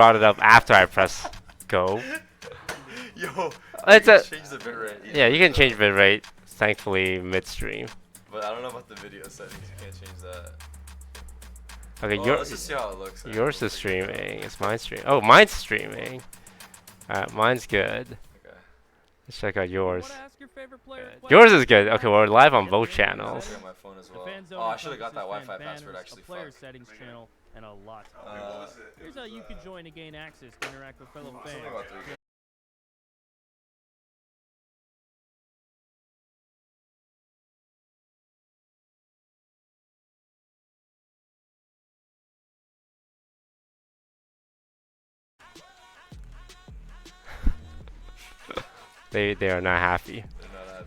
brought it up after I press go. Yo, It's you a can change the bitrate. yeah, you can change bitrate. Thankfully, midstream. But I don't know about the video settings. You can't change that. Okay, Well, let's just see how it looks. yours is streaming. It's mine streaming. Oh, mine's streaming. Alright, mine's good. Okay. Let's check out yours. Yours is good. Okay, we're live on both channels. Check out my phone as well. Oh, I should have got that Wi-Fi password actually. Player settings channel and a lot. Here's how you can join to gain access to interact with fellow fans. They are not happy. They're not happy.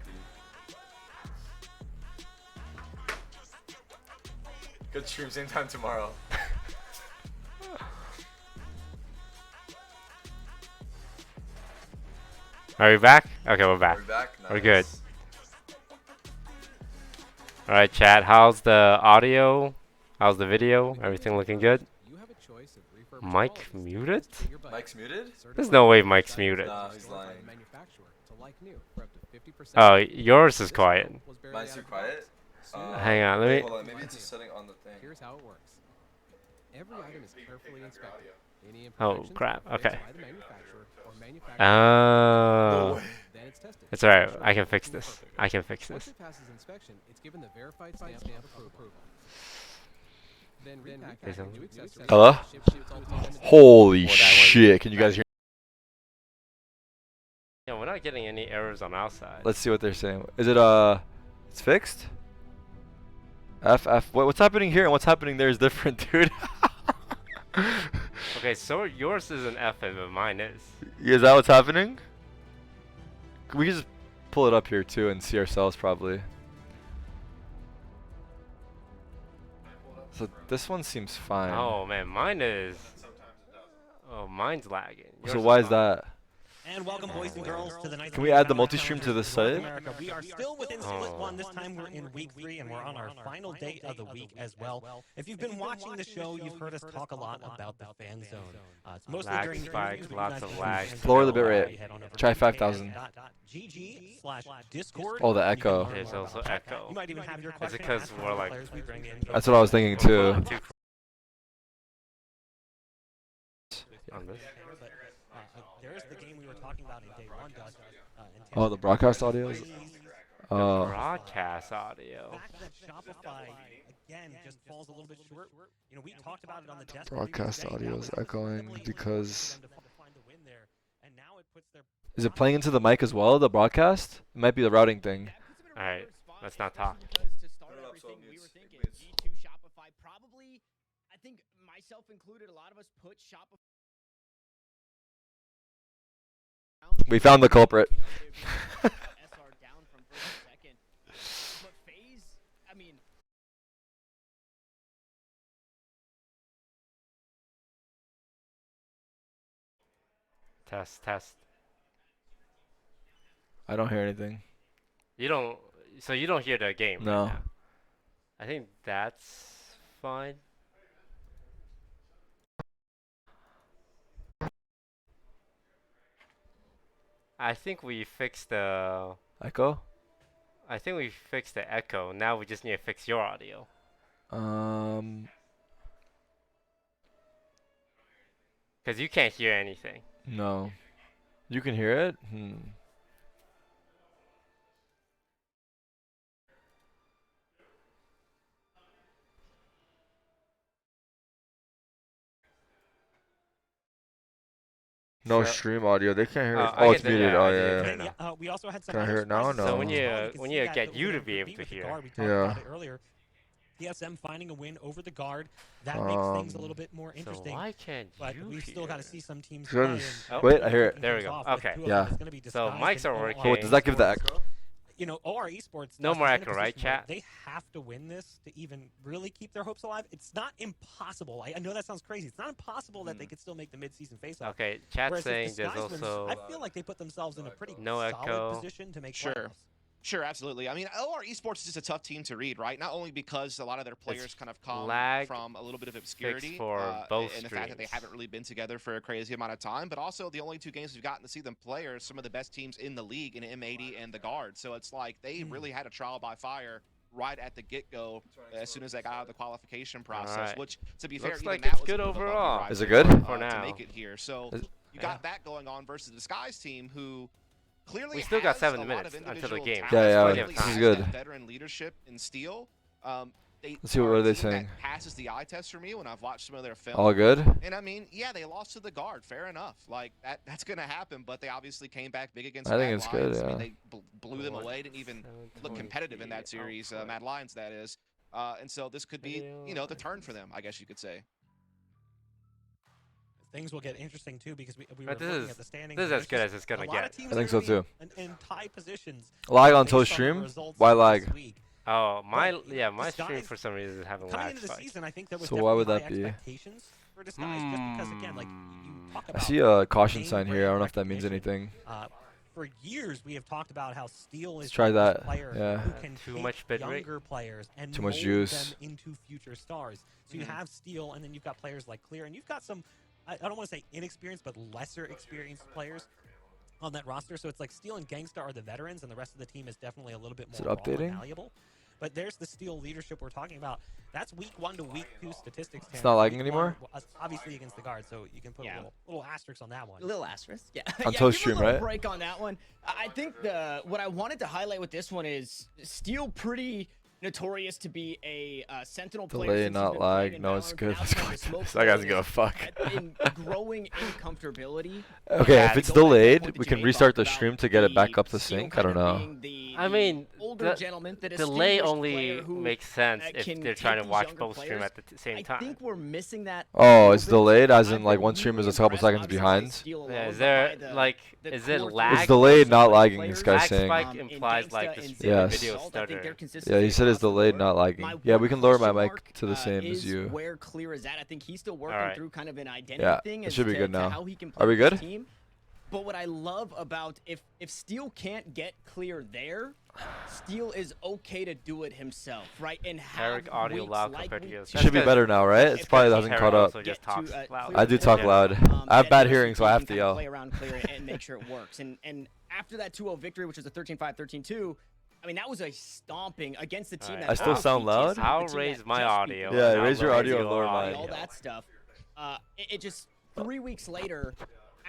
Good stream, same time tomorrow. Are we back? Okay, we're back. We're back. Nice. We're good. Alright, chat. How's the audio? How's the video? Everything looking good? Mic muted? Mike's muted? There's no way Mike's muted. Nah, he's lying. Oh, yours is quiet. Mine's too quiet? Hang on, let me. Hold on, maybe it's a setting on the thing. Here's how it works. Every item is carefully inspected. Any Oh crap. Okay. No Oh. way. Then it's tested. It's alright. I can fix this. I can fix Once this. it passes inspection, it's given the verified stamp of approval. Then repackaged with new accessories. Hello? Holy shit, can you guys hear? Yeah, we're not getting any errors on our side. Let's see what they're saying. Is it, it's fixed? What's happening here and what's happening there is different, dude. Okay, so yours is an F, but mine is. Is that what's happening? We can just pull it up here too and see ourselves probably. So this one seems fine. Oh man, mine is. Oh, mine's lagging. So why is that? And welcome, boys and girls, to the night. Can we add the multi-stream to this site? We are still within Split 1. This time we're in week 3, and we're on our final day of the week as well. If you've been watching the show, you've heard us talk a lot about the fan zone. It's mostly Lag during the spikes, interviews, lots of lag. Lower the bitrate. Try 5,000. GG/Discord. Oh, the echo. There's also echo. You might even have your Is question it because asked we're by like? players we bring in. That's what I was thinking too. On this? There's the game we were talking about in day 1, Doug. Oh, the broadcast audios? Oh. Broadcast audio. The fact that Shopify again just falls a little bit short. You know, we talked about it on the desk. Broadcast audio is echoing because... And now it puts their Is it playing into the mic as well, the broadcast? It might be the routing thing. Alright, let's not talk. To start everything, we were thinking G2 Shopify, probably, I think myself included, a lot of us put Shopify. We found the culprit. SR down from first to second. But FaZe, I mean, Test. I don't hear anything. You don't. So you don't hear the game. No. Right now. I think that's fine. I think we fixed the. Echo? I think we fixed the echo. Now we just need to fix your audio. Because you can't hear anything. No. You can hear it? No stream audio. They can't hear it. Oh, it's muted. Oh, yeah. We also had some Can I hear it now? surprises. No. So when you get you to be able to hear. We talked about it earlier. PSM finding a win over the guard. That makes things a little bit more interesting. So why can't but you we've hear? still got to see some teams Good. play. Wait, I hear it. There we go. Okay. Yeah. So mics are working. Oh, does that give the echo? You know, OREsports. No more echo, right, chat? They have to win this to even really keep their hopes alive. It's not impossible. I know that sounds crazy. It's not impossible that they could still make the mid-season face-off. Okay, chat's Whereas if saying the there's Sky wins, also I feel like they put themselves in a pretty no solid echo. position to make Sure. playoffs. Sure, absolutely. I mean, OREsports is just a tough team to read, right? Not only because a lot of their players kind of come lag from a little bit of obscurity for both and the fact that they streams. haven't really been together for a crazy amount of time, but also the only 2 games we've gotten to see them play are some of the best teams in the league in M80 and the Guard. So it's like they really had a trial by fire right at the get-go as soon as they got out of the qualification process, Alright. which, to be fair, Looks even like that it's was a good bit of a bumpy overall. ride Is it good? For now. to make it here. So you got that going on versus the Skies team, who clearly We still got has 7 a lot minutes of until the individual game. talent, Yeah, clearly this is has good. that veteran leadership in Steel. Let's see, what are are a they team that saying? passes the eye test for me when I've watched some of their film. All good? And I mean, yeah, they lost to the Guard. Fair enough. Like that's gonna happen. But they obviously came back big against. I think Mad it's good, Lions. I mean, yeah. they blew them away. Didn't even look competitive in that series. Mad Lions, that is. And so this could be, you know, the turn for them, I guess you could say. Things will get interesting too because we were But this looking is- at the standings. this is and as good there's as it's gonna a lot of get. teams I think that are so, gonna be in tie positions. Lag on based Toast the stream? results Why of this lag? week. Oh, my But, yeah, my Disguise- stream for some reason is having Coming lag into the spikes. season, I think there was So why would definitely that high be? expectations for Disguise just because again, like you talk I about see a caution name sign here. I don't know if that brand means recognition. anything. For years, we have talked about how Steel is Let's try this that. player Yeah. who can Too take much bit rate. younger players and Too much mold juice. them into future stars. So you have Steel, and then you've got players like Clear, and you've got some, I don't want to say inexperienced, but lesser experienced players on that roster. So it's like Steel and Gangsta are the veterans, and the rest of the team is definitely a little bit Is more it raw and updating? malleable. But there's the Steel leadership we're talking about. That's week 1 to week 2 statistics. It's Tanner. not lagging Week anymore? 1, obviously against the Guard, so you can put a little asterisk on that one. A little asterisk, yeah. On yeah, Toast give stream, a little right? break on that one. I think what I wanted to highlight with this one is Steel pretty notorious to be a Sentinel player. Delay, since he's not been playing lag. in No, it's Valorant, good. but now Let's trying go. to smoke That guy's players gonna fuck. in growing incomfortability. Okay, Yeah, if to it's go back to the delayed, point that we you can made, restart the talked stream about to get it back the up to Steel sync. I kind don't of know. being the I mean, older the gentleman that delay distinguished only player who, makes sense if can they're take trying to these watch younger both stream players. at the same I time. think we're missing that. a Oh, little it's bit. delayed, as in I've like been one stream is really a couple impressed, seconds obviously, behind. Steel Yeah, alone, is but there by the- like the is it core lag? It's delayed, not players, lagging, this guy's Lag saying. spike in implies like Gangsta the and stream Yes. video Assault, I think their stutter. consistency Yeah, he said it's across the delayed, board. not lagging. My Yeah, one we can lower my question mic mark, to the same as is you. where Clear is at. I think he's still working Alright. through kind of an identity Yeah, thing it as should be to, good to now. how he can Are play we with good? his team. But what I love about if Steel can't get Clear there, Steel is okay to do it himself, right? And have Eric audio weeks loud like compared to week yours. two It should be That's better now, right? It If probably Eric hasn't caught up. also get just talks to, loud. I do talk Yeah. loud. I have then bad the hearing, rest so of I the have team to can yell. play around Clear and make sure it works. And after that 2-0 victory, which was a 13-5, 13-2, I mean, that was a stomping against the team Alright. that I still has sound PTSD, loud? the I'll team raise that my just beat audio. them. Yeah, and I'll raise your lower audio and lower mine. All that stuff. It just 3 weeks later,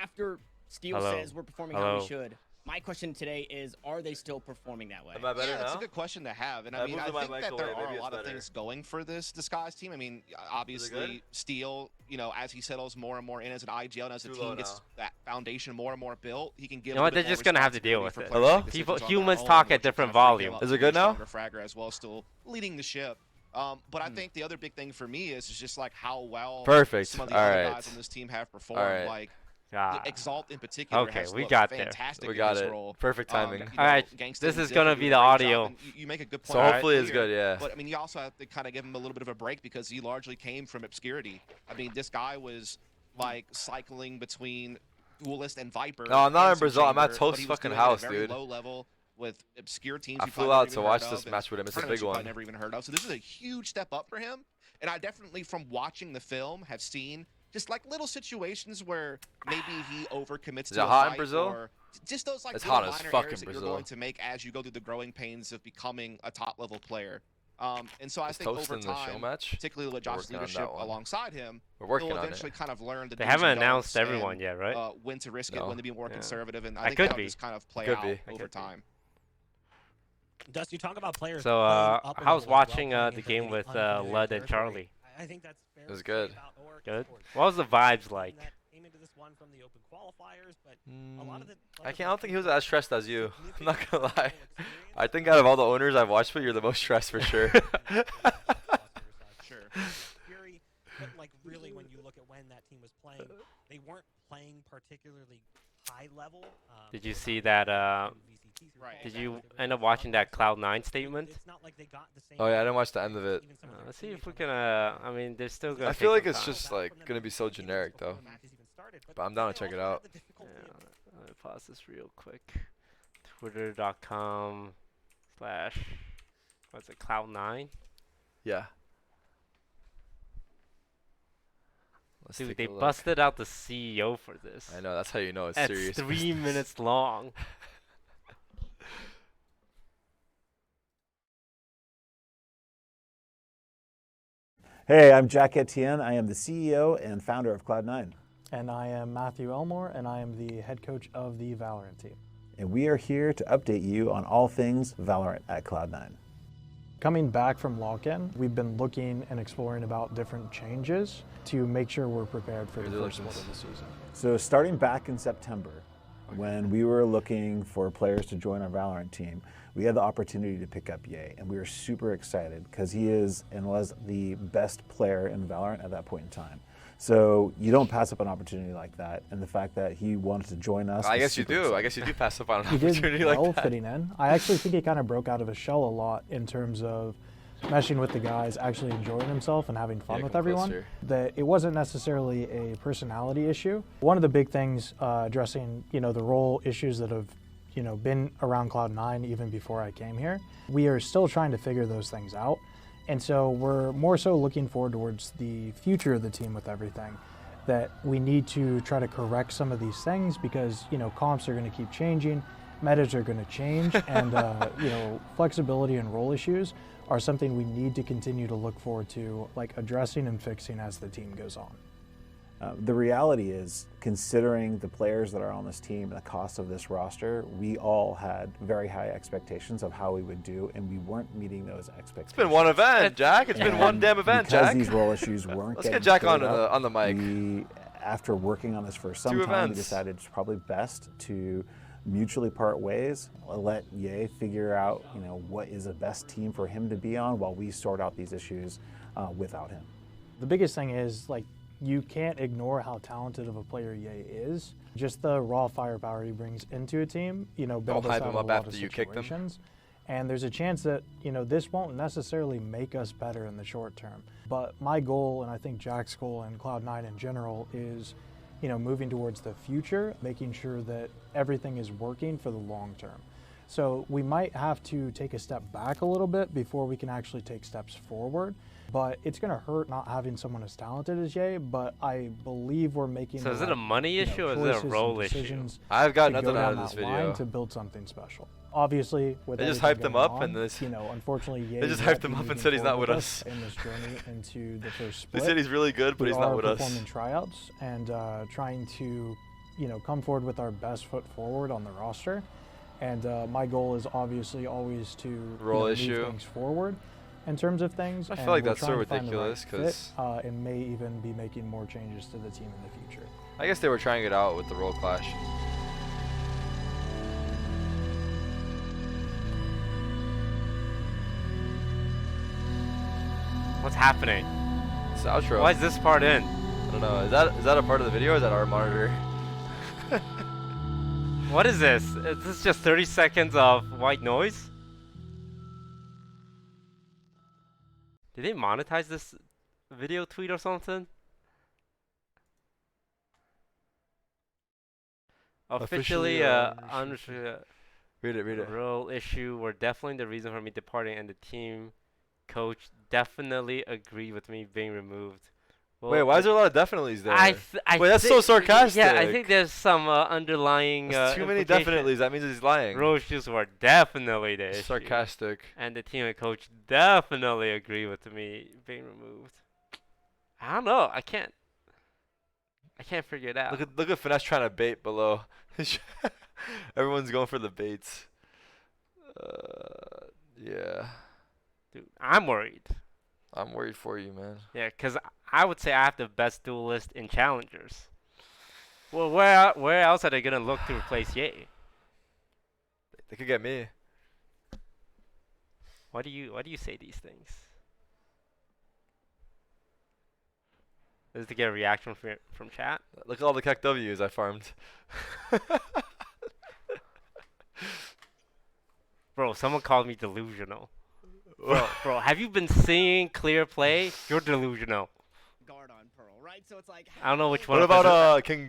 after Steel Hello. says we're performing how Hello. we should. My question today is, are they still performing that way? Am I better Yeah, that's now? a good question to have. And I I mean, moved I my think mic that away, there are maybe a lot it's of better. things going for this Disguise team. I mean, obviously, Steel, you know, as he settles more and more in as an IGL and as the Too low team gets now. that foundation more and more built, he can give You know a what, bit they're more just gonna have to deal responsibility with for it. players to make People- decisions on their humans own, talk at which different kind of frees volume. them up Is to it be a good now? stronger fragger as well, still leading the ship. But I think the other big thing for me is just like how well Perfect. some of the other Alright. guys on this team have performed. Alright. Like God. Exalt in particular Okay, has we looked got there. fantastic We in got this it. role. Perfect timing. You know, Alright, Gangsta this and is Zip gonna are be doing the a great audio. job, and you make a good point. So about hopefully it's Clear, good, yeah. But I mean, you also have to kind of give him a little bit of a break because he largely came from obscurity. I mean, this guy was like cycling between Duelist and Viper. No, I'm not and in Brazil. I'm at Chamber, Toast's but he was fucking doing it at a house, very dude. Low level with obscure teams. I you flew probably out never to even watch heard this of, and match with him. It's a tournaments big you probably one. never even heard of. So this is a huge step up for him. And I definitely, from watching the film, have seen just like little situations where maybe he overcommits Is to it a hot in fight, Brazil? or just those like It's little hot as minor fuck errors in that you're Brazil. going to make as you go through the growing pains of becoming a top level player. And so I Is think Toast over in the show time, match? particularly with Josh's working on that leadership one. alongside him, We're working he'll on eventually it. kind of learn the They do's haven't and announced don'ts everyone and, yet, right? when to risk it, No. when to be more Yeah. conservative, and I That think could that'll be. just kind of play Could out be. That over could be. time. Dust, you talk about players. So, playing up a how's level as well, watching playing the into game the with unfamiliar Lud and territory. Charlie? I think that's fair It was to say good. about OR Good. Esports. What was the vibes Team like? that came into this one from the open qualifiers, but a lot of the I players can't. I don't think he was have as stressed as you. I'm not gonna lie. significant I think out of all the owners I've watched with, you're the most stressed for sure. Sure. Fury, but like really, when you look at when that team was playing, they weren't playing particularly high level. Did you they were see not that, playing VCT through Right. Did qualifiers, you they were end up doing watching that something. Cloud9 statement? It's not like they got the same Oh yeah, I didn't watch the end of it. even some of their Let's see if teammates we on can, the I mean, they're still gonna I feel take like some it's time. just like gonna be so generic though. But I'm down to check it out. Yeah, let me pause this real quick. Twitter.com slash what's it, Cloud9? Yeah. Let's Dude, take they a look. busted out the CEO for this. I know, that's how you know it's That's serious. 3 business. minutes long. Hey, I'm Jack Etienne. I am the CEO and founder of Cloud9. And I am Matthew Elmore, and I am the head coach of the Valorant team. And we are here to update you on all things Valorant at Cloud9. Coming back from lock-in, we've been looking and exploring about different changes to make sure we're prepared for the first split of the season. So starting back in September, when we were looking for players to join our Valorant team, we had the opportunity to pick up Ye, and we were super excited because he is and was the best player in Valorant at that point in time. So you don't pass up an opportunity like that, and the fact that he wanted to join us. I was guess you super do. exciting. I guess you do pass up on an He did opportunity well like that. fitting in. I actually think he kind of broke out of his shell a lot in terms of meshing with the guys, actually enjoying himself and having fun Yeah, with come everyone. closer. That it wasn't necessarily a personality issue. One of the big things addressing, the role issues that have, been around Cloud9 even before I came here, we are still trying to figure those things out. And so we're more so looking forward towards the future of the team with everything. That we need to try to correct some of these things because, comps are going to keep changing, metas are going to change, and, flexibility and role issues are something we need to continue to look forward to, like addressing and fixing as the team goes on. The reality is, considering the players that are on this team and the cost of this roster, we all had very high expectations of how we would do, and we weren't meeting those expectations. It's been one event, Jack. It's been one damn event, because Jack. these role issues weren't Let's getting get Jack cleared on the up, mic. We, after working on this for some Two time, we events. decided it's probably best to mutually part ways. Let Ye figure out, what is the best team for him to be on, while we sort out these issues without him. The biggest thing is, you can't ignore how talented of a player Ye is. Just the raw firepower he brings into a team, build us hype out him of up a lot after of you kick them. situations. And there's a chance that, this won't necessarily make us better in the short term. But my goal, and I think Jack's goal and Cloud9 in general, is, moving towards the future, making sure that everything is working for the long term. So we might have to take a step back a little bit before we can actually take steps forward. But it's going to hurt not having someone as talented as Ye, but I believe we're making So the is it a right, money issue or is it a choices and role issue? decisions I've got to nothing go out of down this that video. line to build something special. Obviously, with They just everything hyped him going up on, and this- unfortunately, Ye They just won't hyped him be up and moving said he's not forward with with us. in this journey into the first They split. said he's really good, but We he's not are with us. performing tryouts and trying to, come forward with our best foot forward on the roster. And my goal is obviously always to Role move issue. things forward in terms of things. I feel and like we're that's so trying to find the ridiculous, right 'cause- fit, and may even be making more changes to the team in the future. I guess they were trying it out with the role clash. What's happening? It's the outro. Why is this part in? I don't know. Is that a part of the video or is that our monitor? What is this? Is this just 30 seconds of white noise? Did they monetize this video tweet or something? Officially, Read it. role issue were definitely the reason for me departing, and the team coach definitely agreed with me being removed. Well, Wait, why is there a lot of definitely's there? I Wait, that's so sarcastic. Yeah, I think there's some underlying. That's too many implication. definitely's. That means he's lying. Role issues were definitely the issue. Sarcastic. And the team and coach definitely agree with me being removed. I don't know. I can't figure it out. Look at Finesse trying to bait below. Everyone's going for the baits. Yeah. Dude, I'm worried. I'm worried for you, man. Yeah, because I would say I have the best duelist in challengers. Well, where else are they gonna look to replace Ye? They could get me. Why do you say these things? Is it to get a reaction from chat? Look at all the Keck W's I farmed. Bro, someone called me delusional. Bro, have you been seeing clear play? You're delusional. Guard on Pearl, right? So it's like, I don't know which one. What of us about King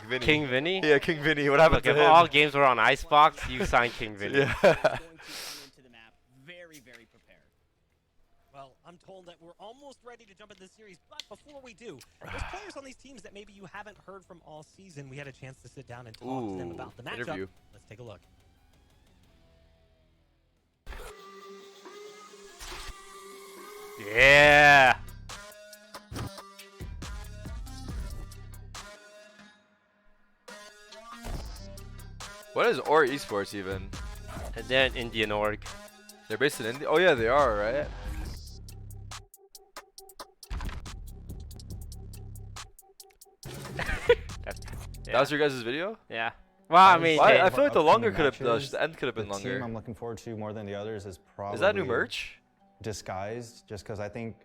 Vinny? King Vinny? Yeah, King Vinny. What happened Look, to if him? all games were on Icebox, you signed King Vinny. Yeah. going to come into the told that we're almost ready to jump into the series, but before we do, there's players on these teams that maybe you haven't heard from all season. We had a chance to sit down and talk to them about the matchup. Interview. Let's take a look. Yeah. What is OREsports even? They're an Indian org. They're based in India. Oh yeah, they are, right? That was your guys' video? Yeah. Well, I mean, Why? hey, I feel like the longer Upcoming could have, matches, the end could have been the team longer. I'm looking forward to more than the others is probably. Is that new merch? Disguised, just because I think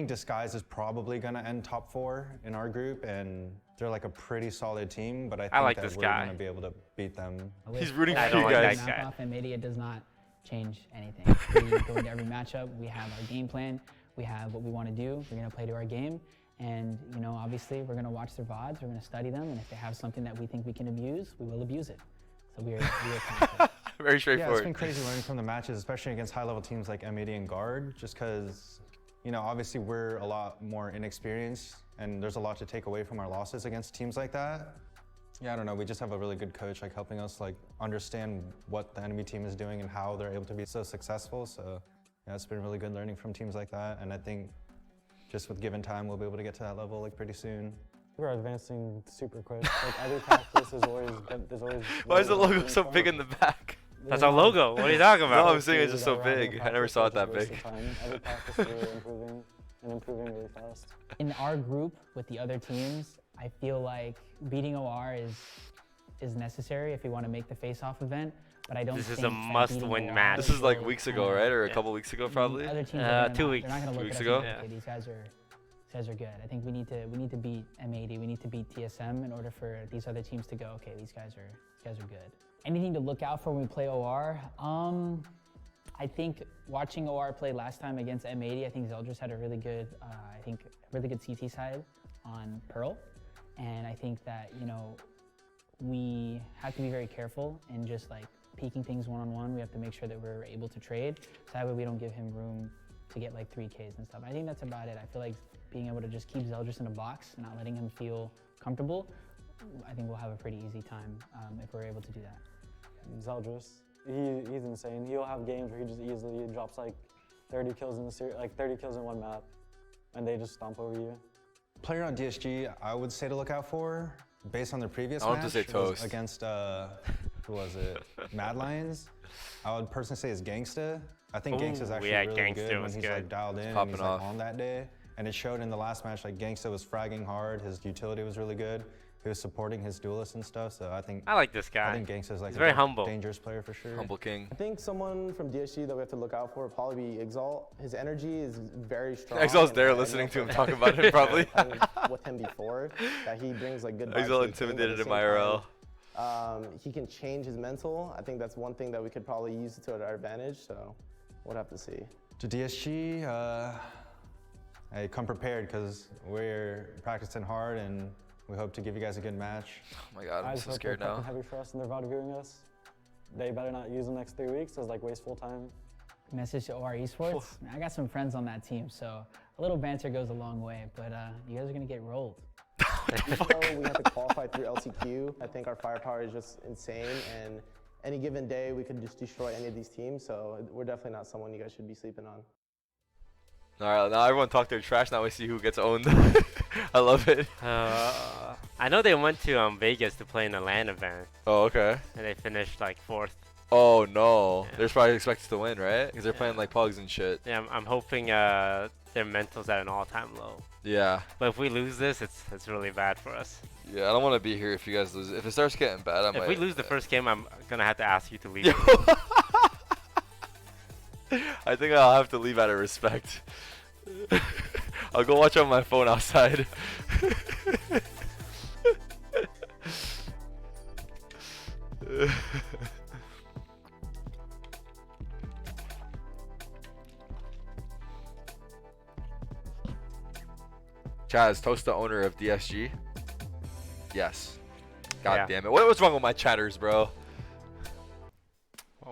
Disguised is probably gonna end top 4 in our group, and they're like a pretty solid team. But I think like that this we're guy. gonna be able to beat them. He's rooting I for don't you like guys. that guy. Knockoff and media does not change anything. We go into every matchup. We have our game plan. We have what we want to do. We're going to play to our game. And, you know, obviously, we're going to watch their VODs. We're going to study them. And if they have something that we think we can abuse, we will abuse it. So we are confident. Very Yeah, straightforward. it's been crazy learning from the matches, especially against high-level teams like M80 and Guard, just because, you know, obviously we're a lot more inexperienced, and there's a lot to take away from our losses against teams like that. Yeah, I don't know. We just have a really good coach, like helping us like understand what the enemy team is doing and how they're able to be so successful. So yeah, it's been really good learning from teams like that, and I think just with given time, we'll be able to get to that level like pretty soon. We're advancing super quick. Like every practice is always there's always. Why is the logo so big in the back? That's our logo. What are you talking No, about? I'm saying it's just so big. I never saw it that big. Every practice we're improving and improving really fast. In our group with the other teams, I feel like beating OR is necessary if we want to make the face-off event. But I don't This is think a that must-win beating OR match. This is like will weeks ago, kinda- right? Or a Yeah. couple weeks ago, probably. Other teams are 2 gonna weeks. They're not going to 2 look weeks at us ago? and be like, Yeah. okay, these guys are good. I think we need to beat M80. We need to beat TSM in order for these other teams to go, okay, these guys are good. Anything to look out for when we play OR? I think watching OR play last time against M80, I think Zeldris had a really good, CT side on Pearl, and I think that, you know, we have to be very careful in just like peeking things one-on-one. We have to make sure that we're able to trade, so that way we don't give him room to get like 3Ks and stuff. I think that's about it. I feel like being able to just keep Zeldris in a box, not letting him feel comfortable, I think we'll have a pretty easy time if we're able to do that. Zeldris, he's insane. He'll have games where he just easily drops like 30 kills in the series, like 30 kills in one map, and they just stomp over you. Player on DSG, I would say to look out for, based on their previous I want match, to say was Toast. against who was it? Mad Lions. I would personally say is Gangsta. I think Gangsta's Ooh, actually yeah, really Gangsta good when was he's good. like dialed in and popping he's like off. on that day. And it showed in the last match, like Gangsta was fragging hard. His utility was really good. He was supporting his duelists and stuff. So I think I like this guy. I think Gangsta's like He's a very humble. dangerous player for sure. Humble King. I think someone from DSG that we have to look out for would probably be Exalt. His energy is very strong. Exalt's and there I know listening for to him a talk fact about him, probably. playing with him before, that he brings like good vibes Exalt to the team, but intimidated at him the same IRL. time, he can change his mental. I think that's one thing that we could probably use to our advantage. So we'll have to see. To DSG, hey, come prepared because we're practicing hard and we hope to give you guys a good match. Oh my god, I'm so scared they're now. heavy for us and they're viewing us. They better not use the next 3 weeks as like wasteful time. Message to OREsports. I got some friends on that team, so a little banter goes a long way, but you guys are gonna get rolled. Even though we have to qualify through LCQ, I think our firepower is just insane, and any given day we could just destroy any of these teams, so we're definitely not someone you guys should be sleeping on. Alright, now everyone talk their trash. Now we see who gets owned. I love it. I know they went to Vegas to play in a LAN event, Oh, okay. and they finished like 4th. Oh no. Yeah. They're probably expected to win, right? Because they're Yeah. playing like pugs and shit. Yeah, I'm hoping their mental's at an all-time low. Yeah. But if we lose this, it's really bad for us. Yeah, I don't want to be here if you guys lose. If it starts getting bad, I might. If we lose the first game, I'm gonna have to ask you to leave. Yo. I think I'll have to leave out of respect. I'll go watch on my phone outside. Chaz, Toast the owner of DSG? Yes. God Yeah. damn it. What's wrong with my chatters, bro?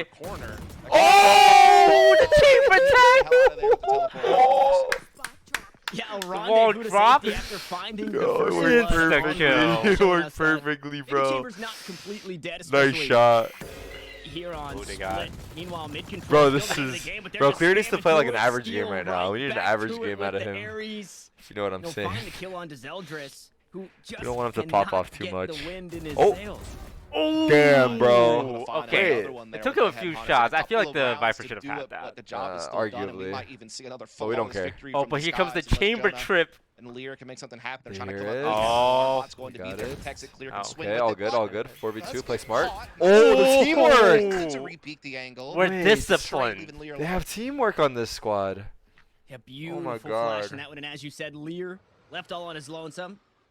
Okay. Corner. Oh, the chamber tag! Yeah, a wall rendezvous to drop? safety after finding the Yo, it first worked blood. perfectly. perfectly. It Showing worked us that perfectly, maybe bro. Chamber's not completely dead, Nice especially shot. here on Oh, they Split. got- Meanwhile, mid-control Bro, still this ahead of the is... game, but they're Bro, just Clear needs to spamming play like through an it. average Steal game right now. We need an back average to it game with out of the him. Aries. If you know what I'm No, saying. find the kill on Zeldris, who just don't want him to pop cannot off too get much. the wind in his Oh. sails. Oh, Damn, bro. Able to find Okay. another one there It took with him a the few headhunters. shots. I feel couple like of the rounds Viper to should have do had it, that. but the job is still done, and we Arguably. might even see another But we don't flawless care. victory Oh, from but here comes the skies, unless chamber Jonah trip. and Lear can make something happen. They're trying to There come it up. is. Oh. It's going to We be got there. it. Protects it. Clear Oh. can swing Okay, with all it, good, but all good. 4v2, let's play get smart. caught. Oh, the Oh. teamwork! To repeat the angle. We're Wait. disciplined. Leaving Lear They alive. have teamwork on this squad. Yeah, beautiful my flash God. in that one, and as you said, Lear left all on his lonesome.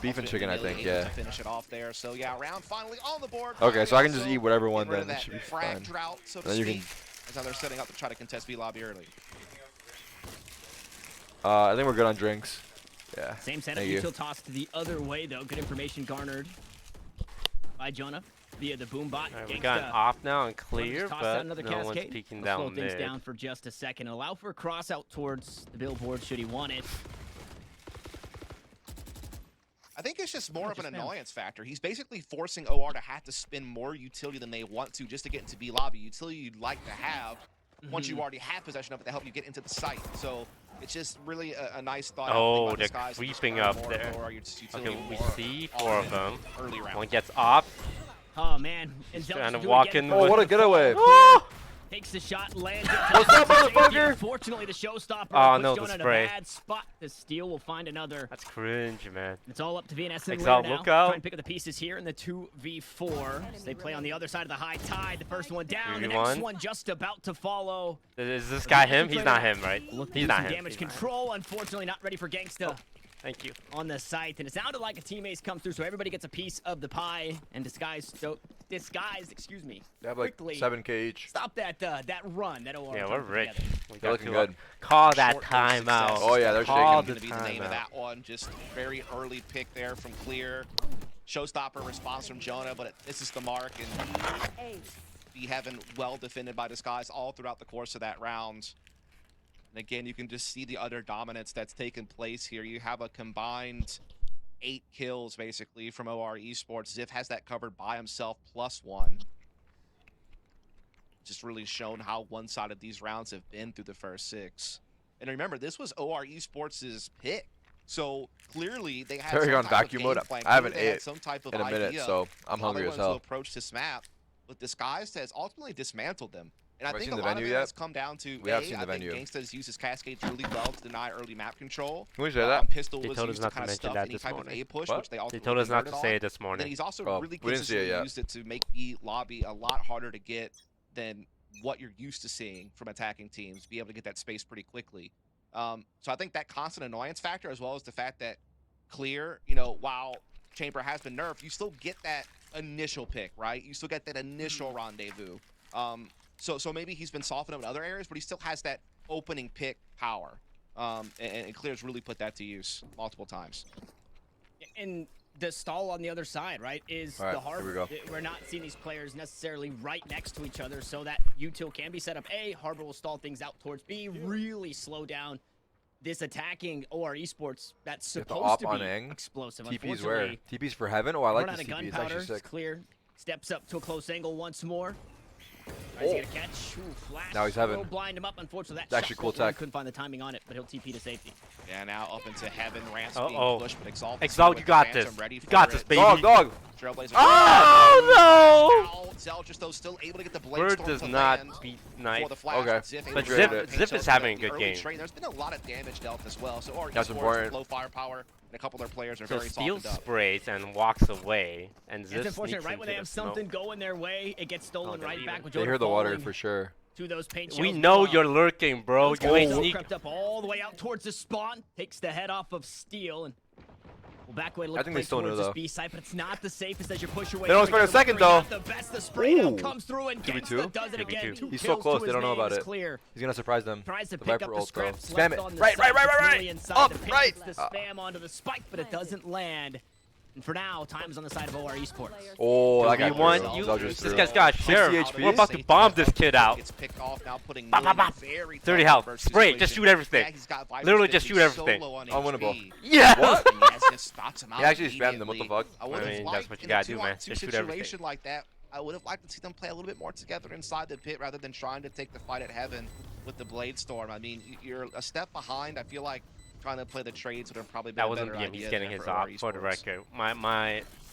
beef and chicken, I Ultimately think, able yeah. To finish it off there. So yeah, round finally on the board. Okay, so I can just Also eat whatever get one rid of then. It that should be frag fine. drought, so to Then you speak. can. As now they're setting up to try to contest B lobby early. I think we're good on drinks. Yeah. Same setup, Thank you. util toss to the other way though. Good information garnered by Jonah. via the boom bot. Alright, we got an off now and clear, Toss out but another no one's cascade. peeking We'll slow down things mid. down for just a second. Allow for a cross out towards the billboard should he want it. I think it's just more of an annoyance factor. He's basically forcing OR to have to spend more utility than they want to just to get into B lobby. Utility you'd like to have once you already have possession of it to help you get into the site. So it's just really a nice thought. Oh, they're creeping up there. Okay, we see 4 of them. One gets off. Oh man, and trying to walk in. Oh, what a getaway! Takes the shot, lands it. What's up, motherfucker? Unfortunately, the showstopper Oh, puts no, Jonah the in a spray. bad spot. The steal will find another. That's cringe, man. It's all up to VNS and Exalt, Lear now. look out. Try and pick up the pieces here in the 2v4. As they play on the other side of the high tide. The first one down, the next one just about to follow. Is this guy him? He's not him, right? He's not him. Damage control, unfortunately not ready for Gangsta. Thank you. On the site, and it sounded like a teammate's come through, so everybody gets a piece of the pie. And disguised, excuse me. They have like quickly 7K each. Stop that run. That OR. Yeah, we're rich. They're looking good. Call that timeout. Oh yeah, they're Call shaking. the Gonna be the name of timeout. that one. Just very early pick there from Clear. Showstopper response from Jonah, but this is the mark, and be having well defended by Disguise all throughout the course of that round. And again, you can just see the utter dominance that's taken place here. You have a combined 8 kills basically from OREsports. Ziff has that covered by himself +1. Just really shown how one-sided these rounds have been through the first 6. And remember, this was OREsports' pick. So clearly they had Terry some on type of vacuum game mode. plan. I haven't Clearly they had ate some type of in a minute, idea so I'm how hungry they as wanted hell. to approach this map, but Disguised has ultimately dismantled them. And I Have I think seen a the lot of venue it yet? has come down to We have seen the I think venue. Gangsta's uses Cascades really well to deny early map control. Can we say that? Pistol They was told used us not to to kind of mention stuff that any this type of morning. A push, What? which they ultimately They told us not converted to on. say it this And morning. then he's also Oh, really we didn't see it consistently yet. used it to make B lobby a lot harder to get than what you're used to seeing from attacking teams, be able to get that space pretty quickly. So I think that constant annoyance factor, as well as the fact that Clear, you know, while Chamber has been nerfed, you still get that initial pick, right? You still get that initial rendezvous. So maybe he's been softened up in other areas, but he still has that opening pick power. And Clear's really put that to use multiple times. And the stall on the other side, right, is All right, the here we harbor. go. We're not seeing these players necessarily right next to each other, so that util can be set up. A, harbor will stall things out towards B, really slow down this attacking OREsports that's You have to supposed op to on be Aang. explosive. TP's where? Unfortunately, TP's for heaven? Oh, I like run out this of TP. It's gunpowder. actually sick. Clear steps up to a close angle once more. Tries to get a catch. Ooh, flash. Now he's heaven. Will blind him up. Unfortunately, It's actually cool tech. Couldn't find the timing on it, but he'll TP to safety. Yeah, now up into heaven. Ramps Uh-oh. being pushed, but Exalt. Exalt, you got this. You got this, baby. Dog. Trailblazer. Oh, no! Zell just though still able to get the blade Bird storm does to not land beat for Knife. the flash. Okay. Ziff able But to Ziff- get the Ziff is paint having a the good early game. train. There's been a lot of damage dealt as well. So That's OREsports important. with low firepower and a couple of their players are So very Steel softened up. sprays and walks away, and It's Ziff unfortunate, sneaks right when they into have the smoke. something going their way, it gets stolen they're right leaving. back with They Jonah hear the water falling for sure. to those paint We shells. know Meanwhile, you're lurking, bro. You ain't Steel sneak. crept up all the way out towards the spawn, takes the head off of Steel, and will back away to look I think they play still knew, towards this though. B side, but it's not the safest as you push your way. They don't through. expect a second, Not though. The best, the spray down Ooh. comes through, and 2v2? Gangsta does it again. 2v2. He's so kills close, to they don't his know name about is it. Clear. He's gonna surprise them. Tries to The pick Viper up the ult, though. scraps Spam left it. on the Right. side. It's really inside Up, the paint. right. It's the spam onto the spike, but it doesn't land. And for now, time's on the side of OREsports. Oh, that guy You want threw. you? Zell just This threw. guy's got a sheriff. 60 HP? We're about to bomb this kid out. Gets picked off now, putting Bop, bop, bop. very 30 tough health. versus Spray. Just situation. shoot everything. Yeah, he's got Viper Literally stick, just but shoot he's so everything. low on Unwinnable. HP. Yeah. What? And he has just spots him out He actually spammed them. What the immediately. fuck? I would I have mean, liked that's what you in gotta a do, man. 2-on-2 Just shoot situation everything. like that. I would have liked to see them play a little bit more together inside the pit rather than trying to take the fight at heaven with the blade storm. I mean, you're a step behind. I feel like trying to play the trades would have probably been That a wasn't better him. He's idea getting there his for op for the OREsports. record.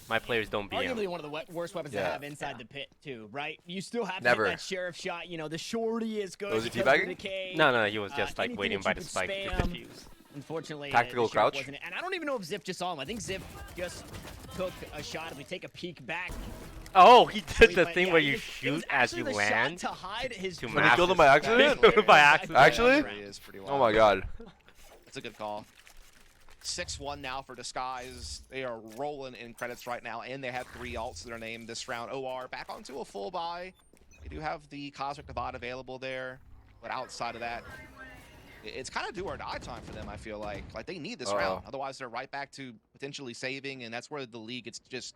My players don't beat him. Arguably one of the worst weapons to Yeah. have inside the pit, too, right? You still have to Never. hit that sheriff shot. You know, the shorty is good. Was he because of the teabagging? decay. No, he was just like Anything waiting that by you the could spike to spam. defuse. Unfortunately, Tactical the sheriff crouch? wasn't it. And I don't even know if Ziff just saw him. I think Ziff just took a shot. If we take a peek back, Oh, he did the But thing yeah, where it you was shoot as actually you the shot land. to hide his To When he killed him by massive- accident? By accident. Actually? He is pretty Oh my god. That's a good call. 6-1 now for Disguise. They are rolling in credits right now, and they have 3 ults to their name this round. OR back onto a full buy. They do have the Cosmic Divide available there, but outside of that, it's kind of do or die time for them, I feel like. Like, they need this round. Otherwise, they're right back to potentially saving, and that's where the league gets just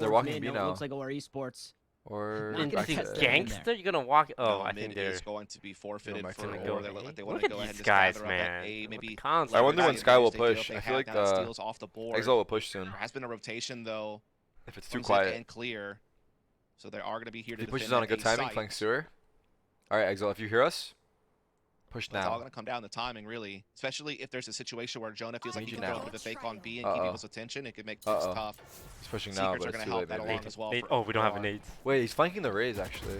they're towards walking mid. B No, it now. looks like OREsports. Or Not gonna back test to it. Gangster, you're gonna walk. Oh, No, I mid think they're. is going to be forfeited back for to or go. they look like they want Look to at go ahead these and just guys, gather up man. at A, With maybe the cons. I wonder when Sky will they feel if push. they I feel have like down steals off the board. Exile will push soon. There has been a rotation though. If it's from too Zip quiet. and clear, so they are going to be here If to he pushes defend on a good that timing, site. flank sewer. Alright, Exile, if you hear us, push But it's all now. going to come down to timing, really. Especially if there's a situation where Jonah feels like he need can you throw a now. bit of a fake on B and keep Uh-oh. people's attention. It could make things Uh-oh. tough. He's pushing now, Secrets but are it's going to too late, help that baby. along as well. Nate, for oh, we don't have a OR. nade. Wait, he's flanking the Rays, actually.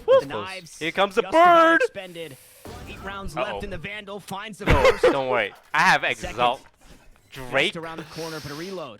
woof, woof. The knives Here comes the just about bird. expended. 8 rounds left, and the Vandal finds the No, first. don't worry. I have Second. Exalt. Just Drake. around the corner, but a reload.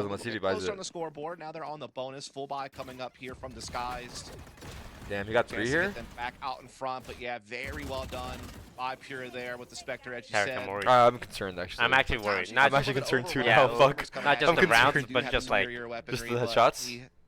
shows him. Let's see if he buys closer it. on the scoreboard. Now they're on the bonus. Full buy coming up here from Disguised. Damn, he got 3 here? Get them back out in front, but yeah, very well done by Pure there with the Spectre, as you Tarek, said. I'm worried. I'm concerned, actually. I'm actually worried. I'm actually concerned too yeah, now. Fuck. Not just I'm the rounds, concerned. but just like Just the headshots?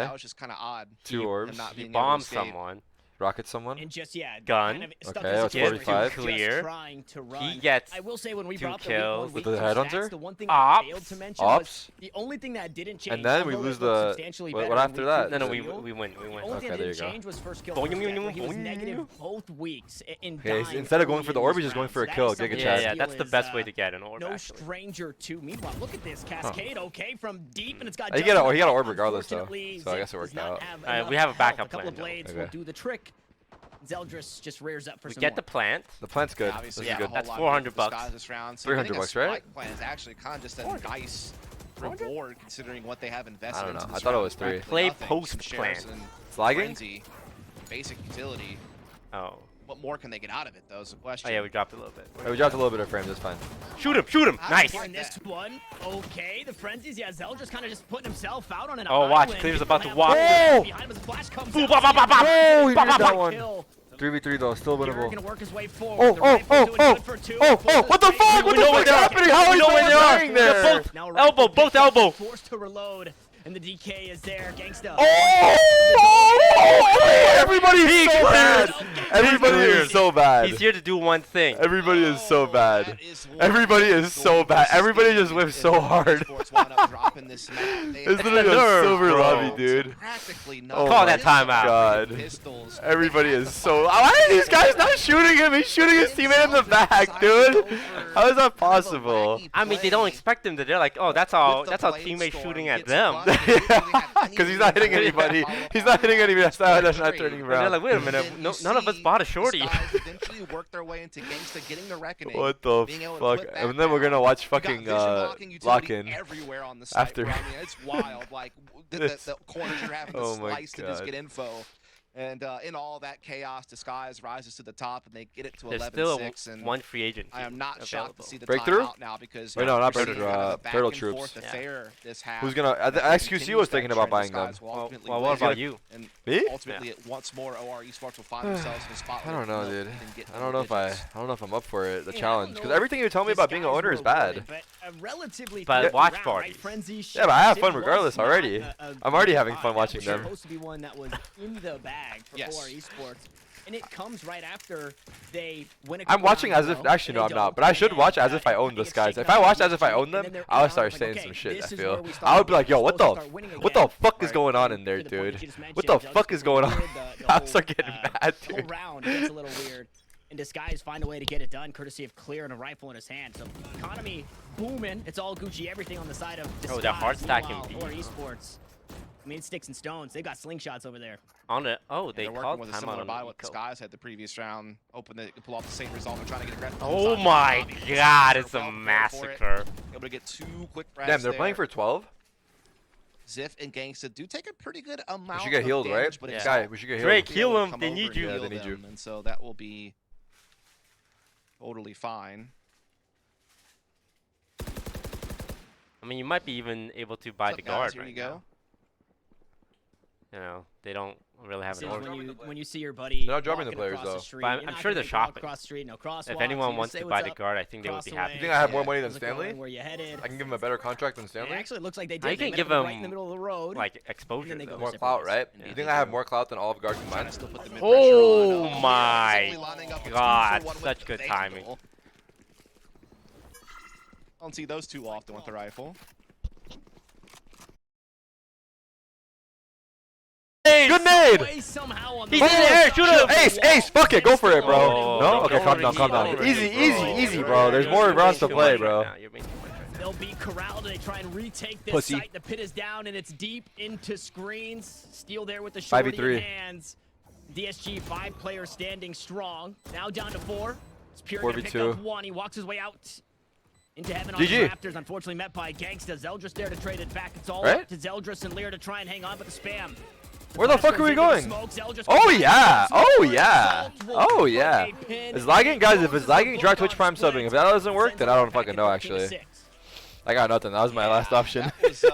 that was just kind of odd. 2 orbs. Not He being able to bombed escape. someone. Rocket someone. And just Gun. kind of stuck Okay, in a that's situation 45. just Clear. trying to run. He gets I will say when we 2 brought kills. the With week the one headhunter? stats, the one thing I failed to mention was Ops. the only thing that didn't change. And then we although lose it looked the. substantially What better after in that? No, week we two. win. We The win. only thing Okay, that there didn't you go. change was first kill. He was negative both weeks in Okay, dying instead of going early for the in orb, this he's just going round. for a So that kill. is something Giga Yeah, Chad. yeah, Steel that's the is, best way to get an orb. no actually. stranger to. Meanwhile, look at this cascade. Okay, from deep, and it's got. He got an Justin orb up. regardless, though. Unfortunately, So I guess it Zip worked does not out. have Alright, we enough have a backup health. A couple plan, of though. blades will Okay. do the trick. Zeldris just rears up for We some get more. the plant. The plant's good. This Obviously, is yeah, good. that's a whole lot 400 of bucks. this round. So 300 getting a bucks, right? spike plan is actually kind of just a nice reward considering what they have invested I don't know. into I this thought it round. was 3. Play Nothing. post Some shares plan. and It's lagging? frenzy, basic utility. Oh. What more can they get out of it, though, is the question. Oh yeah, we dropped a little bit. Hey, we dropped a little bit of frames. That's fine. Shoot him! Nice. In this one, okay, the frenzies. Yeah, Zeldris kind of just putting himself out on an Oh, watch, island. Cleaver's He about to might walk. have Oh! behind him as the flash comes Boom, out. bop, bop, bop, bop. Oh, he Bop, did bop, that bop. one. Kill. 3v3 though, still Cleaver winnable. gonna work his way forward. The Oh, rifle doing good for two. what Forces the straight fuck? into What We the know where fuck's they are. happening? How We is know no where one they are. dying They're there? both Now elbow, rifle both picks up, elbow. Forced to reload, and the DK is there. Gangsta. Oh! Everybody is so bad. Everybody clear. is so bad. He's here to do one thing. Everybody is so bad. That is one Everybody of is the so bad. worst Everybody things just whiffs if so hard. OREsports wound up dropping this map. They It's had literally a nerve, silver bro. lobby, dude. practically Oh nothing. Call that Just timeout. God. pistols. Everybody is so. Why are these guys not shooting him? He's shooting his teammate in the back, dude. How is that possible? I mean, they don't expect him to. They're like, oh, that's our teammates shooting at them. Because he's not hitting anybody. He's not hitting anybody. That's not turning And they're around. like, wait a minute, none of us bought a shorty. Eventually work their way into Gangsta getting the reckoning. What the being able to fuck? put that And then we're gonna down. watch You got fucking vision blocking utility lock-in everywhere on the site, after. bro. I mean, it's wild. Like the corners you're having to Oh my slice to just God. get info. And in all that chaos, Disguise rises to the top, and they get it to There's 11-6. still and one free agent. I am not shocked available. to see the Breakthrough? timeout now because Wait, no, not we're seeing Breakthrough, kind of a back Turtle and Troops. forth Yeah. affair this half. Who's gonna? That XQC continues was that thinking about trend. buying them. Disguise will ultimately Well, what win. about you? And Me? ultimately, once more, OREsports will find themselves in a spot I where don't know, they dude. can get I don't know double if I'm up for it. The Yeah, I challenge, don't because know everything you tell me if about being an Disguise owner were is bad. rewarded, but a relatively But quick watch round, parties. right? Frenzy Yeah, but I have Shit fun was regardless not already. I'm already good having vibe. fun That watching was them. supposed to be one that was in the bag for Yes. OREsports. And it comes right after they win a I'm couple watching rounds as in a if row, actually and no, they I'm not. don't, But I should and, watch as if I own it this gets guys. shaken If I up watched by as if I DSG, own and them, then they're I would now start like, saying okay, some shit. I this is feel. where we start I would be like, yo, we're what supposed the, to start winning what the again. fuck is Right. going on in To there, the point you dude? just mentioned, What the Judge, fuck is going on? the I whole, start getting mad, the whole dude. round gets a little weird. And Disguise find a way to get it done, courtesy of Clear and a rifle in his hand. So economy booming. It's all Gucci, everything on the side of Disguise. Oh, that hard stacking Meanwhile, beat. OREsports. I mean, sticks and stones. They got slingshots over there. On it. Oh, they They're working called with a timeout similar on buy the what eco. Disguise had the previous round. Open to pull off the same result. They're trying to get aggressive. Oh my God, it's a massacre. Able to get 2 quick frags Damn, they're playing there. for 12. Ziff and Gangsta do take a pretty good amount. should get of healed, right? damage, but Yeah. it's Guy, all we should get healed. Drake, to be able heal to him. come They over need and you. Yeah, heal they need them, you. And so that will be totally fine. I mean, you might be even able to buy What's the up, guys? guard Here right you go. now. You know, they don't really have This an is order. when you see your buddy They're not dropping the walking players, across though. street, But I'm you're not sure gonna they're walk shopping. across the street, no If crosswalks, anyone you wants just to say buy what's the up, guard, I think they would cross be away, happy. You think I have more say, money than "How's it going? Stanley? Where you headed?" I can give him a better contract than It Stanley. actually looks like they You did. can They give met him right in the him, middle of the road. Like exposure. they go though. More separate clout, ways. right? Yeah, You they think I have do. more clout than all of guard Trying combined? to still put the mid Oh pressure on. my Simply lining up a 2 for God, 1 with such the good Vandal. timing. I don't see those too often with the rifle. Good nade! Way somehow on He's the in the air, shoot him! Ace, fuck it, go for it, bro. Oh, No? Okay, don't calm down, calm overheat, down. don't Easy, overheat, easy, bro. bro. There's more You're rounds to making play, too much bro. right now. You're making too much right now. They'll be corralled and they try and retake this Pussy. site. The pit is down and it's deep into screens. Steel there with the shorty 5v3. in hands. DSG 5 players standing strong. Now down to 4. It's Pure gonna pick 4v2. up 1. He walks his way out into heaven on GG. the Raptors. Unfortunately met by Gangsta. Zeldris there to trade it back. It's all Right? up to Zeldris and Lear to try and hang on, but the spam. Where the fuck are we going? Smoke, Zeldris Oh goes yeah! back to Oh smoke. yeah! Assault will Oh put yeah! a pin It's lagging, guys. If closes it's the lagging, book try on Twitch Prime split. subbing. If that doesn't work, Sends then it I don't back fucking at know 13 to actually. 6. I got nothing. That was my last option. That was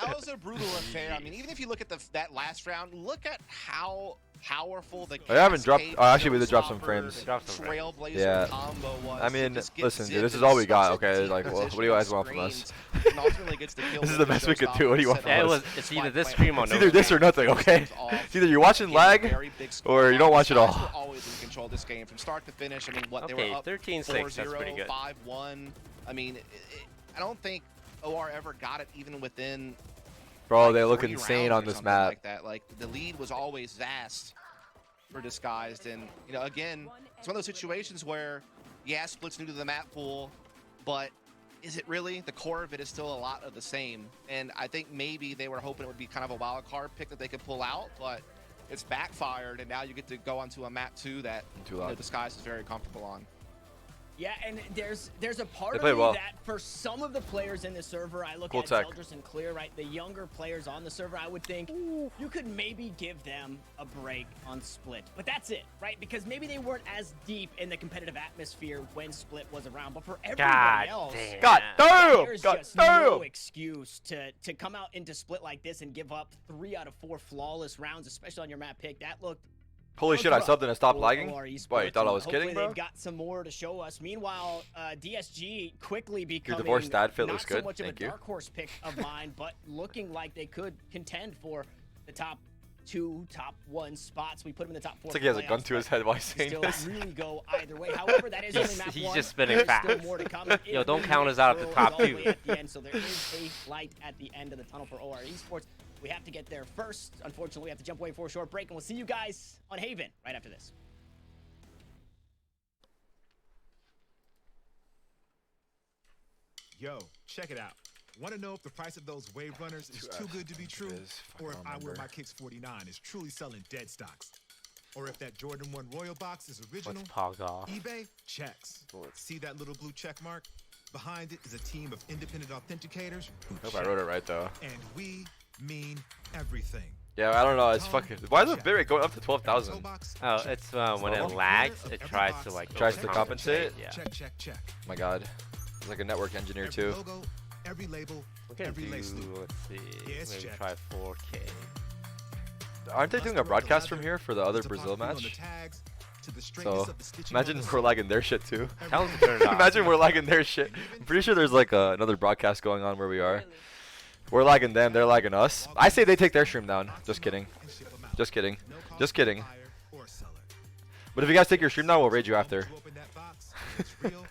That was a brutal affair. I mean, even if you look at that last round, look at how powerful the I haven't dropped. Cascade Oh, actually, we did drop some Showstopper frames. Trailblazer Yeah. combo was. I mean, to just get listen, dude, zipped this is in all we such got. a Okay, deep like, what do position you on guys want from us? screens, and ultimately gets the kill This is with the best we could do. What do you want from Yeah, us? it's either this stream or It's no either this or stream. nothing. Okay. It's either you're watching lag or you don't watch it all. We're always in control of this game from start to finish. I mean, what they Okay, were up 13-6, that's pretty 4-0, good. 5-1. I mean, I don't think OR ever got it even within. Bro, like, they look 3 insane rounds on or this something map. Like that, like the lead was always vast for Disguised, and you know, again, it's one of those situations where, yeah, Split's new to the map pool, but is it really? The core of it is still a lot of the same, and I think maybe they were hoping it would be kind of a wild card pick that they could pull out, but it's backfired, and now you get to go onto a map 2 that Disguised is very comfortable on. Yeah, and there's a part They of played me well. that for some of the players in the server, I look Cool at tech. Zeldris and Clear, right? The younger players on the server, I would think you could maybe give them a break on Split. But that's it, right? Because maybe they weren't as deep in the competitive atmosphere when Split was around. But for everybody else, there's just no excuse to come out into Split like this and give up 3 out of 4 flawless rounds, especially on your map pick. That looked Holy shit, I subbed and I stopped lagging? OR Wait, you Esports, thought I and was kidding, hopefully bro? They've got some more to show us. Meanwhile, DSG quickly becoming divorced dad fit not looks so good. much of Thank a you. dark horse pick of mine, but looking like they could contend for the top 2, top 1 spots. We put him in the top 4. It's like he has a gun to his head while he's saying still this. really go either way. However, that is only map He's 1. just spinning There's fast. still more to come. Yo, don't It count us out of the is top all the 2. way at the end, so there is a light at the end of the tunnel for OR Esports. We have to get there first. Unfortunately, we have to jump away for a short break, and we'll see you guys on Haven right after this. Yo, check it out. Want to know if the price of those wave runners is too good to be true? Or if I Wear My Kicks 49 is truly selling dead stocks? Or if that Jordan 1 Royal box is original? eBay checks. See that little blue check mark? Behind it is a team of independent authenticators who I hope I wrote it right, though. And we mean everything. Yeah, I don't know. It's fucking. Why is the bitrate going up to 12,000? Oh, it's when it lags, it tries to like Tries to compensate? Yeah. Check. Oh my god. It's like a network engineer, too. Logo, every label, We can every do, lace loop. let's see, Yes, maybe check. try 4K. Aren't they doing a broadcast from here for the other Brazil match? So, imagine we're lagging their shit, too. Tell them to turn it off. Imagine we're lagging their shit. I'm pretty sure there's like another broadcast going on where we are. We're lagging them, they're lagging us. I say they take their stream down. Just kidding. Just kidding. Just kidding. But if you guys take your stream down, we'll raid you after. Alright.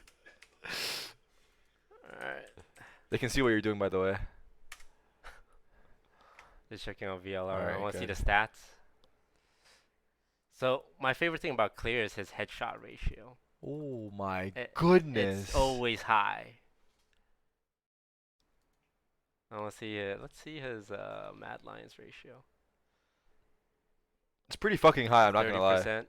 They can see what you're doing, by the way. Just checking on VLR. Alright, I want to see good. the stats. So, my favorite thing about Clear is his headshot ratio. Oh my goodness. It's always high. I want to see it. Let's see his Mad Lions ratio. It's pretty fucking high, I'm not gonna lie. 30%.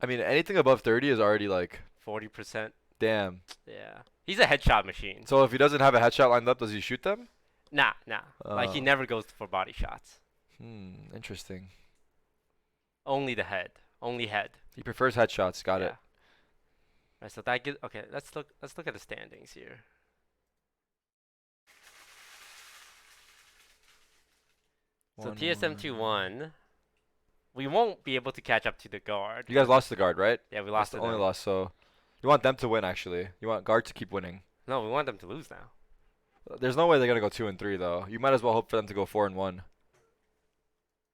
I mean, anything above 30 is already like 40%. Damn. Yeah. He's a headshot machine. So if he doesn't have a headshot lined up, does he shoot them? Nah. Like he never goes for body shots. Interesting. Only the head. Only head. He prefers headshots. Got it. Right, so that gives. Okay, let's look at the standings here. So TSM2 won. We won't be able to catch up to the guard. You guys lost the guard, right? Yeah, we lost the to only them. loss. So you want them to win, actually. You want guard to keep winning. No, we want them to lose now. There's no way they're gonna go 2-3 though. You might as well hope for them to go 4-1.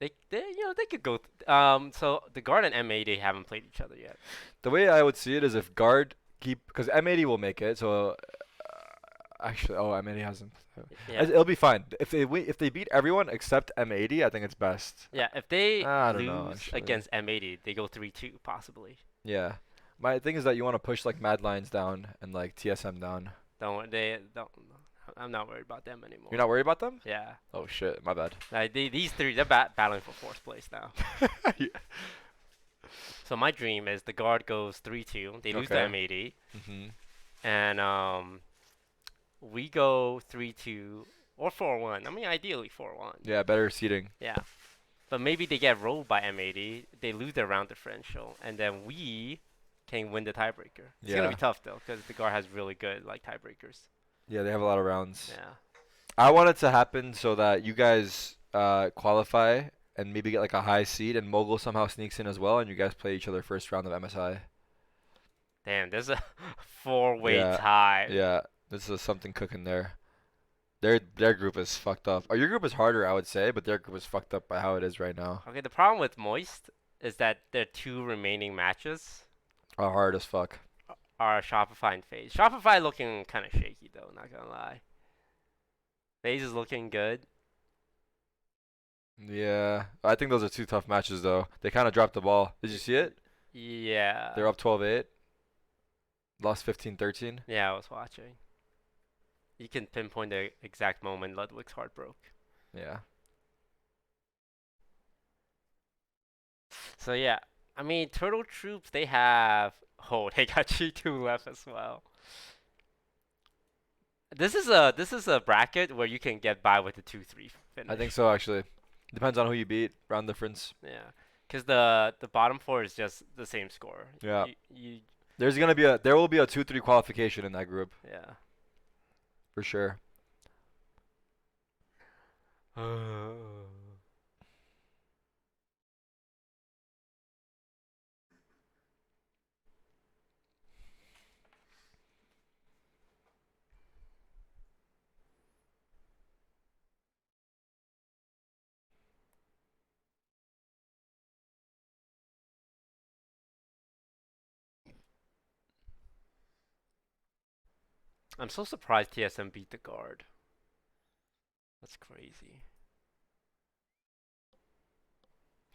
They could go. So the guard and M80 they haven't played each other yet. The way I would see it is if guard because M80 will make it. So actually, M80 hasn't. Yeah. It'll be fine. If they beat everyone except M80, I think it's best. Yeah, if they I don't know, lose actually. against M80, they go 3-2 possibly. Yeah. My thing is that you want to push like Mad Lions down and like TSM down. I'm not worried about them anymore. You're not worried about them? Yeah. Oh shit, my bad. These three, they're battling for 4th place now. Yeah. So my dream is the guard goes 3-2. They lose to M80. And we go 3-2 or 4-1. I mean, ideally 4-1. Yeah, better seating. Yeah. But maybe they get rolled by M80. They lose their round differential. And then we can win the tiebreaker. It's going to be tough, though, because the guard has really good like tiebreakers. Yeah, they have a lot of rounds. Yeah. I want it to happen so that you guys qualify and maybe get like a high seed, and Mogul somehow sneaks in as well, and you guys play each other first round of MSI. Damn, there's a 4-way tie. Yeah, this is something cooking there. Their group is fucked up. Your group is harder, I would say, but their group is fucked up by how it is right now. Okay, the problem with Moist is that their 2 remaining matches are hard as fuck. Are Shopify and FaZe. Shopify looking kind of shaky though, not gonna lie. FaZe is looking good. Yeah, I think those are 2 tough matches though. They kind of dropped the ball. Did you see it? Yeah. They're up 12-8. Lost 15-13. Yeah, I was watching. You can pinpoint the exact moment Ludwig's heart broke. Yeah. So yeah, I mean Turtle Troops, they have they got G2 left as well. This is a bracket where you can get by with the 2-3 finish. I think so actually. Depends on who you beat, round difference. Yeah, because the bottom 4 is just the same score. Yeah. There will be a 2-3 qualification in that group. Yeah. For sure. I'm so surprised TSM beat the guard. That's crazy.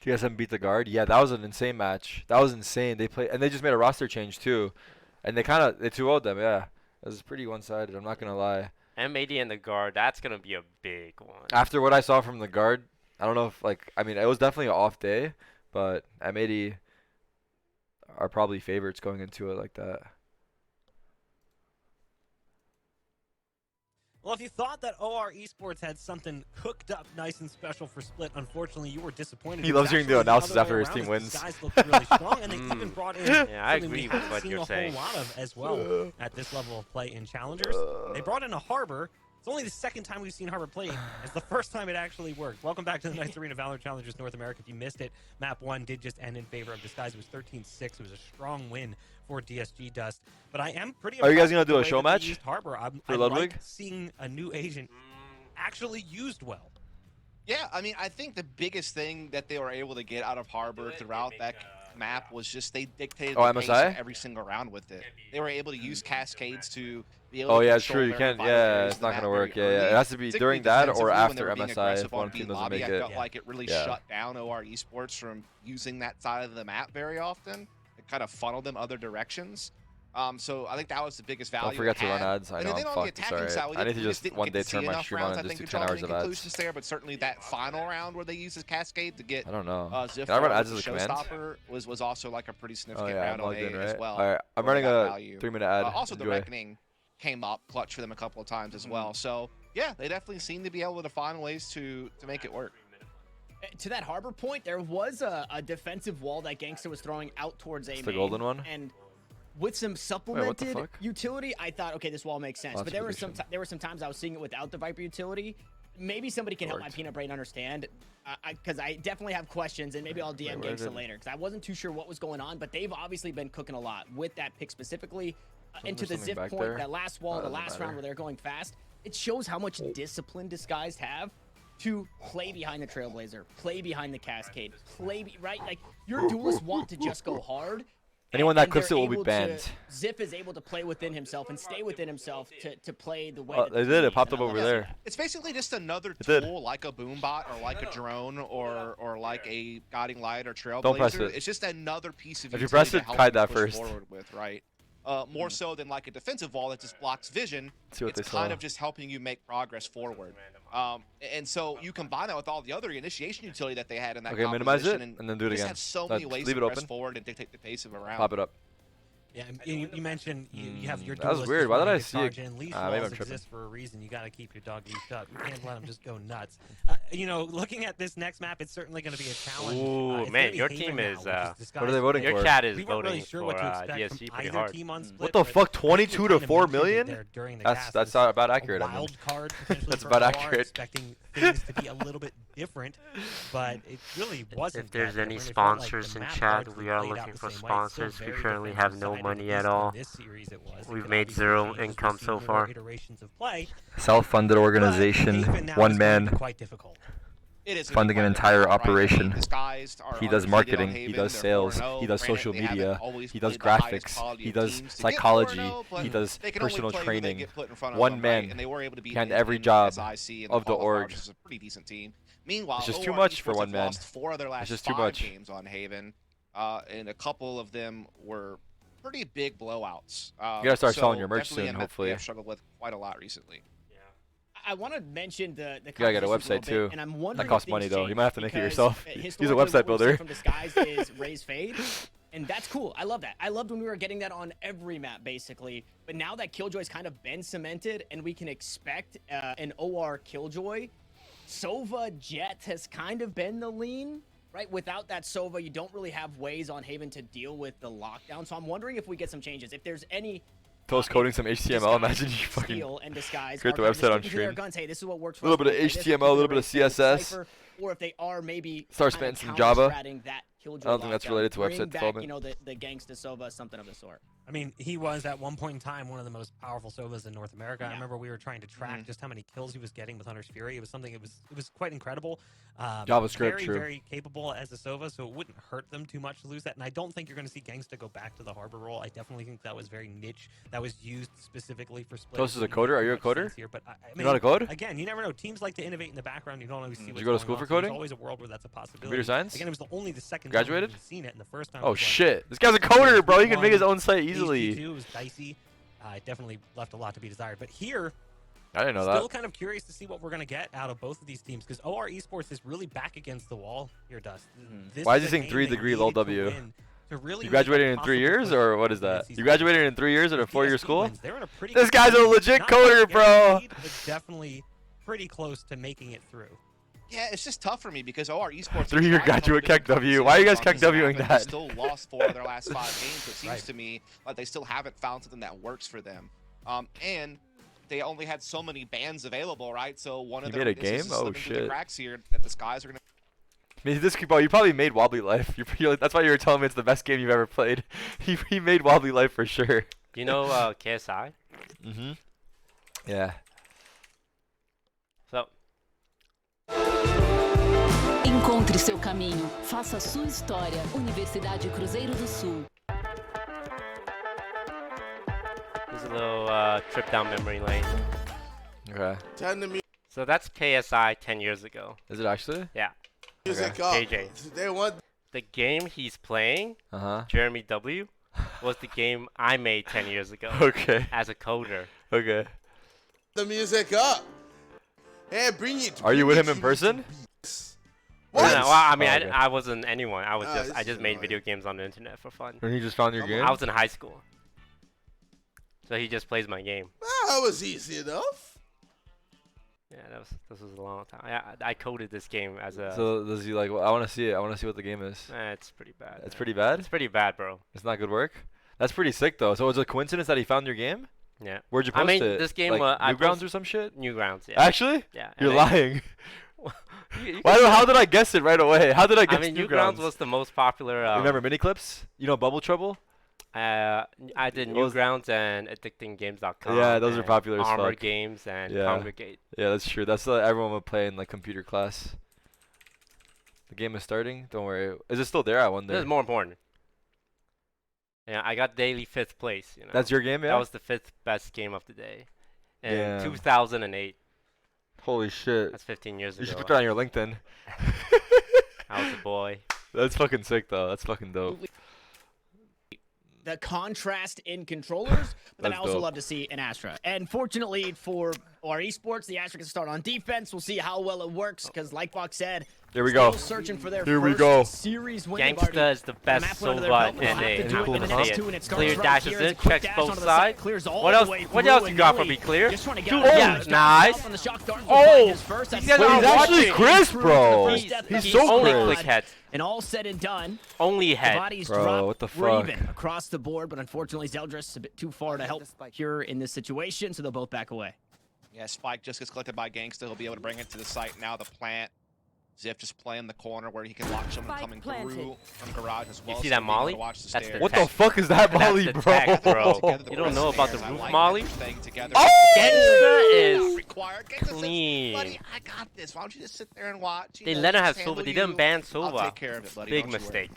TSM beat the guard. Yeah, that was an insane match. That was insane. They just made a roster change too, and they 2-0'd them. Yeah, it was pretty one-sided. I'm not gonna lie. M80 and the guard, that's gonna be a big one. After what I saw from the guard, I don't know if it was definitely an off day, but M80 are probably favorites going into it like that. Well, if you thought that OREsports had something cooked up nice and special for Split, unfortunately, you were disappointed. He loves hearing the analysis after his team wins. The guys looked really strong, and they even brought in yeah, I something agree we with haven't what seen you're a saying. whole lot of as well at this level of play in Challengers. They brought in a Harbor. It's only the second time we've seen Harbor play. It's the first time it actually worked. Welcome back to the Knights Arena Valorant Challengers North America. If you missed it, Map 1 did just end in favor of Disguise. It was 13-6. It was a strong win for DSG Dust. But I am pretty Are you guys going to do a show match Harbor. for I Ludwig? like seeing a new agent actually used well. Yeah, I mean, I think the biggest thing that they were able to get out of Harbor throughout that map was just they dictated the pace of every single round with it. They were able to use cascades to be able to yeah, it's true. You can't. Yeah, it's not gonna work. Yeah, it has to be during that or after MSI if one team doesn't make it. I felt like it really shut down OREsports from using that side of the map very often. It kind of funneled them other directions. So I think that was the biggest value. Don't forget to run ads. I know I'm fucked. Sorry. I need to just one day turn my stream on and just do 10 hours of ads. There, but certainly that final round where they used his cascade to get I don't know. Ziff Can I run ads as a command? was also like a pretty significant round on A as well. Alright, I'm running a 3-minute ad. Also, the Reckoning came up clutch for them a couple of times as well. So yeah, they definitely seem to be able to find ways to make it work. To that Harbor point, there was a defensive wall that Gangsta was throwing out towards A main. The golden one? And with some supplemented utility, I thought, okay, this wall makes sense. But there were some times I was seeing it without the Viper utility. Maybe somebody can help my peanut brain understand, because I definitely have questions, and maybe I'll DM Gangsta later, because I wasn't too sure what was going on. But they've obviously been cooking a lot with that pick specifically. Into the Ziff point, there? That last wall, the last round where they're going fast, it shows how much discipline Disguised have to play behind the Trailblazer, play behind the Cascade, right? Like, your duelists want to just go hard. Anyone that clips it will be banned. Ziff is able to play within himself and stay within himself to play the way they did. It popped up over there. It's basically just another tool like a Boombot or like a drone or like a Guiding Light or Trailblazer. Don't press it. It's just another piece of if you press it, hide that first. Forward with, right? More so than like a defensive wall that just blocks vision. It's kind of just helping you make progress forward. And so you combine that with all the other initiation utility that they had in that minimize it and then do it again. Just have so many ways to press forward and dictate the pace of a round. Pop it up. Yeah, you mentioned you have your that was duelist weird. Why did I to see it? charge in. Leash Maybe I'm walls tripping. exist for a reason. You got to keep your dog leashed up. You can't let them just go nuts. Looking at this next map, it's certainly going to be a challenge. Ooh, man, your team is. What are they voting for? Your chat is we weren't voting really sure for what to expect DSG from pretty either hard. team on Split, What the but fuck? I think 22 we to kinda 4 mentioned it million? there during the That's cast. about accurate. I mean, Wild card potentially that's for about OR, accurate. expecting things to be a little bit different, but it really wasn't. If there's that any different. It felt like sponsors the in map chat, largely we are played out looking the for same way. It's still sponsors. We very currently have no defensive-sided, money at at least all. in this series it was. It We've could made obviously zero change as we income see so more far. iterations of play. Self-funded organization, But Haven now one is going to man, be quite difficult. It is funding an entire operation. He does marketing, he does sales, he does social media, he does graphics, he does psychology, he does personal training. One man behind every job of the org. It's a pretty decent team. Meanwhile, It's just too OR much for Esports one have man. lost 4 of their last It's just 5 too much. games on Haven, and a couple of them were pretty big blowouts. You gotta start selling your merch definitely soon, MFP hopefully. have struggled with quite a lot recently. I want to mention the You gotta get a competition website little too. bit, and I'm That wondering costs if money things though. You change might have to make it because yourself. He's a historically website what we've builder. seen from Disguise is Raise Fade, and that's cool. I love that. I loved when we were getting that on every map basically, but now that Killjoy's kind of been cemented and we can expect an OR Killjoy, Sova Jet has kind of been the lean. Right, without that Sova, you don't really have ways on Haven to deal with the lockdown. So I'm wondering if we get some changes. If there's any Post coding some HTML. Imagine you fucking create the website on stream. Guns, hey, this is what works A little bit of HTML, a little bit of CSS. Or if they are maybe start spending some Java. That I don't think that's related to website development. You know, the Gangsta Sova, something of the sort. I mean, he was at one point in time one of the most powerful Sovas in North America. I remember we were trying to track just how many kills he was getting with Hunter's Fury. It was something. It was quite incredible. JavaScript, very, true. very capable as a Sova, so it wouldn't hurt them too much to lose that. And I don't think you're going to see Gangsta go back to the Harbor role. I definitely think that was very niche. That was used specifically for Split. Toast is a coder. Are you a coder? Here, but I mean, you know how to code? Again, you never know. Teams like to innovate in the background. You don't always see what's Did you go to going school on, for so there's coding? always a world where that's a possibility. Computer science? Again, it was only the second Graduated? time we've seen it, and the first time. Oh was shit! This guy's a coder, bro. He can make his own site easily. It was dicey. It definitely left a lot to be desired. But here, I didn't know still that. kind of curious to see what we're going to get out of both of these teams because OREsports is really back against the wall here, Dust. Why is he saying 3-degree low W? You graduated in 3 years, or what is that? You graduated in 3 years at a 4-year school? This guy's a legit coder, bro. It's definitely pretty close to making it through. Yeah, it's just tough for me because OR Esports. 3-year graduate Keck W. Why are you guys Keck Wing that? Still lost 4 of their last 5 games. It seems to me like they still haven't found something that works for them. And they only had so many bans available, right? So one of them made a game. Oh shit! The cracks here that the Skies are gonna. I mean, bro, you probably made Wobbly Life. That's why you were telling me it's the best game you've ever played. He made Wobbly Life for sure. You know KSI? Mm-hmm. Yeah. So. Encontre seu caminho, faça sua história. Universidade Cruzeiro do Sul. Here's a little trip down memory lane. Okay. So that's KSI 10 years ago. Is it actually? Yeah. Okay. JJ. The game he's playing, Jeremy W, was the game I made 10 years ago. Okay. As a coder. Okay. The music up. Hey, bring it. Are you with him in person? What? No, well, I mean, okay. I wasn't anyone. I just made video games on the internet for fun. And he just found your game? I was in high school. So he just plays my game. That was easy enough. Yeah, this was a long time. I coded this game as a. So does he like? Well, I want to see it. I want to see what the game is. It's pretty bad. It's pretty bad. It's pretty bad, bro. It's not good work. That's pretty sick though. So was it a coincidence that he found your game? Yeah. Where'd you post I mean, it? this game. Like Newgrounds or some shit? Newgrounds. Yeah. Actually? Yeah. You're lying. How did I guess it right away? How did I guess Newgrounds was the most popular. Remember Mini Clips? You know Bubble Trouble? I did Newgrounds and AddictingGames.com. Yeah, those are popular as fuck. Armor Games and Congregate. Yeah, that's true. That's what everyone would play in like computer class. The game is starting. Don't worry. Is it still there? I wonder. This is more important. Yeah, I got daily 5th place. You know. That's your game, yeah? That was the 5th best game of the day. In 2008. Holy shit. That's 15 years ago. You should put that on your LinkedIn. I was a boy. That's fucking sick, though. That's fucking dope. The contrast in controllers, but then I also dope. love to see an Astra. And fortunately for OREsports. The Asterisk can start on defense. We'll see how well it works because, like Fox said, here we go. Searching for their Here we go. Series win. Gangsta is the best Sova in a Clear dashes in, checks both sides. What else? What else you got for me, Clear? Yeah, nice. Oh, he's actually crisp, bro. He's so only crisp. click heads. And all said and done, only head. Bro, what the fuck? Even across the board, but unfortunately, Zeldris a bit too far to help here in this situation, so they'll both back away. Yeah, Spike just gets collected by Gangsta. He'll be able to bring it to the site now. The plant. Ziff just playing the corner where he can watch someone coming through from garage as well. You see that molly? That's what the fuck is that molly, bro? You don't know about the roof molly? Oh! Gangsta is clean. Buddy, I got this. Why don't you just sit there and watch? They let him have Sova. They didn't ban Sova. I'll take care of it, buddy. Big mistake.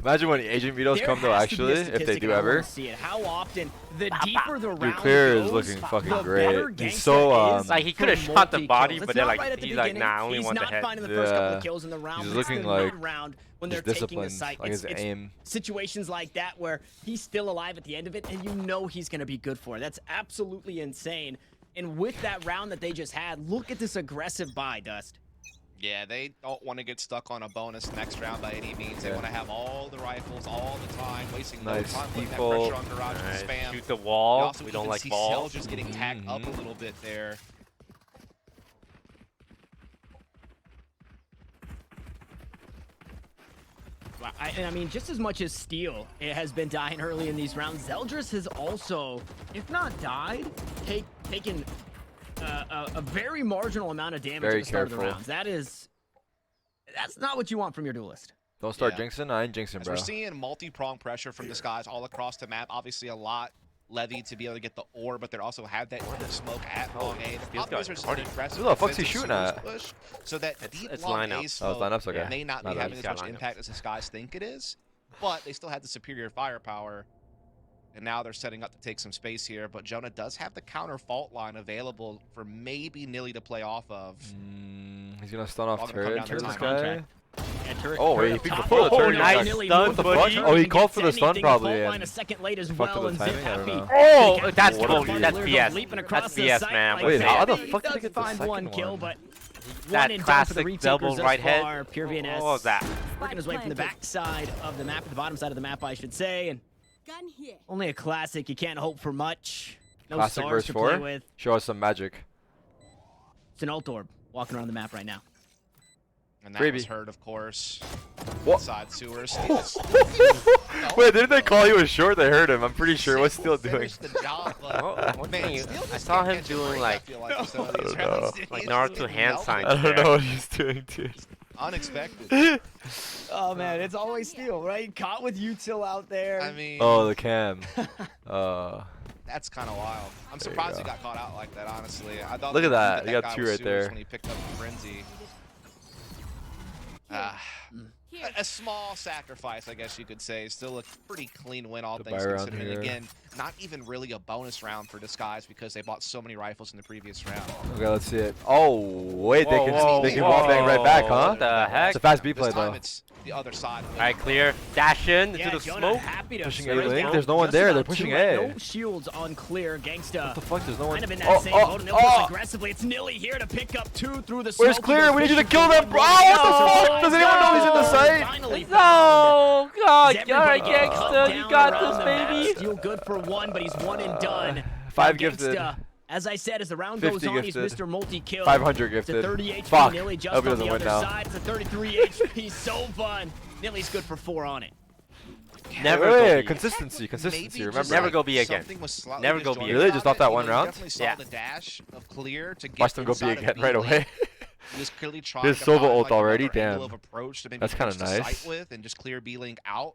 Imagine when agent vetoes come though, actually, if they do ever. How often the deeper the round Clear is goes, looking fucking the great. He's so like he could have shot the body, but then like he's like nah, I only want the head. He's looking like when they're taking the site. Like his aim. Situations like that where he's still alive at the end of it, and you know he's gonna be good for it. That's absolutely insane. And with that round that they just had, look at this aggressive buy, Dust. Yeah, they don't want to get stuck on a bonus next round by any means. They want to have all the rifles all the time, wasting no time putting that pressure on garage and spam. Shoot the wall. We don't like balls. Just getting tagged up a little bit there. I mean, just as much as Steel has been dying early in these rounds, Zeldris has also, if not died, taken a very marginal amount of damage at the start of the rounds. That's not what you want from your duelist. Don't start jinxing. I ain't jinxing, bro. We're seeing multi-prong pressure from this guys all across the map. Obviously, a lot levied to be able to get the ore, but they also have that smoke at long A. Who the fuck's he shooting at? Push, so that deep it's long lineup. A smoke okay. may not be having as much impact as the guys think it is, but they still have the superior firepower. And now they're setting up to take some space here, but Jonah does have the counter fault line available for maybe Nilly to play off of. He's gonna stun off turret to this guy. Oh, wait, he picked the full turret. Nice stun, buddy. Oh, he called for the stun probably. A second late as well, and timing, I don't know. Oh, that's bullshit. That's BS. That's BS, man. Wait, how the fuck did he get the second one? Kill, but that classic double right head. Pure VNS. What was that? Working his way from the back side of the map, the bottom side of the map, I should say. And only a classic. You can't hope for much. No classic stars verse to 4. play with. Show us some magic. It's an ult orb walking around the map right now. And that was heard, of course. What? Inside sewers. Wait, didn't they call you a short? They heard him. I'm pretty sure. What's Steel doing? I saw him doing like Naruto hand signs. I don't know what he's doing, dude. Unexpected. Oh man, it's always Steel, right? Caught with util out there. I mean. Oh, the cam. That's kind of wild. I'm surprised he got caught out like that, honestly. I thought look at that. You got guy 2 was right there. When he picked up the frenzy. A small sacrifice, I guess you could say. Still a pretty clean win, all things considered. And again, not even really a bonus round for Disguise because they bought so many rifles in the previous round. Okay, let's see it. Oh, wait, they can wall bang right back, huh? What the heck? It's a fast B play, though. It's the other side. All right, Clear. Dash in into the smoke. Pushing A link. There's no one there. They're pushing A. No shields on Clear. Gangsta. What the fuck? There's no one. Kind of in that same mode. And aggressively. It's Nilly here to pick up 2 through the smoke. Where's Clear? We need you to kill them, bro. What the fuck? Does anyone know he's in the site? No, God, alright, Gangsta, you got this, baby. Still good for 1, but he's 1 and done. 5 gifted. As I said, as the round goes on, he's Mr. Multi-kill. 500 gifted. It's a 30 HP. Fuck. Nilly just Hope he on the doesn't other win now. side. It's a 33 HP. So fun. Nilly's good for 4 on it. Never consistency, remember. Never go B again. Never go B again. Really? Just off that one round? Yeah. The dash of Clear to get watch them go B again right away. Just clearly trying There's to Sova find, ult already, damn. That's kind of nice. With and just clear B link out.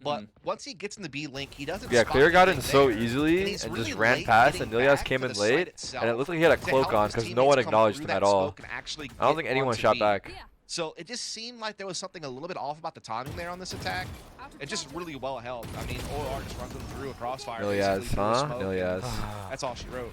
But once he gets in the B link, he doesn't. Yeah, Clear got in so easily and just ran past, and Nilias came in late, and it looked like he had a cloak on because no one acknowledged him at all. I don't think anyone shot back. So it just seemed like there was something a little bit off about the timing there on this attack. It just really well held. I mean, OR just runs them through a crossfire. Nilias, huh? Nilias. That's all she wrote.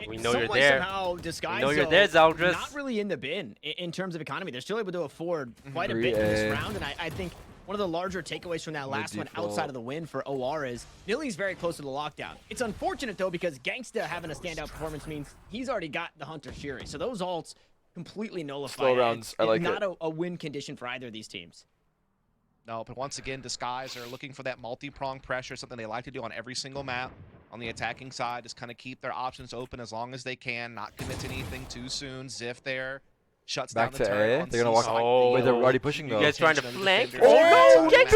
We know you're there. Disguise, we know you're there, Zeldris. Not really in the bin in terms of economy. They're still able to afford quite a bit in this round, and I think one of the larger takeaways from that last one outside of the win for OR is Nilly's very close to the lockdown. It's unfortunate, though, because Gangsta having a standout performance means he's already got the Hunter Shiri. So those ults completely nullify. Slow rounds, I like it. It's not a win condition for either of these teams. No, but once again, Disguise are looking for that multi-prong pressure, something they like to do on every single map. On the attacking side, just kind of keep their options open as long as they can, not commit to anything too soon. Ziff there shuts down the turret. They're going to walk. Oh, wait, they're already pushing though. You guys trying to flank? Oh, get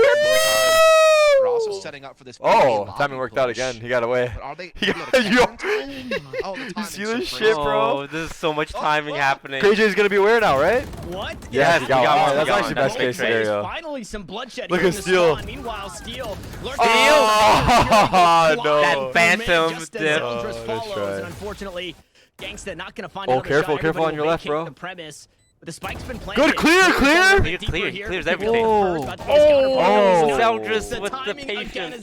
We're also setting up for this. Oh, timing worked out again. He got away. But are they? You see this shit, bro? Oh, there's so much timing happening. KJ's gonna be aware now, right? What? Yes, he got one. That's actually one. best case scenario. Finally, some bloodshed. Look at Steel. Meanwhile, Steel. Oh, no. That phantom dip. And unfortunately, Gangsta not gonna find. Oh, careful on your left, bro. The premise. But the spike's been planted. Good, clear. He clears everything. Oh, Zeldris with the patience.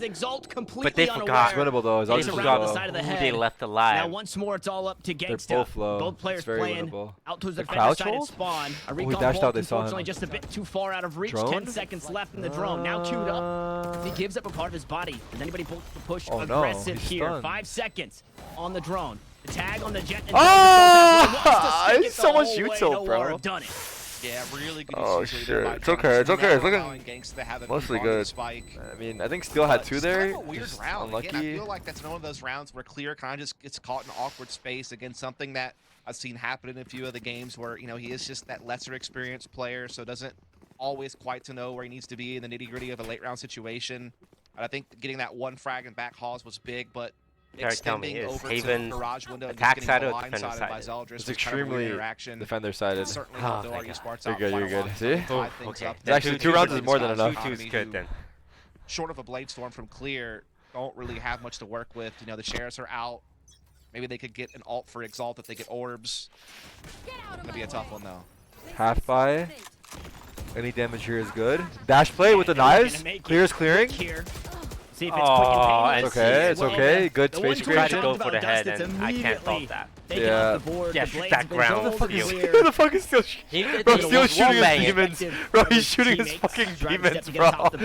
But they forgot. It's winnable though. They forgot who they left alive. Now once more, it's all up to Gangsta. They're both low. Both players playing out towards the crouch side hold? spawn. A He dashed out. They saw unfortunately him. just a bit too far out of reach. Drone? 10 seconds left in the drone. Now queued up. He gives up a part of his body. Does anybody push aggressive here? Stunned. 5 seconds on the drone. The tag on the jet. It's so much util, bro. Done it. Yeah, really good. Oh shit, it's okay. It's looking mostly good. Spike. I mean, I think Steel had 2 there. Kind of a weird Just round. unlucky. Again, I feel like that's one of those rounds where Clear kind of just gets caught in awkward space against something that I've seen happen in a few of the games where, you know, he is just that lesser experienced player, so doesn't always quite to know where he needs to be in the nitty-gritty of a late round situation. And I think getting that 1 frag and back hauls was big, but extending over to the garage window and attack getting side or blindsided defender by side? Zeldris It's was kind of a weird extremely interaction. defender-sided. Certainly helped OREsports out You're quite a good. lot. See? Tied things up. It's actually 2 rounds is more than enough. 2-2 is good then. Short of a Blade Storm from Clear, don't really have much to work with. You know, the shares are out. Maybe they could get an ult for Exalt if they get orbs. Gonna be a tough one though. Half buy. Any damage here is good. Dash play with the knives. Clear is clearing. See if it's quick and painless. It's okay. Good space creation. Go for the head, and I can't fault that. Yeah. That ground. Who the fuck is Steel shooting? Bro, Steel's shooting his demons. Bro, he's shooting his fucking demons, bro. At the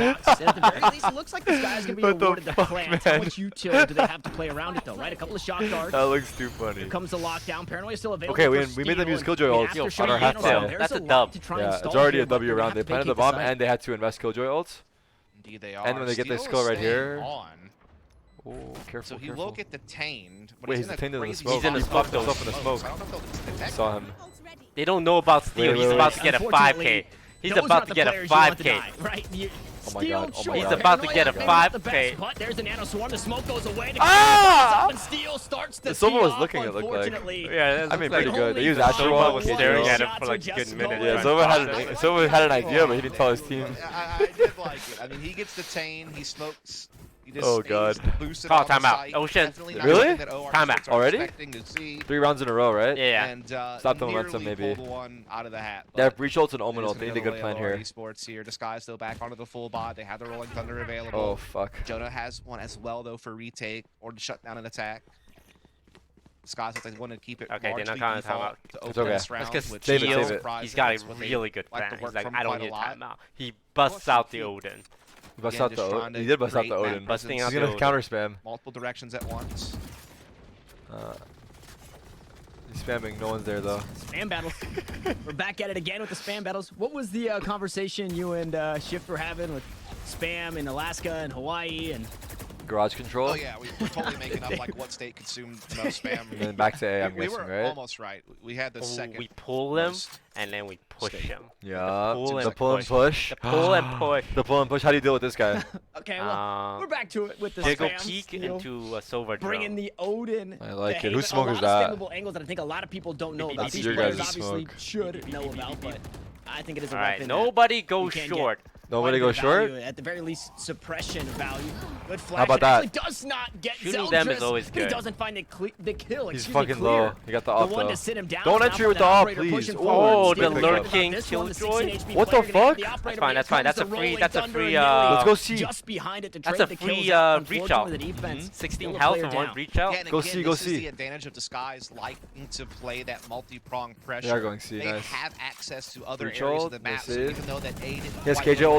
very least, it looks like this guy's gonna be awarded the plant. How much util do they have to play around it though, right? A couple of shot guards. That looks too funny. Here comes the lockdown. Paranoia still available. Okay, we made them use Killjoy ults on our half buy. That's a dub. Yeah, it's already a W round. They planted the bomb and they had to invest Killjoy ults. Indeed they are. And when they get this skill right here. Oh, So careful, he will get detained. But wait, he's he's detained in the smoke. He's in the smoke though. I don't know if they'll detect Saw him. They don't know about Steel. He's about to get a 5K. He's about to get a 5K. Right? Oh my god. Oh my He's god. about to get a 5K. But there's the nano swarm. The smoke goes away. Ah! And Steel starts to The Sova was looking, it looked like. Yeah, I mean, pretty good. They used Astro Sova was Wall. staring at him for like a good minute. Yeah, Sova had an idea, but he didn't tell his team. I did like it. I mean, he gets detained. He smokes. Oh god. Call timeout. Ocean. Really? Timeout. Already? 3 rounds in a row, right? Yeah. And, Stop the momentum, maybe. One out of the hat. They have breach ults and omen ult. They need a good plan here. OREsports here. Disguise though back onto the full bot. They have the rolling thunder available. Oh fuck. Jonah has one as well though for retake or to shut down an attack. Disguise looks like they want to keep it. Okay, they're not calling timeout. It's okay. That's because Save it, Steel, save it. he's got a really good plan. He's like, I don't need a timeout. He busts out the Odin. He busts out the Odin. He did bust out the Odin. Busting out He's gonna counter spam. Multiple directions at once. He's spamming. No one's there though. Spam battles. We're back at it again with the spam battles. What was the conversation you and Shift were having with spam in Alaska and Hawaii and garage control? Oh yeah, we're totally making up like what state consumed the most spam. And then back to A, I'm we guessing, were right? almost right. We had the second. We pull them and then we push him. Yeah. The pull and push. The pull and push. The pull and push. How do you deal with this guy? Okay, well, we're back to it with the Jiggle spam. peek into a silver drone. Bringing the Odin. I like it. Whose Whose smoke is A that? lot of spammable angles that I think a lot of people don't know about. These your players guys' obviously smoke. should know about, but I think it is a Alright, weapon. nobody goes short. Nobody goes short? At the very least, suppression value. Good flash. How about that? Actually does not get Shooting Zeldris, them is always but good. He doesn't find the kill. He's Excuse fucking me, Clear. low. He got the up The one though. to sit him down. Don't Now enter for with that the up, operator please. pushing Oh, forward. the Steel picking up lurking this one, the 16 killjoy. HP What player the gonna hit fuck? the operator, That's fine, but that's here fine. comes That's a the free- rolling that's a thunder free, and Nearly Let's go see. Just behind it to That's trade a the free kills out. reach out. Unfortunately, the defense 16 still a health player and 1 down. reach out. Yeah, and Go again, see, go this see. is the advantage of Disguise liking to play that multi-pronged pressure. They are going C, They nice. have access to other Breach areas ult, of the map, no so save. even though that A didn't He has quite KJ know ult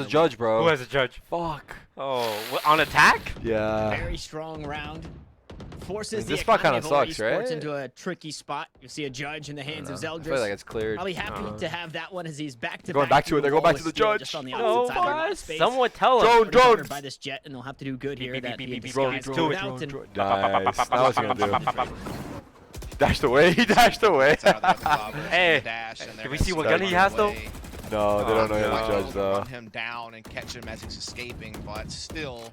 has a judge, bro? Who has a judge? Fuck. Oh, on attack? Yeah. Very strong round. Forces this the spot economy kinda of sucks, OREsports right? into a tricky spot. You see a judge in the hands of Zeldris. I feel like it's cleared. Probably happy to have that one as he's back to Going back to it. They're going back to the judge. Just on the No, opposite side of the space. someone tell him. Drone. By this jet, and they'll have to do good here. That he Drone. disguised out and Nice. Now what's he gonna do? Dashed away. He dashed away. Hey, can we see what gun he has though? No, they don't know he has a judge though. Run him down and catch him as he's escaping, but still,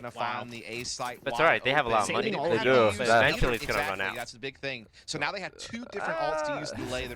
going to find the A site. But it's alright, they have a lot of money. They do. But eventually it's going to run Exactly, out. that's the big thing. So now they have 2 different ults to use to delay the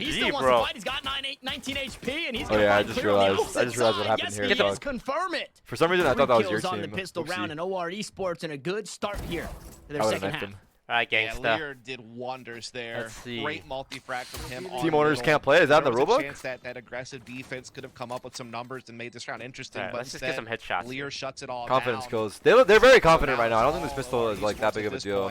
He RNG, still wants bro. to fight. He's got 19 HP, and he's Oh gonna yeah, I find just clear on the realized. I just realized what opposite happened side. here. Yes, he is. Confirm it. For some reason, I thought that was your Kills team. on the pistol Oopsie. round, and OREsports in a good start here to their I would've second knifed half. him. All right, Yeah, Gangsta. Lear did wonders there. Let's see. Great multi-frac from him. Team owners can't play? Is that in the There was a rulebook? chance that aggressive defense could have come up with some numbers and made this round interesting. All right, But let's just get some instead, headshots. Lear shuts it all Confidence down. goes. They're very confident right now. I don't think this pistol is like that big of a deal.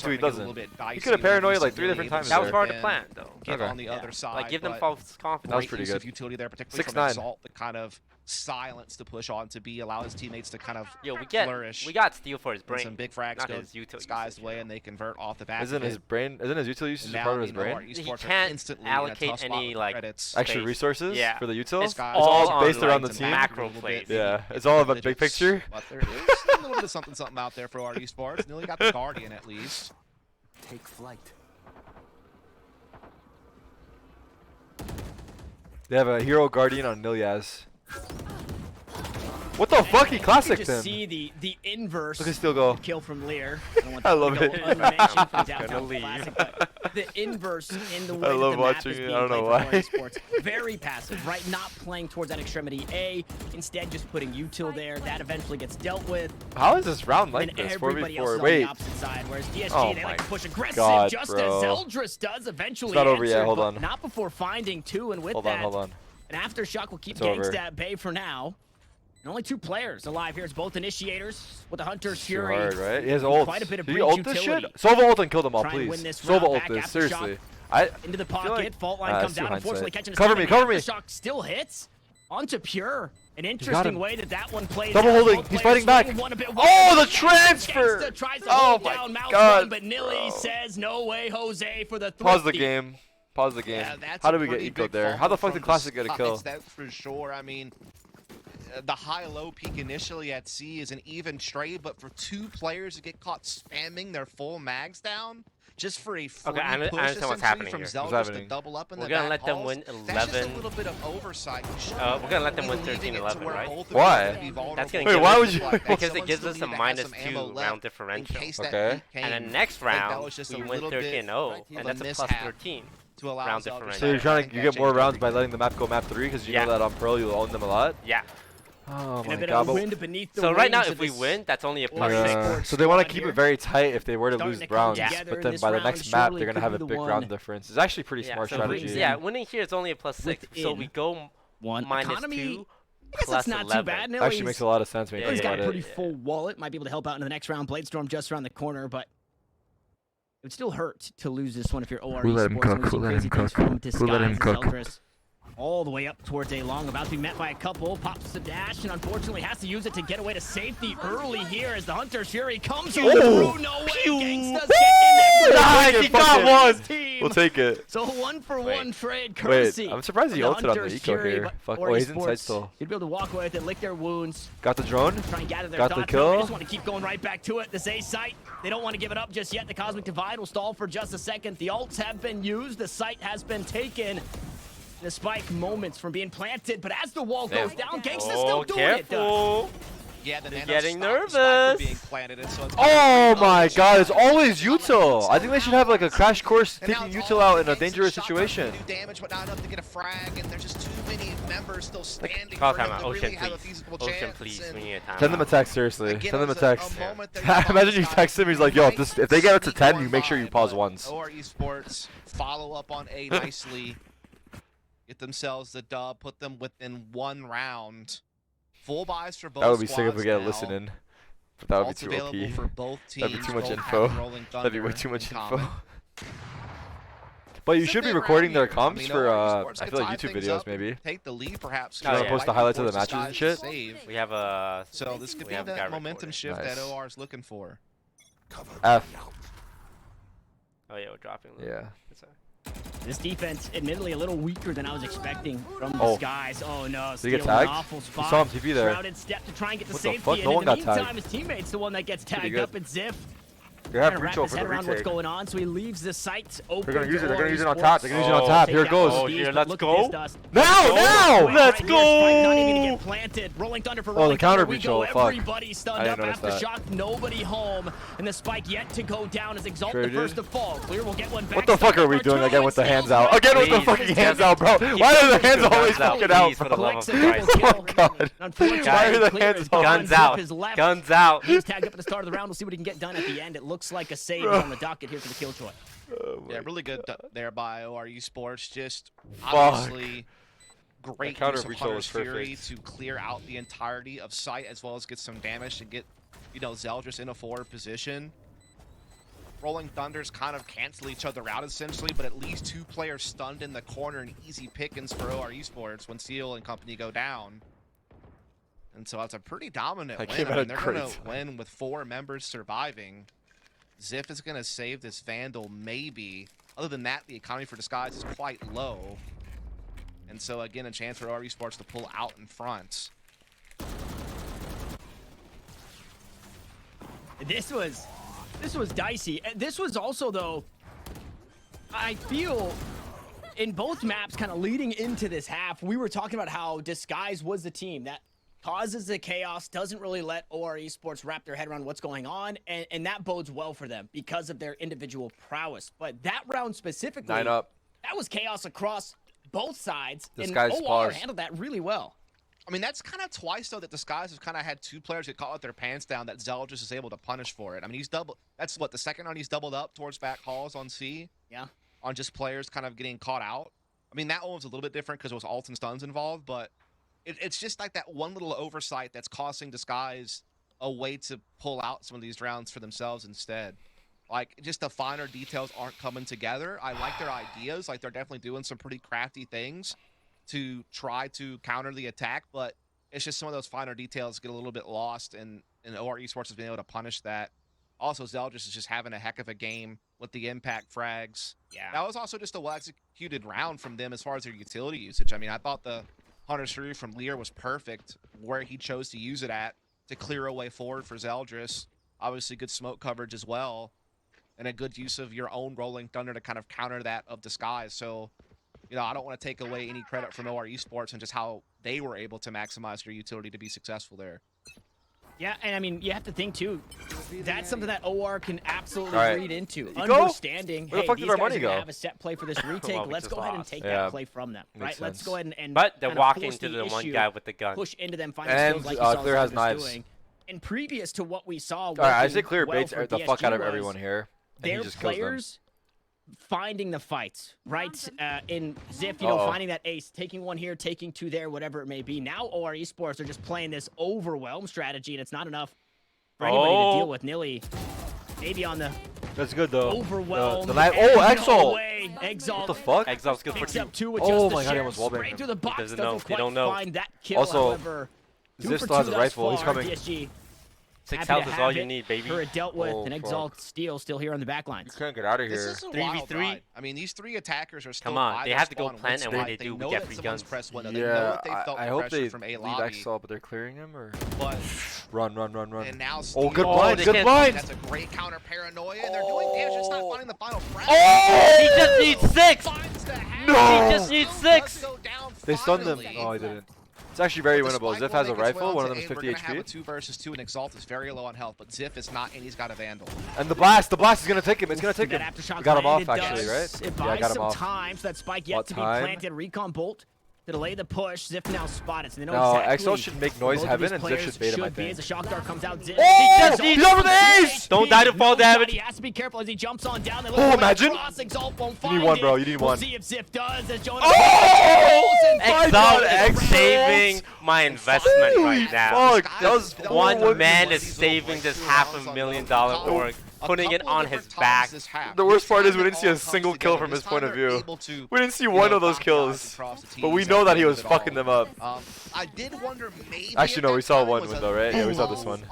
seems to he doesn't. He could have He paranoid like 3 different times. That was there. hard to plan, though. Get on the other side. Like, give them but false confidence. That was pretty use of good. utility there, particularly from 6'9". Assault, the kind of silence to push on to be, allow his teammates to kind of flourish. We got steal for his brain. Some big frags go skies away, and they convert off the back. Isn't his util usage part of his brain? He can't allocate any like extra resources for the util. It's all based around the team. Macro plays. Yeah, it's all about big picture. But there is a little bit of something out there for OREsports. Nearly got the Guardian at least. Take flight. They have a hero guardian on Nilyaz. What the fuck? He classic just him. See the inverse. Look at Steel go. Kill from Lear. I love it. The inverse in the way I love that the map watching is it. being I don't know played for why. OREsports. Very passive, right? Not playing towards that extremity A. Instead, just putting util there. That eventually gets dealt with. How is this round like And this? everybody else 4v4. is Wait. on the opposite side. Whereas DSG, Oh they my like to push aggressive, God, just bro. as Zeldris does eventually. It's not over yet. answer, Hold but on. Not before finding two, and with Hold that, on. Hold on. an aftershock will keep It's over. Gangsta at bay for now. And only 2 players alive here. It's both initiators with the Hunter's Too Fury. hard, right? He has ult. Quite a bit of Did he breach ult this utility. shit? Sova ult and kill them all, Trying to please. win this Sova round ult back. this. Aftershock Seriously. Into the pocket. Fault line that's comes too out. Unfortunately, hindsight. catching a Cover me, cover me. Aftershock still hits. Onto Pure. An him. interesting way that one plays Double out. holding. Both He's players fighting back. swinging one a bit Oh, wide. the transfer. Gangsta tries to Oh hold my down Mouse God, one, but Nilly says no way, Jose, for the Pause the thrifty. game. Pause the game. Yeah, that's How a did we get pretty eco big there? fumble How the fuck from did Classic get a sides, kill? That's for sure. I mean, the high-low peak initially at C is an even trade, but for 2 players to get caught spamming their full mags down, just for a free Okay, I push understand what's happening from here. Zeldris to double up in We're the gonna back let them halls, win that's just 11. a little bit of oversight. We're gonna let them win 13-11, right? Why? That's gonna Wait, give why us, would you? because it gives us a -2 round differential. Okay. And then next round, we win 13-0, and that's a plus 13 round differential. So you're trying to you get more rounds by letting the map go map 3 because you know that on Pearl you'll own them a lot. Yeah. Oh my And a bit God. of but- wind beneath the So right now, wings if of we this win, that's only a plus Yeah. 6. So they want to keep it very tight if they were to Starting lose to come rounds, together but in then this by the round next map surely they're gonna could have be a the big one. round difference. It's actually pretty Yeah, smart so strategy. yeah, winning here is only a plus 6. So Within we go one. minus Economy, 2, I guess plus that's not 11. too bad. Actually Nilly's- makes a lot of sense when you He's think got about a pretty it. full wallet. Might be able to help out in the next round. Bladestorm just around the corner, but it would still hurt to lose this one if you're OREsports. Who let him cook? Who let him cook? Who let him cook? All the way up towards A long, about to be met by a couple. Pops the dash, and unfortunately has to use it to get away to safety early here as the Hunter's Fury comes through. No way, Gangsta's getting Nice, he got one. Team. We'll take it. So 1-for-1 trade Wait, courtesy. I'm surprised he of ulted on the Hunter's eco Fury, here. but Fuck. Oh, he's inside OREsports, still. You'd be able to walk away with it, lick their wounds. Got the drone. Try and gather their Got the thoughts. No, they kill. just want to keep going right back to it. This A site, they don't want to give it up just yet. The Cosmic Divide will stall for just a second. The ults have been used. The site has been taken. The spike moments from being planted, but as the wall goes down, Gangsta's still doing careful. it. Yeah, the They're nano getting stopped the spike from nervous. being planted, and so it's Oh my God! It's always util. I think they should have like a crash course taking util out in a dangerous situation. Do damage, but not enough to get a frag, and there's just too many members still standing Call for him timeout. to Ocean, really have a please. feasible Ocean, chance. please. And We need a timeout. Send them a text, seriously. again, Send them a it was text. moment there you Imagine you saw text him, he's like, yo, if they get up to 10, you make sure you pause once. OREsports follow up on A nicely. Get themselves the dub, put them within 1 round. Full buys for both That would be sick if we squads get a now. listen in. But that would be Ults too available OP. for both That'd be teams. too much Both info. have Rolling That'd be way Thunder too much in info. common. But you It's a should be big recording round their here. I comms mean, for, OREsports I could feel like tie YouTube things videos up and maybe. Take the lead, perhaps. You wanna post the highlights of the Force matches and guys shit? to save. We have a. So this could we be have a guy that momentum recording. shift Nice. that OR is looking for. F. Oh yeah, we're dropping. Yeah. It's alright. This defense, admittedly, a little weaker than I was expecting from the Oh. Skies. Oh no, Did he get Steel in an tagged? awful You spot. saw him TP there. Shrouded step to try and get the What the safety, fuck? and No in one the got meantime, tagged. his teammate's the one that gets Pretty tagged good. up at Ziff. They have Trying to wrap reach his over head the around what's retake. going on, so he leaves the site open. They're gonna use it. to They're gonna use it on OREsports. top. They're gonna use it on top. Here it goes. Oh, here, let's Look go. at this dust. Now! Let's Right here, Spike go! not even gonna get planted. Rolling Thunder for Oh, the Rolling counter Thunder. We breach, go. oh, fuck. Everybody I stunned didn't up notice after that. shock. Nobody home. And the spike yet to go down as Exalt the Traded. first to fall. Clear will get one back. What the fuck are we doing again with the hands out? Again with the Please, fucking please, hands out, bro. Why are the hands always Guns out, fucking out, please, for the bro? love of Christ. Oh God. Unfortunately, Why are the Clear hands is out? gone. Guns Ziff out. is left. Guns out. He was tagged up at the start of the round. We'll see what he can get done at the end. It looks like a save is on the docket here for the Killjoy. Yeah, really good there by OREsports. Just Fuck. obviously great counter use of breach Hunter's was Fury perfect. to clear out the entirety of site as well as get some damage to get, Zeldris in a forward position. Rolling Thunders kind of cancel each other out essentially, but at least 2 players stunned in the corner and easy pickings for OREsports when Seal and company go down. And so that's a pretty dominant I win. came I out mean, of they're going to crates. win with 4 members surviving. Ziff is going to save this Vandal, maybe. Other than that, the economy for Disguise is quite low. And so, again, a chance for OREsports to pull out in front. This was dicey. And this was also, though, I feel in both maps kind of leading into this half, we were talking about how Disguise was the team that causes the chaos, doesn't really let OREsports wrap their head around what's going on, and that bodes well for them because of their individual prowess. But that round specifically, 9 up. that was chaos across both sides, and Disguise OR pause. handled that really well. I mean, that's kind of twice, though, that Disguise has kind of had 2 players get caught with their pants down that Zeldris is able to punish for it. I mean, he's double. That's what, the second round he's doubled up towards back calls on C? Yeah. On just players kind of getting caught out. I mean, that one was a little bit different because it was ults and stuns involved, but it's just like that one little oversight that's costing Disguise a way to pull out some of these rounds for themselves instead. Like, just the finer details aren't coming together. I like their ideas. Like, they're definitely doing some pretty crafty things to try to counter the attack, but it's just some of those finer details get a little bit lost, and OREsports has been able to punish that. Also, Zeldris is just having a heck of a game with the impact frags. Yeah. That was also just a well-executed round from them as far as their utility usage. I mean, I thought the Hunter's Fury from Lear was perfect where he chose to use it at to clear a way forward for Zeldris. Obviously, good smoke coverage as well, and a good use of your own Rolling Thunder to kind of counter that of Disguise. So, you know, I don't want to take away any credit from OREsports and just how they were able to maximize their utility to be successful there. Yeah, and I mean, you have to think, too, that's something that OR can absolutely read into. Go? Understanding, Where the hey, fuck these did our guys money are going go? to have a set play for this retake. Well, we Let's just go ahead and lost. take Yeah. that play from them, Makes right? Let's sense. go ahead and But they're kind of walking force to the one issue, guy with the gun. push into them, find the And skills like you saw Clear has Zeldris knives. doing. And previous to what we saw, All right, I say working Clear well baits for the fuck DSG out of was everyone here. And he their just kills them. players finding the fights, right? In Ziff, you know, finding that ace, taking one here, taking 2 there, whatever it may be. Now OREsports are just playing this overwhelm strategy, and it's not enough for anybody to deal with. Nilly, maybe on the That's good though. overwhelm. The Exalt. Exalt. What the fuck? Exalt's good for Picks 2. up 2 with Oh just my the god, he share, almost wallbanged straight him. through the box. doesn't know. Doesn't They quite don't know. find that kill, Also, however. 2 Ziff for still has 2 a thus rifle. He's far. coming. DSG 6 happy health to is all have you it. need, baby. Her dealt with Oh, an fuck. Exalt steal still here on the back You lines. can't get out of This here. is a 3v3? wild ride. I mean, these 3 attackers are still Come on, by they their have to go spawn plant, with and when Spike. they do, we know get that free someone's guns. pressed window. They know Yeah, that they felt I the hope pressure they from leave A lobby, Exalt, but they're clearing him or but run. and now Oh, Steel- good blind, they good can't- blind. That's a great counter paranoia, and they're doing damage, just not finding the final frag. Oh! He just needs 6! Finds the hack. No! He just needs 6! Does go down They stunned him. finally. Oh, he didn't. It's actually very But the winnable. Spike Ziff will has a make its way rifle. One of onto them is A. 50 We're gonna have a HP. 2 versus 2, and Exalt is very low on health, but Ziff is not, and he's got a Vandal. And the blast is gonna take him. It's gonna take That him. aftershock We got him off landed actually, does. right? It Yeah, I buys got him some off. time, so that spike yet What to time? be planted. Recon bolt to delay the push. Ziff now spotted, so they know No, exactly Exo should make noise where both of heaven, these and Ziff players should bait him, I be. think. As the shock dart comes out, Ziff. Oh! He He's over the ace! Don't die to fall damage. He has to be careful as he jumps on down. They look Oh, away imagine. across. Exalt won't You find need one, it. bro. You need We'll one. see if Ziff does. As Jonas Exalt is Exalt. saving my investment right now. Fuck, that was One man is saving this $500,000 org, putting it on his back. The worst part is we didn't see a single kill from his point of view. We didn't see one of those kills, but we know that he was fucking them up. I did wonder maybe. Actually, no, we saw one window, right? Yeah, we saw this one.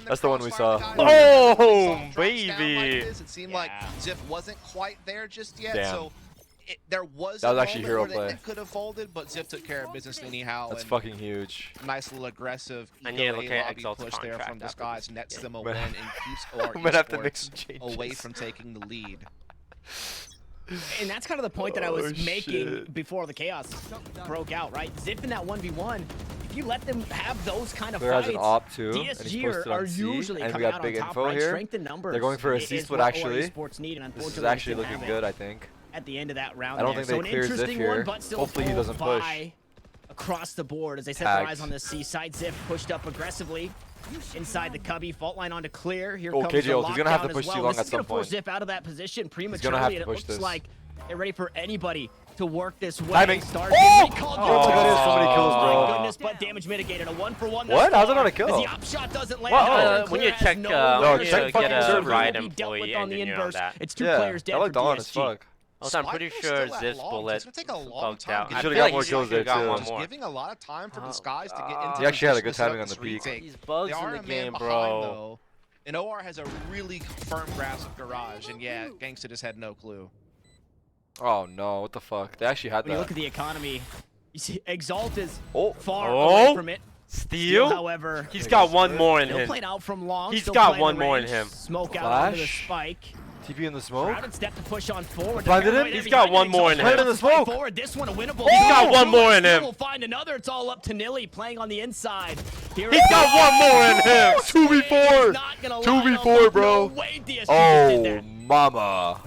That's the one we saw. Oh, baby! It seemed like Ziff wasn't quite there just yet, Damn. so there was. That was a actually moment hero where play. It could have folded, but Ziff took care of business anyhow. That's and fucking huge. Nice little aggressive And yeah, eco look A at lobby Exalt's push there contract from after Disguise, this nets game. them a win and keeps OR We might have to make some Esports changes. away from taking the lead. And that's kind of the point that I was Oh, making shit. before the chaos broke out, right? Ziff in that 1v1, if you let them have those kind of Clear has fights, an op too, and he's DSG posted are on C, usually and we coming got out big on top, info right? here. Strength in numbers. They're going for a is C split what actually. OREsports need, and This is unfortunately actually they didn't looking have good, it I think. at the end of that round. I don't there. think they so an clear Ziff interesting here. one, but still Hopefully he pulled doesn't push. by across the board as they set Tagged. their eyes on the C side. Ziff pushed up aggressively inside the cubby. Fault line onto clear. Here Oh, comes KJ the ult. He's gonna have to lockdown push as too well. long This at is gonna some point. force Ziff out of that position gonna prematurely, have to and it push looks this. like they're ready for anybody to work this way. Timing. Start Oh! recall. Oh my god, he has so many kills, My bro. goodness, but damage mitigated. A 1-for-1. What? How's it not a As kill? the upshot doesn't land. Well, However, when Clear you has check, no when way you check to fucking get server. it. right Will be dealt with employee on the engineer on inverse. that. It's 2 Yeah, players dead I like for Dawn as DSG. fuck. Also, I'm pretty Spike sure was still at Ziff's long. bullet It's gonna take a long bugged time out. to I get feel should've got like more he kills there, should've got too. one Just more. giving a lot of time for Disguise to get into. He actually had a good this up timing on this the peak. retake. These bugs They in are the a man game, behind, bro. though. And OR has a really firm grasp of Garage, and yeah, Gangsta just had no clue. Oh no, what the fuck? They actually had When you look that. at the economy, you see Exalt is Oh. far Oh. away from it. Steal? However, He's got one more in still him. playing out from long. He's still got playing one the more in range, him. Smoke out onto the Flash? spike. TP in the smoke. Crowded step to push on forward. Blinded him. He's got one more in him. In the smoke. Forward. This one a winnable. He's got one more in him. We'll find another. It's all up to Nilly playing on the inside. He's got one more in him. 2v4. 2v4, bro. Oh, mama.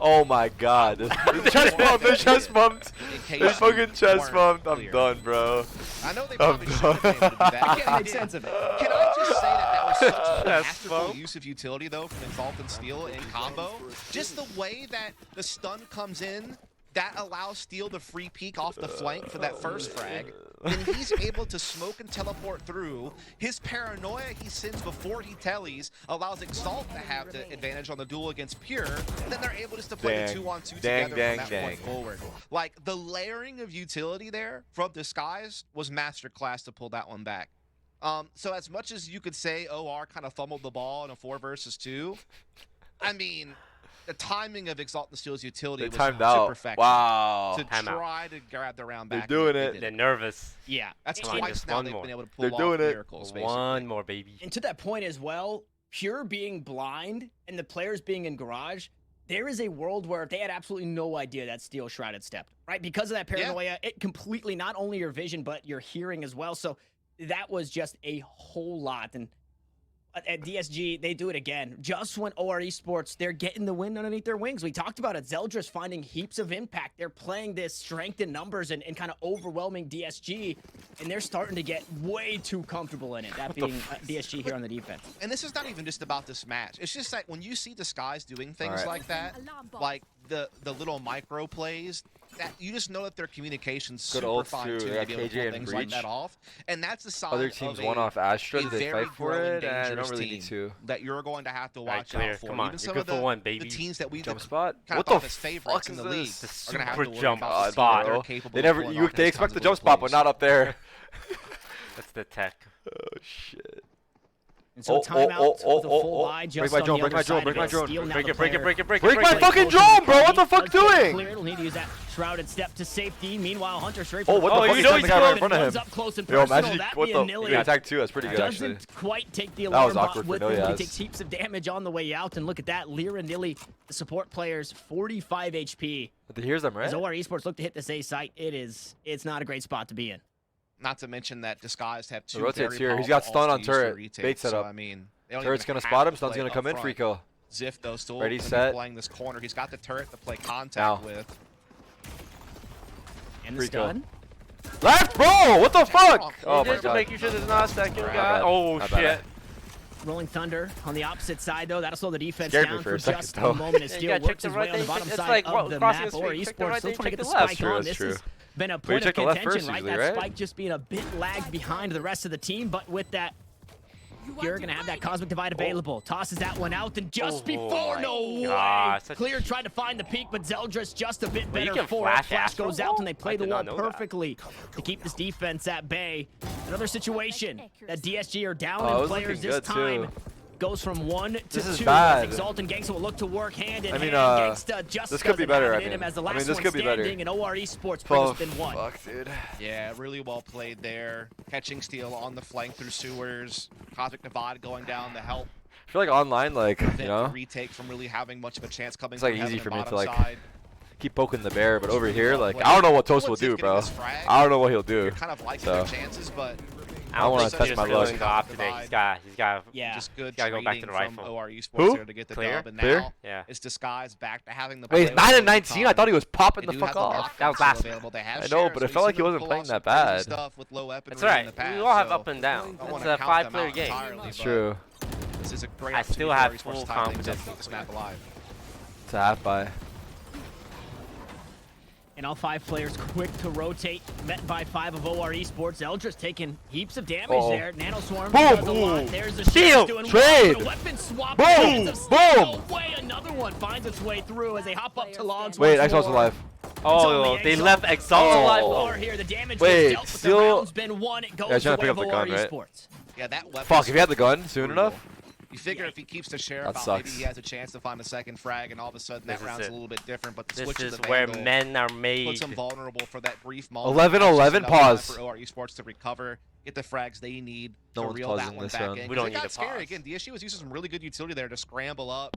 Oh my god. The chest bump. The chest bumped. They fucking chest bumped. I'm done, bro. I know they probably should have been able to do that. I can't make sense of it. Can I just say that was such a masterful use of utility, though, from Exalt and Steel in combo? Just the way that the stun comes in, that allows Steel to free peek off the flank for that first frag. Then he's able to smoke and teleport through. His paranoia he sends before he tellies allows Exalt to have the advantage on the duel against Pure, and then they're able just to play the 2-on-2 together from that point forward. Like, the layering of utility there from Disguise was masterclass to pull that one back. So as much as you could say OR kind of fumbled the ball in a 4 versus 2, I mean, the timing of Exalt and Steel's utility was timed to out. perfection. Wow. To try to grab the round back. They're doing it. They're nervous. Yeah. That's Come on, twice just now one they've more. been able to They're pull doing off it. miracles, basically. One more, baby. And to that point as well, Pure being blind and the players being in garage, there is a world where they had absolutely no idea that Steel Shrouded stepped, right? Because of that paranoia, it completely, not only your vision, but your hearing as well. So that was just a whole lot. And at DSG, they do it again. Just when OREsports, they're getting the win underneath their wings. We talked about it. Zeldris finding heaps of impact. They're playing this strength in numbers and kind of overwhelming DSG, and they're starting to get way too comfortable in it, that being DSG here on the defense. And this is not even just about this match. It's just like when you see Disguise doing things like that, like the little micro plays, that you just know that their communication's super fine too to be able to pull things like that off. And that's the sign Other teams of won off Astra. a Did they very fight for growing, it? And I don't dangerous really team need to. that you're going to have to watch Clear. out for. Come on, Even you're some good of for one, baby. the teams that we Jump spot. kind What of thought the as favorites fuck in is the league this? are going to have to Super worry jump about the spot. team they're Bro. capable They of never. pulling You off they those expect kinds the of jump spot, plays. but not up there. That's the tech. Oh shit. And so timeout with a full buy just Break my on drone, the break my other drone, side break of my it. drone. Steel now Break the it, break it, player. break it, break it. Break my it. fucking drone, bro. What the fuck doing? Clear, it'll need to use that shrouded step to safety. Meanwhile, Hunter straight Oh, for what the the fuck? you He's know got the he's guy right in close. front of One's him. up close and Yo, personal. imagine That what being the. Nilly. Yeah, attack 2. That's pretty good actually. Doesn't quite take the That alarm was awkward bot for with him. Nilly, He takes heaps of damage on the way out. And look at that. Lyra and Nilly, the support players, 45 HP. But here's them, right? As OREsports look to hit this A site, it's not a great spot to be in. Not to mention that Disguised have two rotates very here. He's powerful got stun on ults to use turret. for retake, Bait set so, up. I mean, they don't Turret's even gonna have spot to him. Stun's play gonna come in. upfront. Free kill. Ziff, though, still Ready, gonna be set. playing this corner. He's got the turret to play contact Now. with. And the Free kill. stun. Left, bro. What the fuck? Oh my Just to god. make sure there's not a second Alright, guy. my bad. Oh My bad. shit. Rolling Thunder on the opposite side, though. That'll slow the defense Scared me down for for a second, just though. a moment. As Yeah, you Steel gotta check works the his right way on the thing, bottom it's side like of the crossing map. the street, check the OREsports right still thing, trying to get check the the left. spike True, on. that's This true. has been a But you point of check the left contention, first right? usually, That right? spike just being a bit lagged behind the rest of the team, but with that, you're going to have that Cosmic Divide available. Tosses that one out, and just before, no way! Clear tried to find the peak, but Zeldris just a bit better can for it. flash Flash Astro goes out, and they play I the did wall not know that. perfectly to keep this defense at bay. Another situation that DSG are down Oh, it in was players looking this good, time. too. Goes from 1 to 2. This is bad. Exalt and Gangsta will look to work hand in I mean, hand. Gangsta just this could be doesn't better, have I it in him mean. as the I last mean, this one could be better. standing, and OREsports brings spin 1. Fuck, dude. Yeah, really well played there. Catching Steel on the flank through sewers. Cosmic Divide going down to help. I feel like online, like, you know, retake from really having much of a chance coming it's like from easy heaven for and me to bottom like side. keep poking the bear, but over here, like, I don't know what Toast will do, bro. I don't know what he'll do. You're kind of liking So their chances, but I don't want to test my luck. Go off today. He's got just good gotta go back to trading the from rifle. OREsports Who? there to get the Clear? dub, and Clear? now Yeah. it's Disguised back to having the Wait, he's play 9 with and 19. I thought he was popping They the do fuck have the off. lock That was still last available. They have I know, shares, but so it felt we've like he seen them wasn't pull playing off that some crazy bad. stuff with low weaponry That's in right. the past, We all have so up and down. I don't It's wanna a count them 5-player out game. entirely, That's but true. This is a great I opportunity still for have OREsports full to tie things up confidence. to keep this map alive. It's a half by. And all 5 players quick to rotate, met by 5 of OREsports. Eldris taking heaps of damage there. Nanoswarm does a lot. There's the shield doing trade. well. A weapon swap. Boom, boom. Way another one finds its way through as they hop up to logs. Wait, once Exalt's more. alive. Oh, they left Exalt alive. Oh. Here, the damage Wait, was dealt, but still- the round's been won. It goes Yeah, trying to the way pick of up the gun, right? OREsports. Yeah, that weapon. Fuck, if he had the gun soon enough. You figure if he keeps the sheriff That out, sucks. maybe he has a chance to find a second frag, and all of a sudden that This is round's it. a little bit different. But the This switch to is the where Vandal men are puts made. him vulnerable for that brief moment. 11-11 That's just enough pause. time for OREsports to recover, get the frags they need No to one's reel that pausing one this back round. in. We don't It need got to scary pause. again. DSG was using some really good utility there to scramble up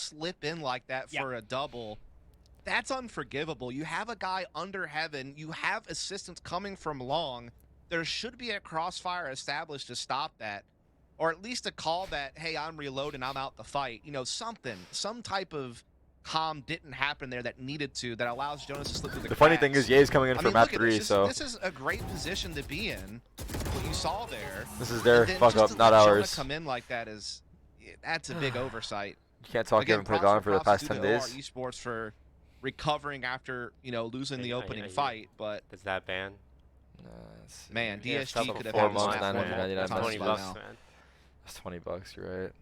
slip in like that for a double. that's unforgivable. You have a guy under heaven. You have assistance coming from long. There should be a crossfire established to stop that. Or at least a call that, hey, I'm reloading, I'm out the fight. You know, something. Some type of calm didn't happen there that needed to, that allows Jonas to slip through the cracks. funny thing is, Ye's coming in I for mean, map look at 3, this. so... This is a great position to be in. What you saw there. This is their fuck up, not Jonah ours. come in like that is... That's a big oversight. You can't talk Again, Gavin played on for the past props 10 to days. OREsports for recovering after, you know, losing the opening fight, but... Does that ban? Man, Yeah, DSG could have 4 had months, this match 999 won. $20, man. That's $20, you're right.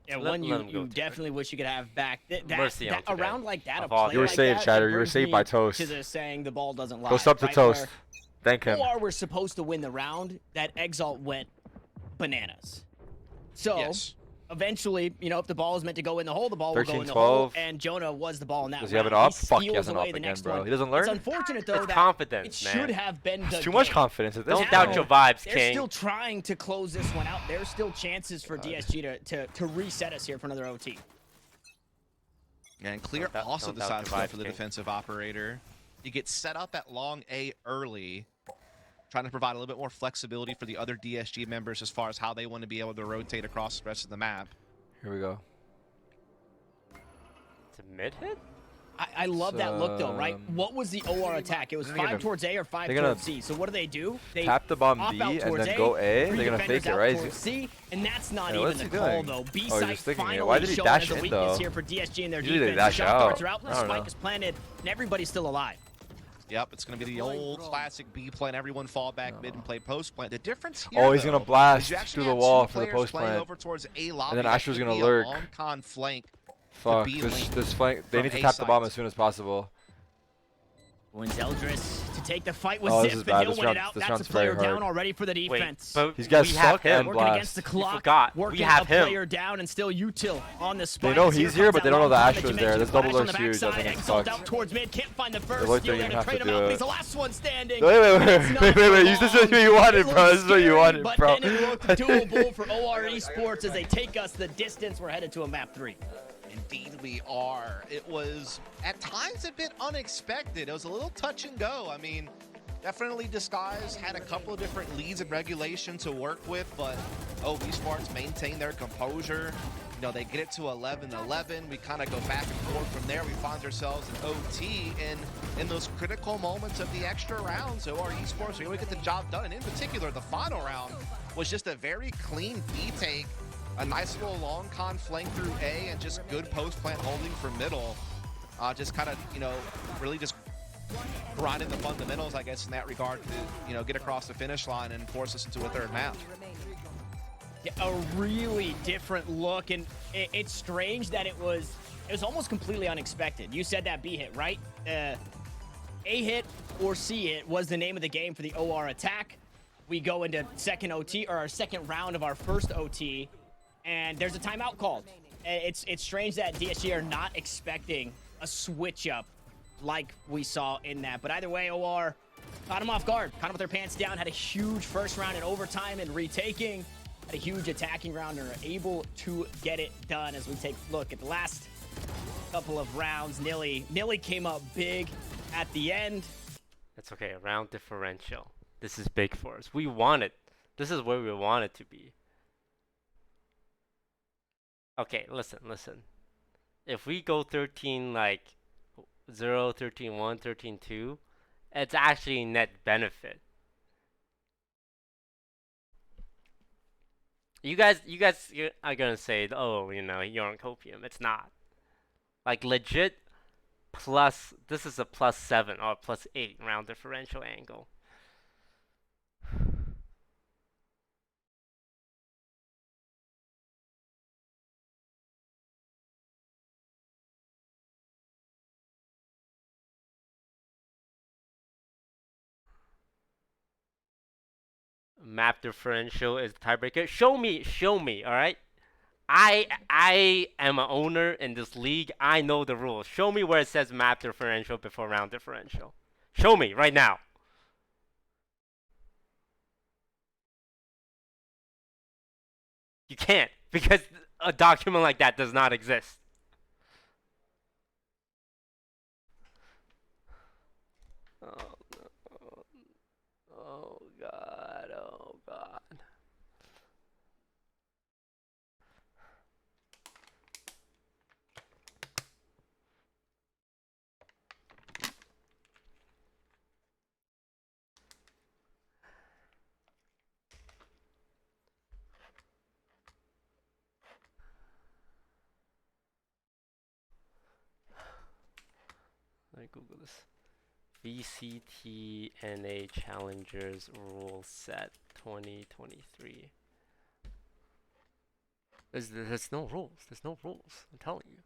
Yeah, Let- one let him go you to definitely wish you could have back. Mercy on A today. round like that, a Of all play You were like saved, that, Chatter. it You were brings saved me by Toast. To the saying the ball doesn't lie. Toast up to right? Toast. Where Thank him. OR were supposed to win the round, that Exalt went bananas. So eventually, you know, if the ball is meant to go in the hole, the ball will go in the hole. 13-12. And Jonah was the ball in that Does he have round. an up? Fuck, he steals has an away up the again, next bro. one. He doesn't learn? It's unfortunate though It's that confidence, it man. should have been It's the too much game. confidence at this Don't point. doubt your vibes, They're King. still trying to close this one out. There's still chances for DSG to reset us here for another OT. And Clear Don't also doubt decides to your go vibes, for the King. defensive operator. He gets set up at long A early, trying to provide a little bit more flexibility for the other DSG members as far as how they want to be able to rotate across the rest of the map. Here we go. It's a mid hit? I love that look though, right? What was the OR attack? It was they're 5 gonna- towards A or 5 they're gonna towards C. So what do? They tap the bomb off B out and towards then go A. 3 They're gonna defenders fake it, out right? towards C, and that's not Yeah, even what's the he call doing? though. B Oh, he's side just thinking it. finally Why did he showing dash as a in, weakness though? here for DSG and their Usually they defense. dash Shot darts out. are out, I the don't spike know. is planted, and everybody's still alive. Yep, it's going to be the old classic B plan. Everyone fall back mid and play post plant. The difference here, Oh, he's gonna though, blast is you actually through the have wall two for the players post playing plant. over towards A lobby. And then That Asher's could gonna be a lurk. long con flank. Fuck, B this link flank. They from need to A tap the bomb site. as soon as possible. Wins Eldris to take the fight with Oh, this Zip, is and bad. he'll This win round- it out. this That's a round's very player down hard. already for the defense. But These guys we have suck him. and Working blast. against the clock, forgot. working We have a him. player down, and still Util on the spike. know As he's here here, comes but they that don't know long the time Astro's that you there. mentioned. This double Flash on door's the huge. I backside, think it's Exalt fucked. out towards mid, can't find the first. Deloitte Steal didn't and have trade to him do out, but it. he's the last one standing. Wait. It's not Wait. for This is what long. you wanted, It bro. looks This is what you scary, wanted, but bro. then it looked doable for OREsports as they take us the distance. We're headed to a map 3. Indeed we are. It was at times a bit unexpected. It was a little touch and go. I mean, definitely Disguise had a couple of different leads and regulation to work with, but OREsports maintained their composure. You know, they get it to 11-11. We kind of go back and forth from there. We find ourselves in OT, and in those critical moments of the extra rounds, OREsports, we always get the job done. And in particular, the final round was just a very clean B take. A nice little long con flank through A and just good post plant holding for middle. Just kind of, you know, really just grinding the fundamentals, I guess, in that regard to, you know, get across the finish line and force us into a third map. Yeah, a really different look, and it's strange that it was almost completely unexpected. You said that B hit, right? A hit or C hit was the name of the game for the OR attack. We go into second OT, or our second round of our first OT, and there's a timeout called. It's strange that DSG are not expecting a switch up like we saw in that. But either way, OR caught them off guard, caught them with their pants down, had a huge first round in overtime and retaking, had a huge attacking round, and are able to get it done. As we take a look at the last couple of rounds, Nilly came up big at the end. That's okay. Round differential. This is big for us. We want it. This is where we want it to be. Okay, listen. If we go 13 like 0, 13-1, 13-2, it's actually net benefit. You guys are gonna say, oh, you know, you're on copium. It's not. Like legit plus. This is a +7 or +8 round differential angle. Map differential is the tiebreaker. Show me, all right? I am an owner in this league. I know the rules. Show me where it says map differential before round differential. Show me right now. You can't, because a document like that does not exist. Google this. VCT NA Challengers Rule Set 2023. There's no rules. There's no rules. I'm telling you.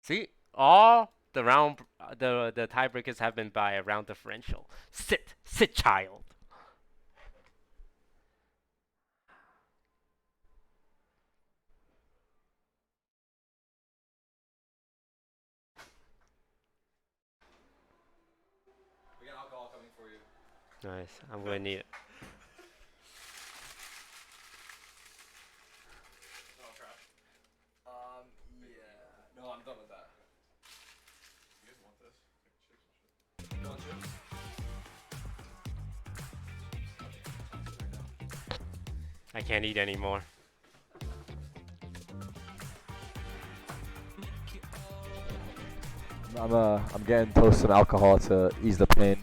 See, all the the tiebreakers have been by a round differential. Sit, child. We got alcohol coming for you. Nice. I'm gonna need it. Yeah. No, I'm done with that. You guys want this? Like chips and shit. You want chips? I can't eat anymore. I'm getting toast some alcohol to ease the pain.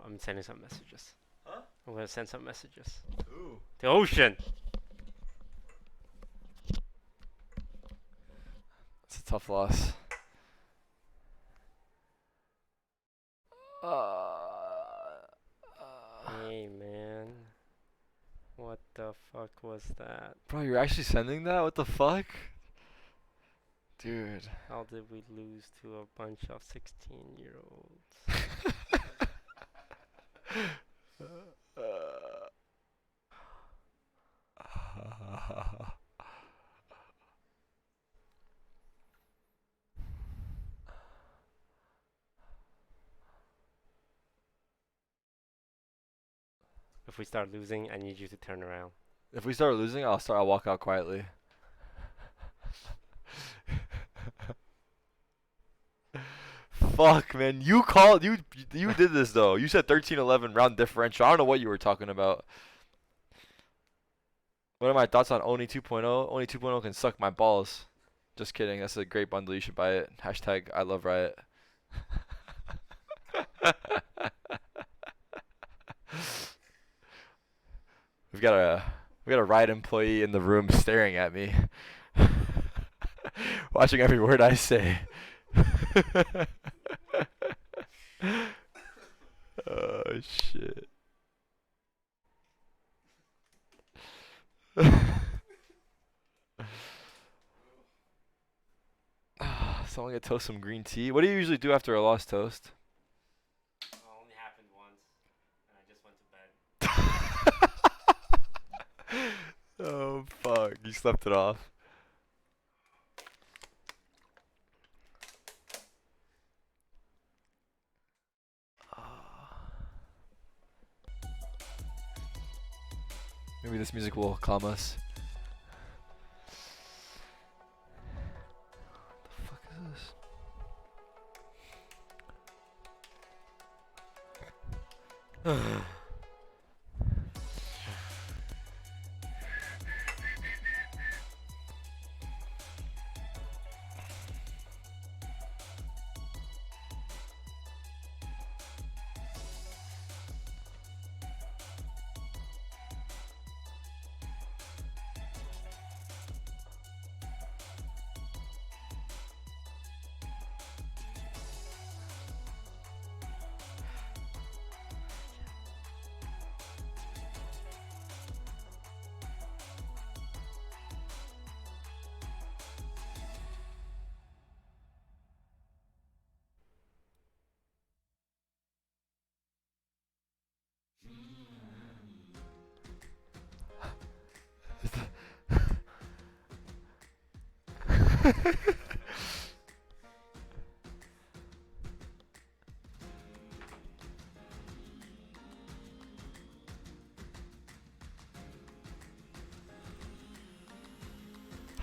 I'm sending some messages. Huh? I'm gonna send some messages. Ooh. The ocean. It's a tough loss. Hey man, what the fuck was that? Bro, you're actually sending that? What the fuck? Dude. How did we lose to a bunch of 16-year-olds? If we start losing, I need you to turn around. If we start losing, I'll walk out quietly. Fuck, man. You did this though. You said 13-11 round differential. I don't know what you were talking about. What are my thoughts on Oni 2.0? Oni 2.0 can suck my balls. Just kidding. That's a great bundle. You should buy it. Hashtag I love Riot. We got a Riot employee in the room staring at me. Watching every word I say. Oh shit. Someone get Toast some green tea. What do you usually do after a lost Toast? Only happened once, and I just went to bed. Oh fuck, you slept it off. Maybe this music will calm us. What the fuck is this?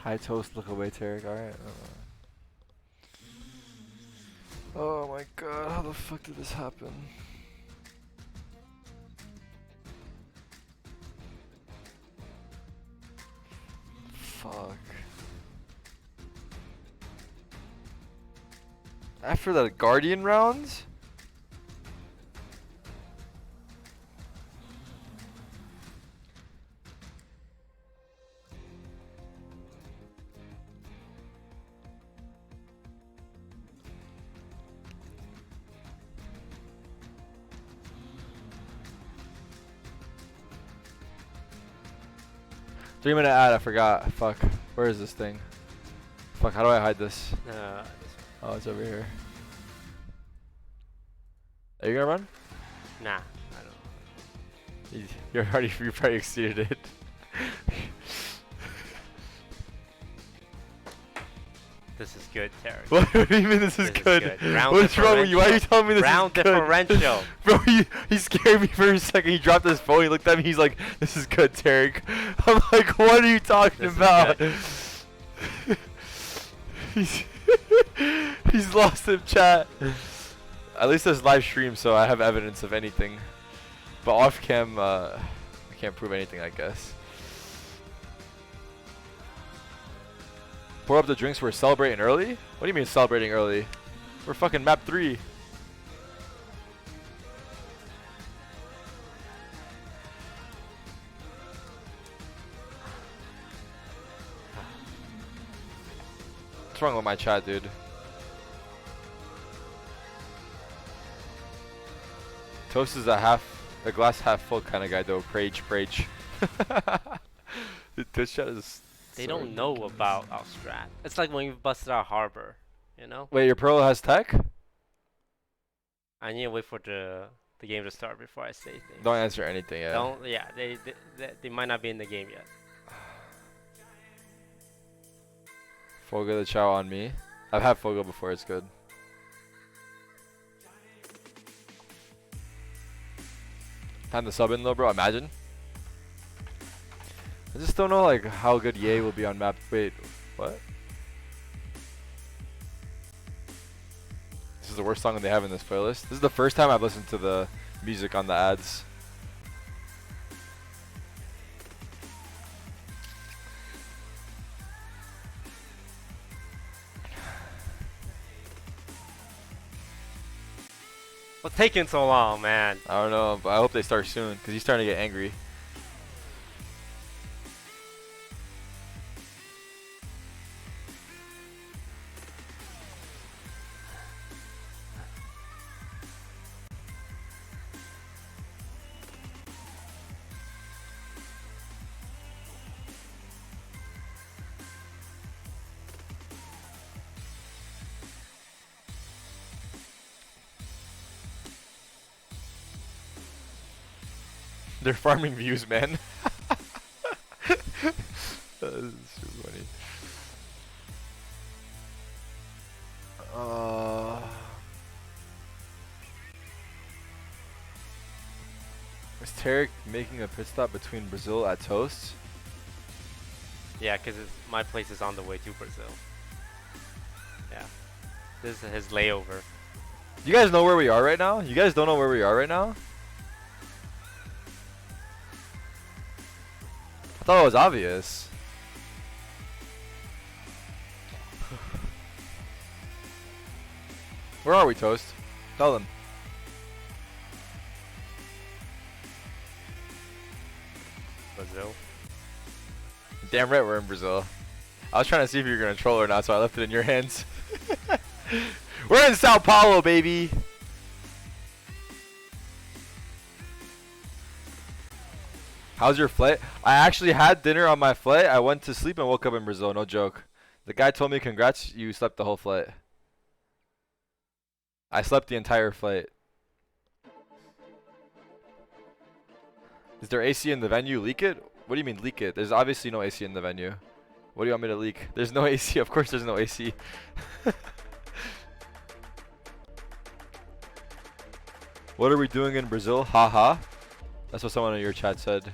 High Toast, look away, Tarek. Alright. Oh my god, how the fuck did this happen? After the Guardian rounds? Three-minute ad, I forgot. Fuck. Where is this thing? Fuck, how do I hide this? Oh, it's over here. Are you gonna run? Nah, I don't. You probably exceeded it. This is good, Terry. What do you mean this is good? Round What's wrong with you? Why are you telling me this Round is good? differential. Bro, he scared me for a second. He dropped his phone. He looked at me. He's like, "This is good, Tarek." I'm like, "What are you talking about?" He's lost in chat. At least there's live stream, so I have evidence of anything. But off cam, I can't prove anything, I guess. Pour up the drinks. We're celebrating early? What do you mean celebrating early? We're fucking map 3. What's wrong with my chat, dude? Toast is a glass half full kind of guy, though. Prage. This chat is. They don't know about our strat. It's like when we busted our harbor, you know? Wait, your pro has tech? I need to wait for the game to start before I say things. Don't answer anything yet. Don't. Yeah, they might not be in the game yet. Fogo the chow on me. I've had Fogo before. It's good. Time to sub in though, bro. Imagine. I just don't know like how good Ye will be on map. Wait, what? This is the worst song they have in this playlist. This is the first time I've listened to the music on the ads. What's taking so long, man? I don't know, but I hope they start soon because he's starting to get angry. They're farming views, man. That is so funny. Is Tarek making a pit stop between Brazil at Toast? Yeah, because my place is on the way to Brazil. Yeah. This is his layover. You guys know where we are right now? You guys don't know where we are right now? I thought it was obvious. Where are we, Toast? Tell them. Brazil. Damn right we're in Brazil. I was trying to see if you were going to troll or not, so I left it in your hands. We're in Sao Paulo, baby. How's your flight? I actually had dinner on my flight. I went to sleep and woke up in Brazil. No joke. The guy told me, congrats, you slept the whole flight. I slept the entire flight. Is there AC in the venue? Leak it? What do you mean leak it? There's obviously no AC in the venue. What do you want me to leak? There's no AC. Of course there's no AC. What are we doing in Brazil? Haha. That's what someone in your chat said.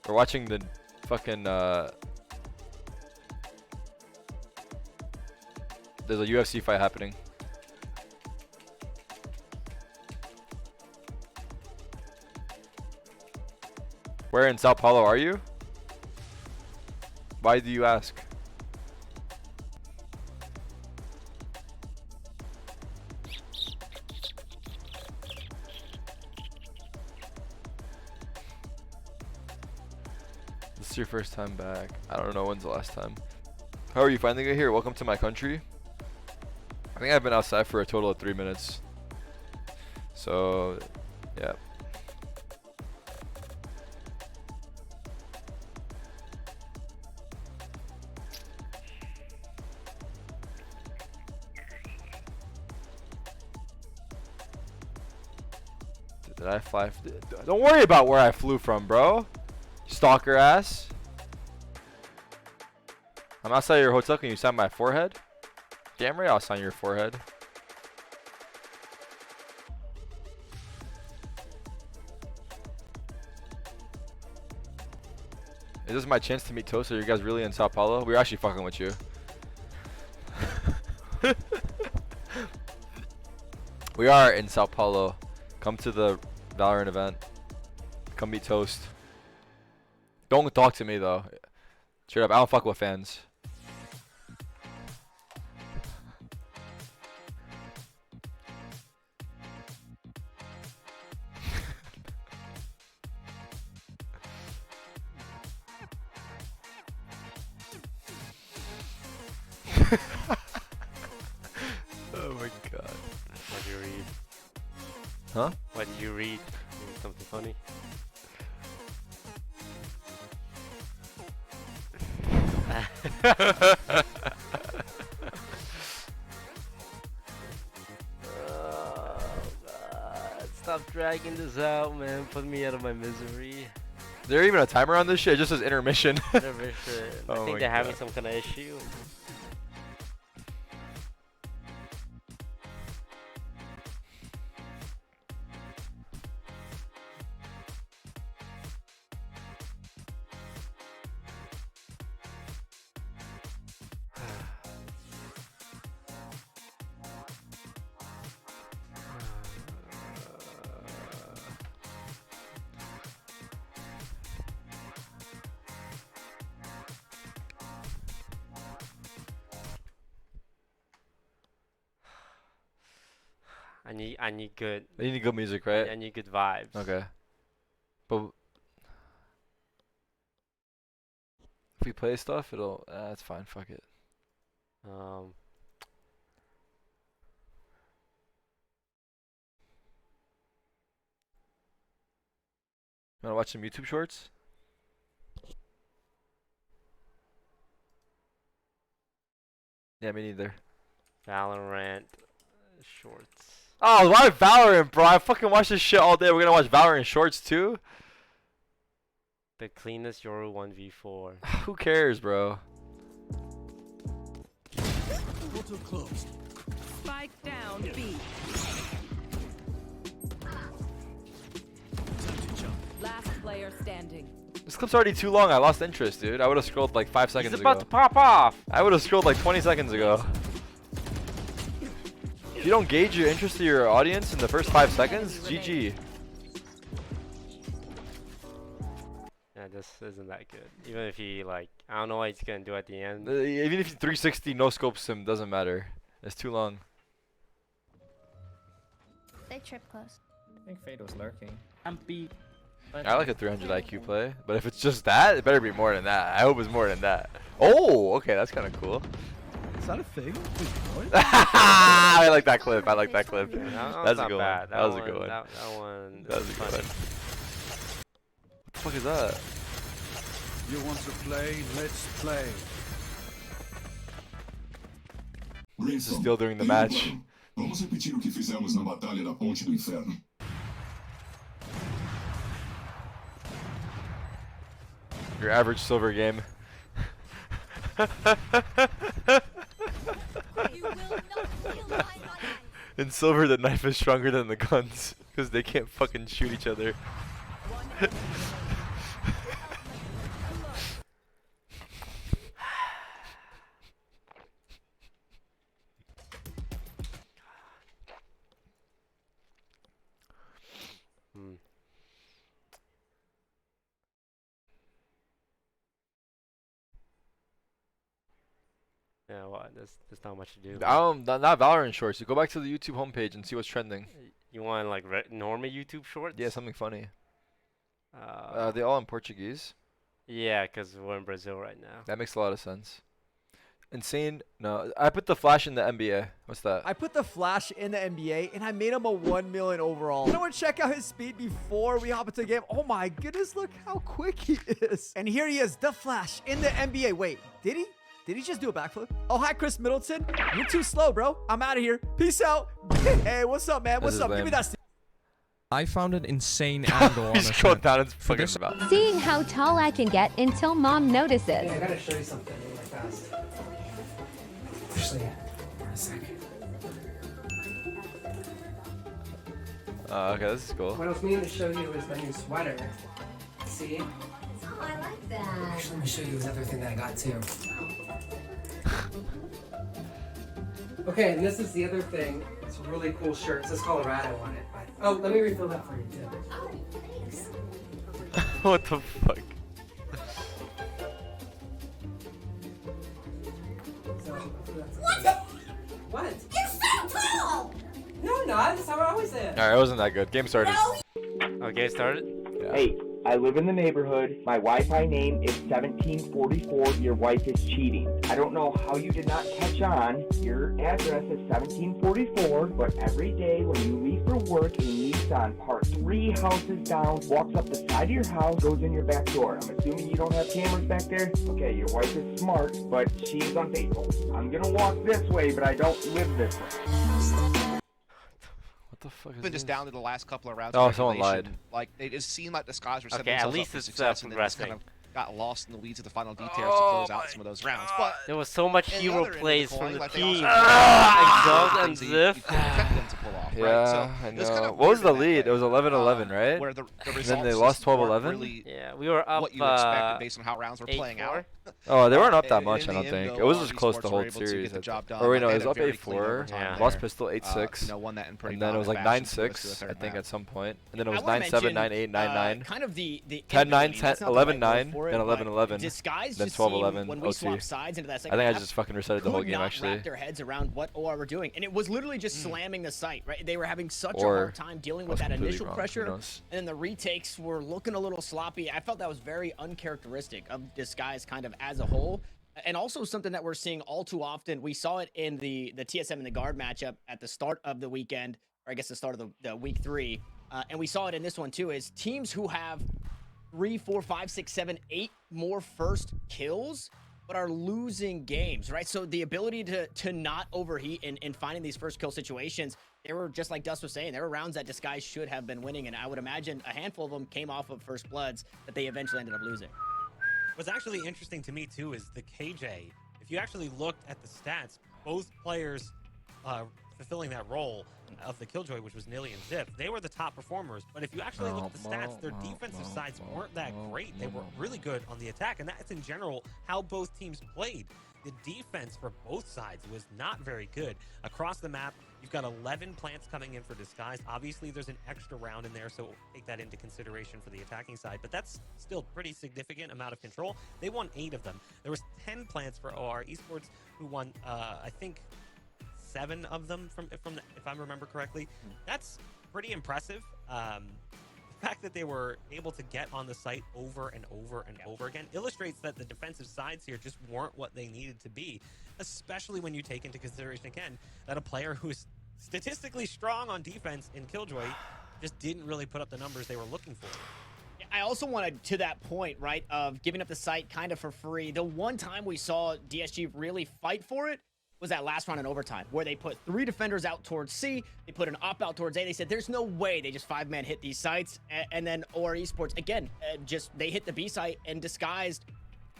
We're watching the fucking there's a UFC fight happening. Where in Sao Paulo are you? Why do you ask? It's your first time back. I don't know when's the last time. How are you finally get here? Welcome to my country. I think I've been outside for a total of 3 minutes. So, yeah. Did I fly? Don't worry about where I flew from, bro. Stalker ass. I'm outside your hotel. Can you sign my forehead? Damn right, I'll sign your forehead. Is this my chance to meet Toast? Are you guys really in Sao Paulo? We're actually fucking with you. We are in Sao Paulo. Come to the Valorant event. Come meet Toast. Don't talk to me though. Straight up, I don't fuck with fans. Oh my god. What did you read? Huh? What did you read? Something funny? Oh god. Stop dragging this out, man. Put me out of my misery. Is there even a timer on this shit? It just says intermission. Intermission. I Oh think my they're having God. some kind of issue. I need good. You need good music, right? I need good vibes. Okay. But if we play stuff, it'll. That's fine. Fuck it. You wanna watch some YouTube shorts? Yeah, me neither. Valorant shorts. Oh, why Valorant, bro? I fucking watch this shit all day. We're gonna watch Valorant shorts too? The cleanest Yoru 1v4. Who cares, bro? Portal closed. Spike down B. Last player standing. This clip's already too long. I lost interest, dude. I would have scrolled like 5 seconds He's ago. about to pop off. I would have scrolled like 20 seconds ago. If you don't gauge your interest to your audience in the first 5 seconds, GG. Yeah, this isn't that good. Even if he like, I don't know what he's gonna do at the end. Even if you 360 no scopes him, doesn't matter. It's too long. They trip close. I think Fade was lurking. I like a 300 IQ play, but if it's just that, it better be more than that. I hope it's more than that. Oh, okay, that's kind of cool. Is that a thing? I like that clip. I like that clip. Yeah, That's a not good bad. one. That was a good one. That one. That was a good one. What the fuck is that? You want to play? Let's play. This is still during the match. Vamos repetir o que fizemos na Batalha da Ponte do Inferno. Your average silver game. In silver, the knife is stronger than the guns because they can't fucking shoot each other. Yeah, well, there's not much to do. Not Valorant shorts. You go back to the YouTube homepage and see what's trending. You want like normal YouTube shorts? Yeah, something funny. They all in Portuguese. Yeah, because we're in Brazil right now. That makes a lot of sense. Insane. No, I put the Flash in the NBA. What's that? I put the Flash in the NBA, and I made him a 1 million overall. You know what? Check out his speed before we hop into the game. Oh my goodness, look how quick he is. And here he is, the Flash in the NBA. Wait, did he? Did he just do a backflip? Oh, hi, Chris Middleton. You're too slow, bro. I'm out of here. Peace out. Hey, what's up, man? What's up? Give me that steal. I found an insane angle on He's going down and fucking about. Seeing how tall I can get until mom notices. Yeah, I gotta show you something really fast. Actually, for a second. Okay, this is cool. What I was meaning to show you is my new sweater. See? Oh, I like that. Actually, let me show you another thing that I got too. Okay, and this is the other thing. It's a really cool shirt. It says Colorado on it. Oh, let me refill that for you too. Oh, thanks. What the fuck? What? You're so tall! No, I'm not. That's how I always am. Alright, it wasn't that good. Game started. Okay, started? Yeah. Hey, I live in the neighborhood. My Wi-Fi name is 1744. Your wife is cheating. I don't know how you did not catch on. Your address is 1744, but every day when you leave for work and Nissan parks 3 houses down, walks up the side of your house, goes in your back door. I'm assuming you don't have cameras back there? Okay, your wife is smart, but she is unfaithful. I'm gonna walk this way, but I don't live this way. What the fuck is Even just this? down to the last couple of rounds. Oh, of someone regulation, lied. Like they just seemed like the skies were setting Okay, at themselves least up for it's success, and then just kind progressing. of got lost in the weeds of the final details to close out some of those rounds. But There was so much in the hero other end of the plays coin, from the like, they team. also- Exalt and things that you Ziff. couldn't expect them to pull off, Yeah, right? So I it was kind know. of What was weird the in that lead? way, It was 11-11, right? Where the then results they lost just weren't 12-11? really Yeah, we were up what you expected based on how rounds were playing 8-4. out. Oh, they weren't up that In much, I the don't end, think. though, It was just close OREsports the were whole able to series. get the job done. Or wait, Like, no, they it was had a up very clean 8-4. overtime Lost there. pistol 8-6. Won that in pretty And then it was like dominant fashion for the rest of the 9-6, I third think, half. at some point. And then it I was wanna 9-7, mention, 9-8, 9-9. kind of the 10-9, inability, that's not the right word 11-9, for it, then but 11-11, disguise then just seemed, 12-11, when we 0-2. swapped sides into that I second think I half, just fucking resetted the whole could game, not actually. wrap their heads around what OR were doing, and it was literally just slamming the site. Right, they were having such a Or hard time dealing I with was that completely initial wrong. Who pressure, knows? and then the retakes were looking a little sloppy. I felt that was very uncharacteristic of Disguise kind of as a whole. And also something that we're seeing all too often. We saw it in the TSM and the guard matchup at the start of the weekend, or I guess the start of the week 3. And we saw it in this one too, is teams who have 3, 4, 5, 6, 7, 8 more first kills, but are losing games, right? So the ability to not overheat in finding these first kill situations, there were, just like Dust was saying, there were rounds that Disguise should have been winning, and I would imagine a handful of them came off of first bloods that they eventually ended up losing. What's actually interesting to me too is the KJ. If you actually looked at the stats, both players fulfilling that role of the Killjoy, which was Nilly and Ziff, they were the top performers. But if you actually look at the stats, their defensive sides weren't that great. They were really good on the attack, and that's in general how both teams played. The defense for both sides was not very good. Across the map, you've got 11 plants coming in for Disguise. Obviously, there's an extra round in there, so take that into consideration for the attacking side. But that's still pretty significant amount of control. They won 8 of them. There was 10 plants for OREsports, who won, I think, 7 of them if I remember correctly. That's pretty impressive. The fact that they were able to get on the site over and over and over again illustrates that the defensive sides here just weren't what they needed to be, especially when you take into consideration, again, that a player who is statistically strong on defense in Killjoy just didn't really put up the numbers they were looking for. I also wanted, to that point, right, of giving up the site kind of for free, the one time we saw DSG really fight for it was that last round in overtime, where they put 3 defenders out towards C, they put an op out towards A. They said, there's no way they just 5-man hit these sites. And then OREsports, again, they hit the B site and Disguised.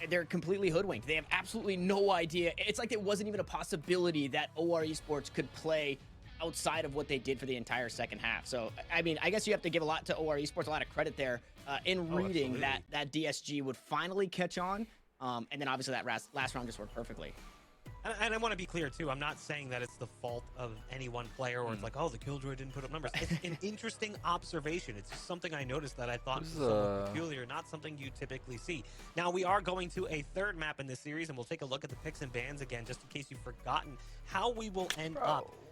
They're completely hoodwinked. They have absolutely no idea. It's like it wasn't even a possibility that OREsports could play outside of what they did for the entire second half. So, I mean, I guess you have to give a lot to OREsports, a lot of credit there in reading that DSG would finally catch on. And then obviously that last round just worked perfectly. And I want to be clear, too. I'm not saying that it's the fault of any one player or it's like, oh, the Killjoy didn't put up numbers. It's an interesting observation. It's just something I noticed that I thought was somewhat peculiar, not something you typically see. Now, we are going to a third map in this series, and we'll take a look at the picks and bans again, just in case you've forgotten how we will end up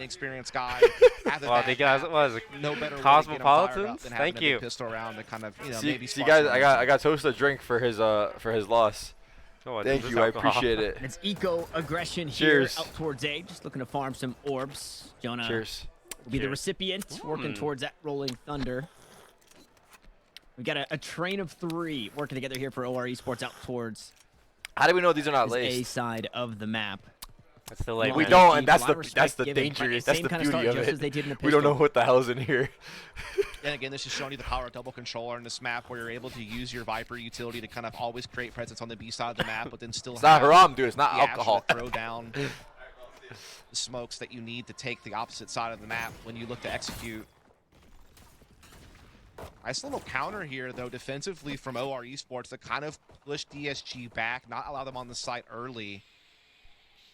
inexperienced guy. Well, they guys, what was it? No better Cosmopolitans. than Thank you. Pistol around to kind of, See guys, I got toasted a drink for his loss. Oh, Thank you, I appreciate it. It's eco aggression Cheers. here out towards A. Just looking to farm some orbs. Jonah Cheers. will be the recipient, working towards that rolling thunder. We got a train of 3 working together here for OREsports out towards. How do we know these are not A laced? side of the map. That's the late. We don't, and that's the dangerous. That's the beauty of it. We don't know what the hell's in here. And again, this is showing you the power of double controller in this map, where you're able to use your Viper utility to kind of always create presence on the B side of the map, but then still It's not haram, dude. It's not the alcohol. action to throw down the smokes that you need to take the opposite side of the map when you look to execute. Nice little counter here, though, defensively from OREsports to kind of push DSG back, not allow them on the site early.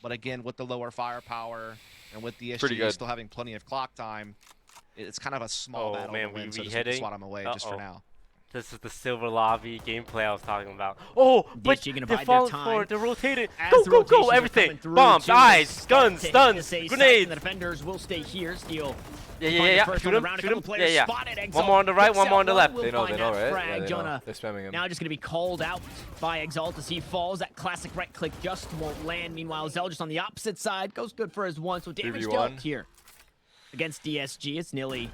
But again, with the lower firepower and with DSG still having plenty of clock time, it's kind of a small battle to win, so just swat them away just for now. This is the silver lobby gameplay I was talking about. Oh, but they're falling forward, they're rotating. Go, go, everything. Bombs, eyes, guns, stuns, grenades. The defenders will stay here. Steal. Yeah. Shoot him. Yeah. One more on the right, one more on the left. They know, right? Yeah, they Jonah know. They're spamming him. now just going to be called out by Exalt as he falls. That classic right click just won't land. Meanwhile, Zell just on the opposite side goes good for his 1. So damage dealt here against DSG. It's nearly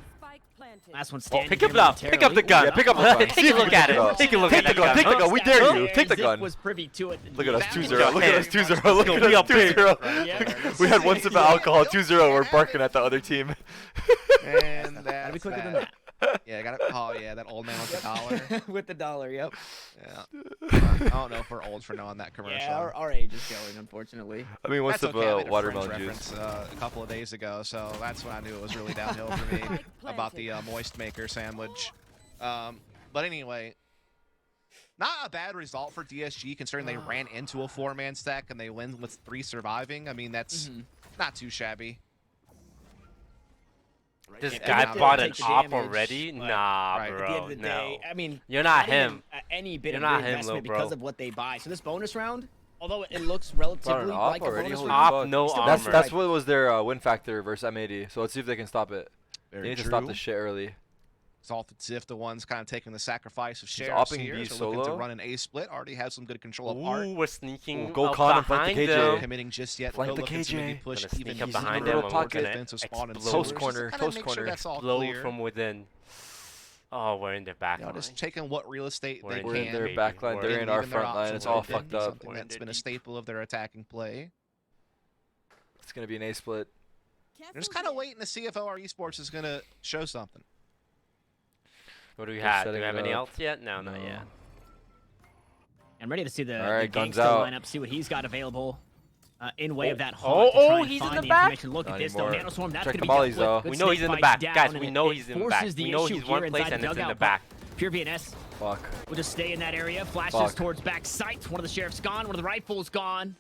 last one standing. Pick it up. Pick up the gun. Yeah, pick up the gun. Take a look at it. Take a look at it. Take the gun. We dare you. Take the gun. Was privy to it. Look at us 2-0. Look at us 2-0. Look at us 2-0. We had 1 sip of alcohol. 2-0. We're barking at the other team. And Gotta be quicker than that. Yeah, I got it. Oh yeah, that old man with the dollar. With the dollar, yep. Yeah. I don't know if we're old for knowing that commercial. Yeah, our age is going, unfortunately. I mean, what's That's the okay. I made a watermelon Friends juice? a couple of days ago, so that's when I knew it was really downhill for me about the moist maker sandwich. But anyway, not a bad result for DSG considering they ran into a 4-man stack and they win with 3 surviving. I mean, that's not too shabby. This guy bought an op already? Nah, bro. At the end of the day, I mean, you're not him. Any bit You're of not him, investment bro. because of what they buy. So this bonus round, although it looks relatively like a bonus round, op, no armor. That's what was their win factor versus M80. So let's see if they can stop it. They need to stop this shit early. Salted Ziff, the ones kind of taking the sacrifice of He's sheriffs opping here. B So looking to solo. run an A split. Already has some good control of Art. We're sneaking Go up Con and flank the behind KJ. them. Committing just yet. Flank the Looking to maybe KJ. push Gonna even sneak up easier behind little them and pocket we're gonna defensive spawn and explode. Toast corner, toast corner. Explode from within. Oh, we're in their back line. Just taking what real estate they We're can. in their back line. They're in our front line. It's all fucked up. Something that's been a staple of their attacking play. It's gonna be an A split. They're just kind of waiting to see if OREsports is gonna show something. What do we have? Do we have any else yet? No, not yet. I'm ready to see the, All right, the guns gangster out. lineup, see what he's got available in way of that haunt. He's in the back. Look at this, though. Nanoswarm, that's Check going to the be mollies, dealt with. though. We know he's in the back. Guys, we know he's in the back. We know he's one place and it's in the back. Pure VNS Fuck. will just stay in that area. Flashes Fuck. towards back sight. One of the sheriffs gone. One of the rifles gone.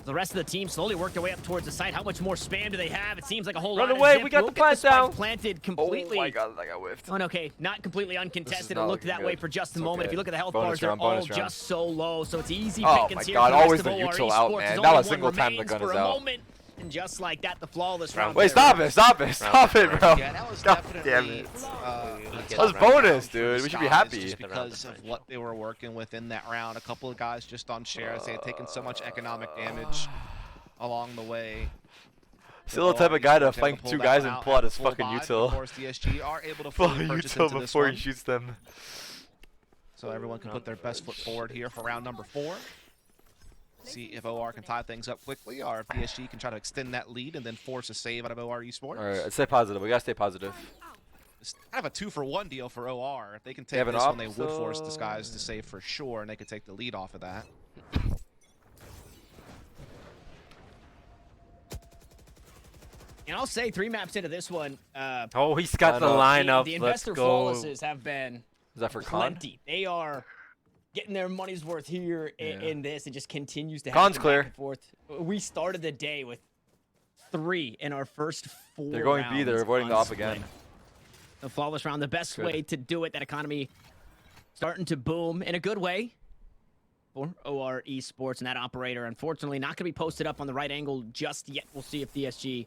The rest of the team slowly work their way up towards the site. How much more spam do they have? It seems like a whole lot. Run away, of we got the plant down. Planted completely. Oh my god, I got whiffed. Oh, okay, not completely uncontested. not It looked looking that way good. for just a It's moment. okay. If you look at the health Bonus bars, they're round, all bonus round. just so low. So it's easy Oh pickings my here god, for the always rest the of util OREsports. out, man. There's Not only a one single time the remains gun for is a out. moment. And just like that, the flawless round. Wait, stop it, stop it, stop it, bro. Yeah, that was God definitely damn it. a That was tough bonus, round for dude. the We should be Skies happy. Just because of what they were working with in that round. A couple of guys just on shares. They had taken so much economic damage along the way. Still the type of guy to flank pull 2 that guys one and out pull out at his full fucking buy, but util. Of course, DSG are able to Full fully purchase util into this before one. he shoots them. So everyone can put their best foot forward here for round number 4. See if OR can tie things up quickly, or if DSG can try to extend that lead and then force a save out of OREsports. Alright, let's stay positive. We gotta stay positive. It's kind of a 2-for-1 deal for OR. If they can take have an this op, one, they would force the so- Skies to save for sure, and they could take the lead off of that. And I'll say 3 maps into this one. Oh, he's got the lineup. The Let's investor go. flawlesses have been Is that for Con? plenty. They are getting their money's worth here in this. It just continues to Con's happen clear. back and forth. We started the day with 3 in our first 4 They're going B. They're rounds avoiding the on op split. again. The flawless round, the best Good. way to do it. That economy starting to boom in a good way for OREsports, and that operator, unfortunately, not going to be posted up on the right angle just yet. We'll see if DSG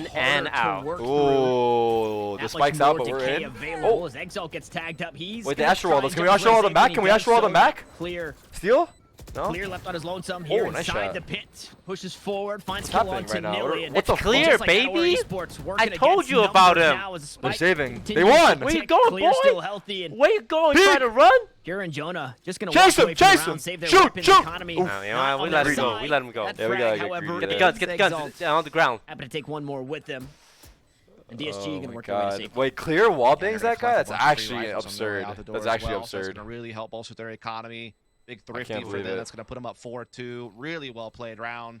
in and out. Ooh, the spike's out, but we're in. Oh, as Exalt gets tagged up. He's wait, the Astro Wall. Can we Astro Wall the Mac? Can we Astro Wall the Mac? Clear. Steal? No. Clear left on his lonesome here nice inside shot. the pit. Pushes forward, finds What's kill on happening right now? Tanillion. What the Clear, like baby. OREsports I told you about him. They're saving. They won. Where you going, Clear boy? still healthy and Where you going? Trying to run? Gura and Jonah just gonna Chase walk away him, from the chase round, him. save their Shoot, weapon shoot. economy. No, you know what? We let him go. We let him go. That Yeah, we gotta frag, get however, greedy. Get the guns on the ground. Happy to take one more with them. And DSG Oh gonna my work their way to God. safety. Wait, Clear wall bangs They're that guy? gonna That's collect a bunch of free actually rifles on their way absurd. out the door That's as actually well, so absurd. That's going to really help bolster their economy. Big thrifty can't for believe them. it. That's going to put them up 4-2. Really well played round.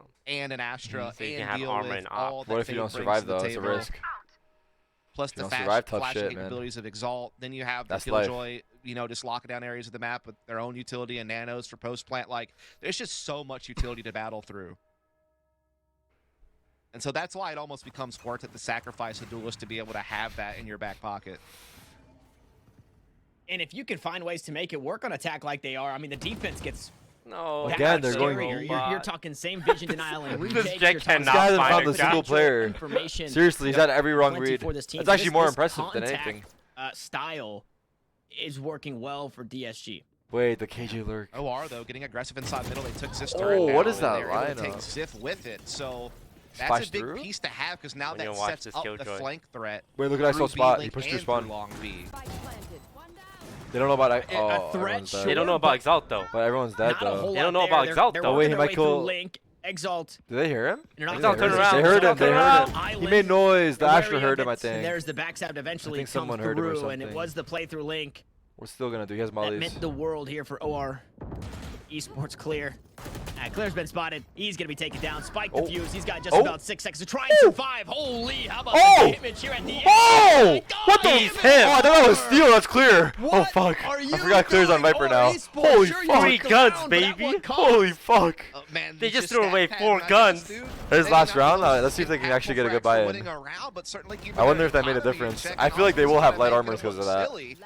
and an Astra, So you and can have deal armor with and all op. that What if you Fate don't brings survive to the though? It's a table. risk. Plus If you the don't survive, tough flashing shit, man. capabilities of Exalt. Then you have the That's life. Killjoy, you know, just locking down areas of the map with their own utility and nanos for post-plant. Like, there's just so much utility to battle through. And so that's why it almost becomes worth it to sacrifice a duelist to be able to have that in your back pocket. And if you can find ways to make it work on attack like they are, I mean, the defense gets No. Again, they're going. You're talking same vision denial and This retakes. Jet You're talking cannot This guy hasn't find found a a single guy. player. Information. Seriously, he's had every wrong Plenty read. for this team. It's actually This- more this impressive than contact, anything. Style is working well for DSG. Wait, the KJ lurk. OR though getting aggressive inside middle. They took Ziff Oh, what is that They're able to lineup? take Ziff with it. So that's Splash a big through? piece to have because now When you that watch sets this up the Killjoy. flank threat. Wait, look at that through spot. B He link pushed and through spawn. through long B. They don't know about A threat, everyone's dead. They don't know about Exalt though. But everyone's dead Not a though. whole They lot don't know there. about They're- Exalt, they're though. Oh, working wait, he their might way through kill- Link. Exalt. Did they hear him? They're not Exalt, gonna turn hear him. around. They heard him. Exalt, They turn heard around. him. Island. He made noise. The They're Asher wary heard of him, I it. think. There's the backstab eventually think come someone heard him or through, and it something. was the play through Link We're still gonna do. He has that mollies. meant the world here for OR. Esports clear. Clear's been spotted. He's gonna be taken down. Spike the fuse. He's got just about 6 seconds to try and survive. Holy, how about the damage here at the end? Oh! What the? He's Oh, him. I thought that was Steel. That's clear. Oh What fuck! are I you forgot Clear's on doing? Viper now. OREsports, Holy sure you fuck! Three took the guns, round, but at baby. what cost? Holy fuck! Man, They just it's threw away that 4 bad, guns. dude. His Maybe last not round. those Let's see if they can actually get a good impactful buy-in. winning a round, but certainly keep I wonder it if that made a economy difference. check I and feel like they almost will have kinda light make armors it because of look that. silly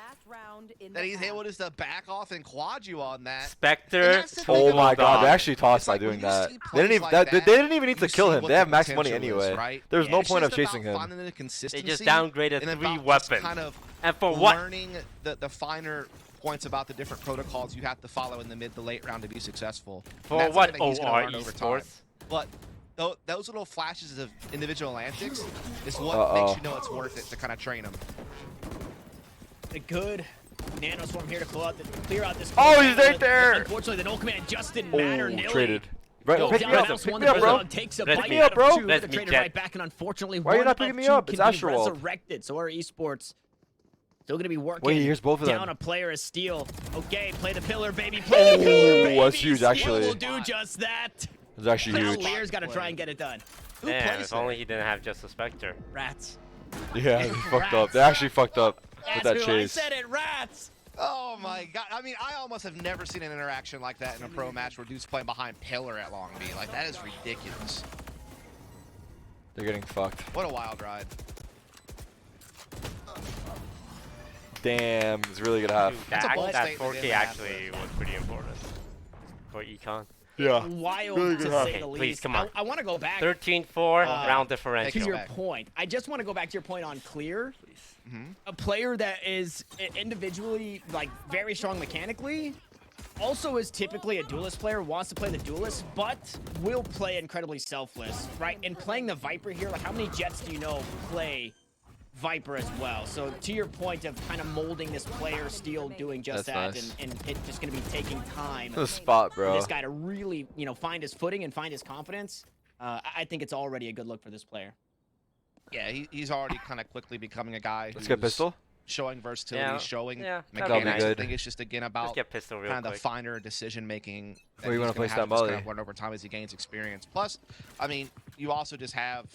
that he's able just to back off and quad you on that. Spectre. And that's the thing Oh about my god! They dog. actually tossed It's by like doing when you that. see They didn't plays even. like They that, didn't even need to you kill see him. what They the have max money potential is, anyway. right? There's Yeah, no it's point of just about chasing him. finding the They consistency just downgraded and 3 about just weapons. kind of And for what? learning the finer points about the different protocols you have to follow in the mid to late round to be successful. For And that's what, something he's gonna learn over time. OREsports? But those little flashes of individual antics is what Uh-oh. makes you know it's worth it to kind of train them. A good nanoswarm here to clear out this. Oh, he's right there. Unfortunately, the null command just didn't matter. Oh, Nilly traded. Right, goes pick down, me up. mouse Pick one, me the up, bro. dog takes a Let bite me out up, bro. of two. Let The me traded jet. right back, and unfortunately, Why are you one not of picking me two up? can It's be Astroworld. resurrected. So our esports still gonna be working. Wait, here's both of them. Down a player as Steel. Okay, play the pillar, baby. Play the pillar, baby. That's huge, Steel actually. will do just that. It's actually huge. Clear's got to try and get it done. Who Damn, plays if only he didn't have just a Spectre. Rats. Yeah, they fucked up. They actually fucked up with That's that who chase. I said it, rats. Oh my god. I mean, I almost have never seen an interaction like that in a pro match where dude's playing behind pillar at long B. Like, that is ridiculous. They're getting fucked. What a wild ride. Damn, it's really good half. Dude, That's a bold that statement 4K in that, actually was pretty important for econ. Yeah. Wild Really to good say half. the Okay, least. please, come on. I want to go back 13-4 round differential. to your point. I just want to go back to your point on Clear. Mm-hmm. A player that is individually like very strong mechanically, also is typically a duelist player, wants to play the duelist, but will play incredibly selfless, right? And playing the Viper here, like how many Jets do you know play Viper as well? So to your point of kind of molding this player, Steel doing just That's that, nice. and it just going to be taking time. The spot, for bro. this guy to really, find his footing and find his confidence. I think it's already a good look for this player. Yeah, he's already kind of quickly becoming a guy Let's get who's pistol. showing versatility, Yeah, showing yeah, that'll be mechanics. I good. think it's just, again, Let's about get pistol real kind of the quick. finer decision making that Where you he's wanna gonna place have that to just kind molly? of learn over time as he gains experience. Plus, I mean, you also just have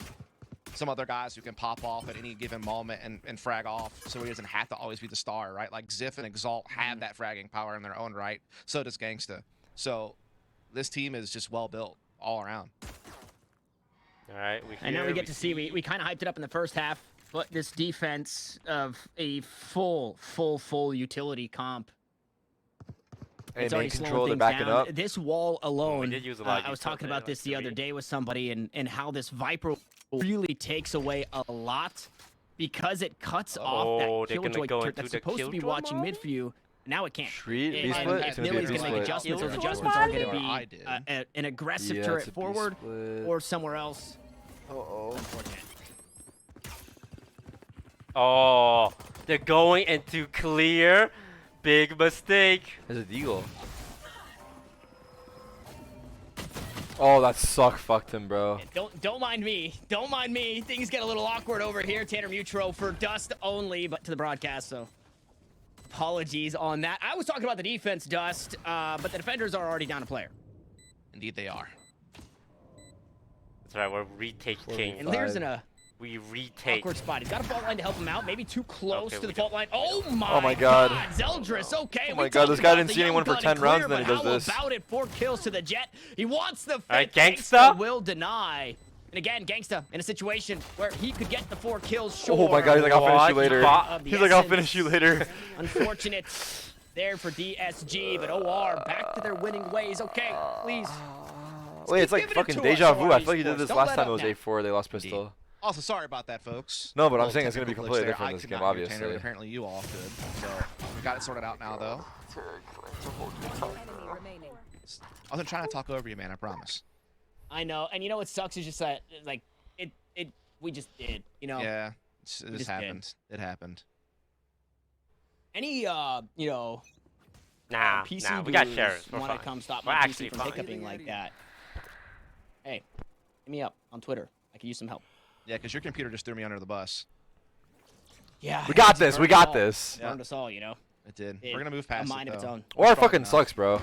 some other guys who can pop off at any given moment and frag off, so he doesn't have to always be the star, right? Like Ziff and Exalt have that fragging power in their own right. So does Gangsta. So this team is just well built all around. All right, And now we get to see, we kind of hyped it up in the first half, but this defense of a full utility comp. Hey, It's main already slowing control, they're things backing down. up. This wall alone, did use a lot of I was util talking today, about this the like, other to day with somebody, and how this Viper really takes away a lot because it cuts off Oh, that they're gonna Killjoy go turret into that's the supposed to be Killjoy watching mode? mid for you. Now it can't. Street, And- B-split? and It's gonna be a Nilly's gonna make B-split. adjustments. Those Killjoy adjustments are going mode? I to did. be an aggressive Yeah, turret it's a forward B-split. or somewhere else. Uh-oh. Unfortunate. Oh, they're going into clear. Big mistake. There's a deagle. Oh, that suck fucked him, bro. Don't mind me. Don't mind me. Things get a little awkward over here. Tanner Mutro for Dust only, but to the broadcast, so apologies on that. I was talking about the defense, Dust, but the defenders are already down a player. Indeed, they are. That's right, we're retaking. And Lear's in a We retake. awkward spot. He's got a fault line to help him out. Maybe too close Okay, to the we fault line. Oh my, Oh my God. Zeldris, okay. Oh my we God, this talked guy about didn't the see anyone for young 10 gun rounds, clear, and then he but does this. How about it? 4 kills to the Jet. He wants the right, fake. Gangsta. Will deny. And again, Gangsta in a situation where he could get the 4 kills. Sure. Oh my God, he's like, I'll finish you What? later. Of the He's like, I'll essence. finish you later. Unfortunate. there for DSG, but OR back to their winning ways. Okay, please. Wait, it's like fucking deja vu. I feel like you did this last time it was 8-4. They lost pistol. Also, sorry about that, folks. No, but I'm saying it's going to be completely different in this game, obviously. But apparently you all could. So we got it sorted out now, though. I wasn't trying to talk over you, man. I promise. I know, and you know what sucks is just that, like, we just did, you know. Yeah, it just happened. It happened. Any, you know, PC we got sheriffs. want to come stop my PC from hiccuping like that? Hey, hit me up on Twitter. I could use some help. Yeah, because your computer just threw me under the bus. Yeah. We got this. We got this. Burned us all, you know. It did. We're gonna move past a mind it, of its own. Or fucking sucks, bro.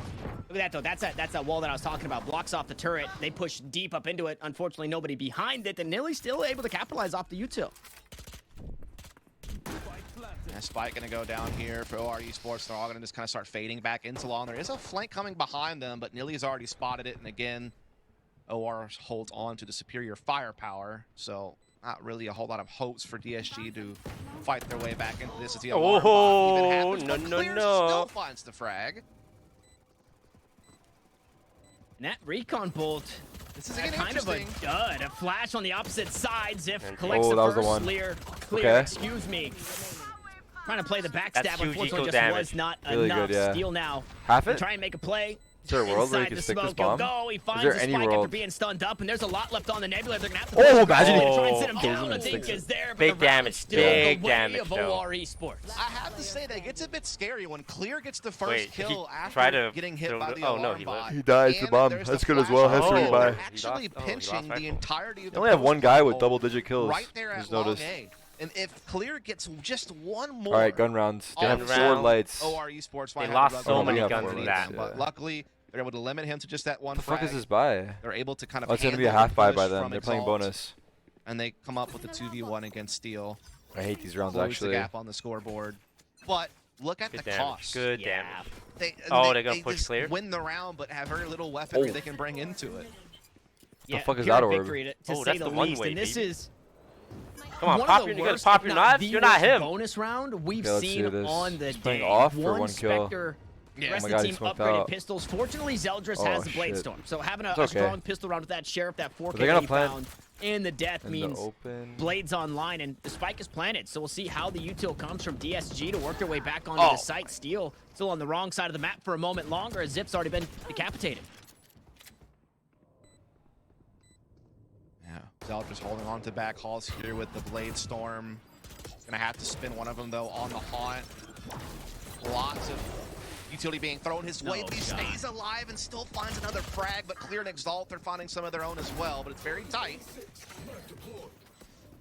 Look at that, though. That's that wall that I was talking about. Blocks off the turret. They push deep up into it. Unfortunately, nobody behind it. And Nilly's still able to capitalize off the util. Yeah, Spike gonna go down here for OREsports. They're all gonna just kind of start fading back into long. There is a flank coming behind them, but Nilly's already spotted it. And again, OR holds on to the superior firepower. So not really a whole lot of hopes for DSG to fight their way back into this. As the alarm bot even happens, but Clear still finds the frag. And that recon bolt, this is kind of a dud. A flash on the opposite side. Ziff And collects that the was the first. one. Clear, Okay. excuse me. Trying to play the backstab, That's unfortunately, just damage. was not Really enough. good, yeah. Steal now. Half it? Try and make a play. Is there a world where you Inside can the stick this smoke, he'll bomb? go. He Is finds there the any spike after world? being stunned up, and there's a lot left on the nebula. They're gonna have to Oh, try and sit him kills down. him I and think sticks is there, but Big the round damage, still big the way damage, of though. OREsports. I have to say that gets a bit scary when Clear gets the first Wait, kill he tried after to getting hit throw by the- the oh, no, alarm he bot. lived. He died. It's the And bomb. there's That's the good as well. flash Has to on be the by. wall. He Actually lost pinching the rifle. entirety of They the only have one guy with post double-digit kills. right there at Just long noticed. A. And if Clear gets just one more, All right, gun rounds. They on have the sword round. lights. OREsports They might have lost the rug so on many them guns and in beat that. them, But luckily, they're able to limit him to just that one The fuck is frag. this buy? They're able to kind of Oh, it's gonna be a handle half the buy push by them. from They're playing Exalt, bonus. and they come up with a 2v1 against Steel. I hate these rounds Close actually. the gap on the scoreboard. But look at Good the damage. cost. Good Yeah. damage. They're gonna push just Clear? win the round, but have very little weaponry Oh. they can bring into it. Yeah, fuck is pure that orb? victory to Oh, say that's the the one least. way, And this baby. is Come on, one pop of your, the you gotta worst, pop if your not knives. the You're not worst him. bonus round we've Okay, let's seen do this. on the He's playing day. off for one one kill. Spectre. Yeah. Rest Oh of my the God, he team smoked upgraded out. pistols. Fortunately, Zeldris Oh, has the shit. Bladestorm. So having a It's okay. strong pistol round with that Sheriff, that 4K they're that gonna he plant found, and the death in the means open. Blades online, and the spike is planted. So we'll see how the util comes from DSG to work their way back onto the site. Steel still on the wrong side of the map for a moment longer, as Zip's already been decapitated. Yeah, Zeldris holding on to back halls here with the Blade Storm. Gonna have to spin one of them though on the haunt. Lots of utility being thrown his way, but he stays alive and still finds another frag. But Clear and Exalt, they're finding some of their own as well, but it's very tight.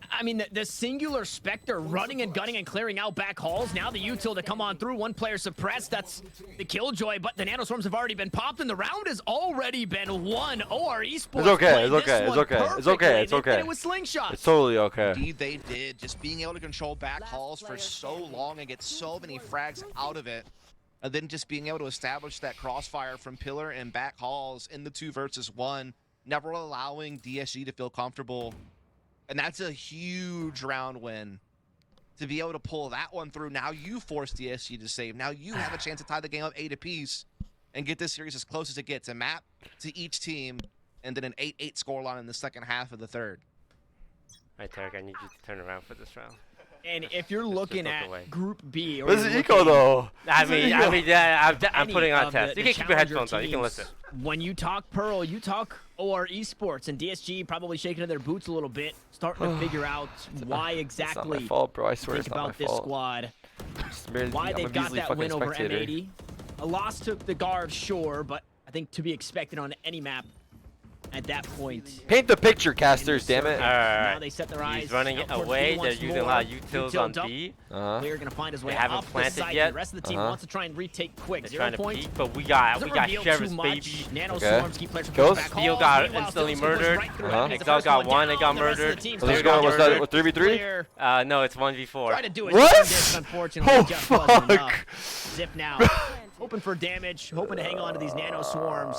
I mean, the singular Spectre running and gunning and clearing out back halls. Now the util to come on through. One player suppressed. That's the Killjoy, but the Nanoswarms have already been popped, and the round has already been won. OREsports It's okay. played It's okay. this It's one okay. It's okay. perfectly. It's They okay. did it with slingshots. It's totally okay. Indeed, they did. Just being able to control back halls for so long and get so many frags out of it. And then just being able to establish that crossfire from pillar and back halls in the 2 versus 1, never allowing DSG to feel comfortable. And that's a huge round win. To be able to pull that one through, now you force DSG to save. Now you have a chance to tie the game up 8 apiece and get this series as close as it gets. A map to each team, and then an 8-8 scoreline in the second half of the third. All right, Tarek, I need you to turn around for this round. And if you're looking look at away. Group B, or This you're is eco looking though. I'm putting on any test. of You the can keep your headphones challenger on. You can teams, listen. When you talk Pearl, you talk OREsports, and DSG probably shaking in their boots a little bit, starting to figure out why exactly It's not my fault, bro. I swear think it's not about my this fault. squad, Merely, why I'm they've a got measly that fucking win over spectator. M80. A loss to the guard, sure, but I think to be expected on any map at that point. Paint the picture, casters. Damn it. Now they set their eyes. He's running out towards away. B They're once using a more. lot of utils on Util B. Clear gonna find his way They haven't up the planted site. yet. The rest of the team wants to try and retake quick. They're 0 trying to points. peek, but we got Doesn't reveal Sheriff's too baby. much. Nanoswarms keep players from Kills? back Steel halls. got Meanwhile, instantly Steel pushes murdered. right through him. He's the Exalt first got one one and got down. The rest of the murdered. team's Let's Clear go. got What's that? murdered. What, 3v3? Clear. No, it's 1v4. Try to do it. What? This, unfortunately, Oh, just wasn't fuck. enough. Zip now. Hoping for damage, hoping to hang on to these nano swarms.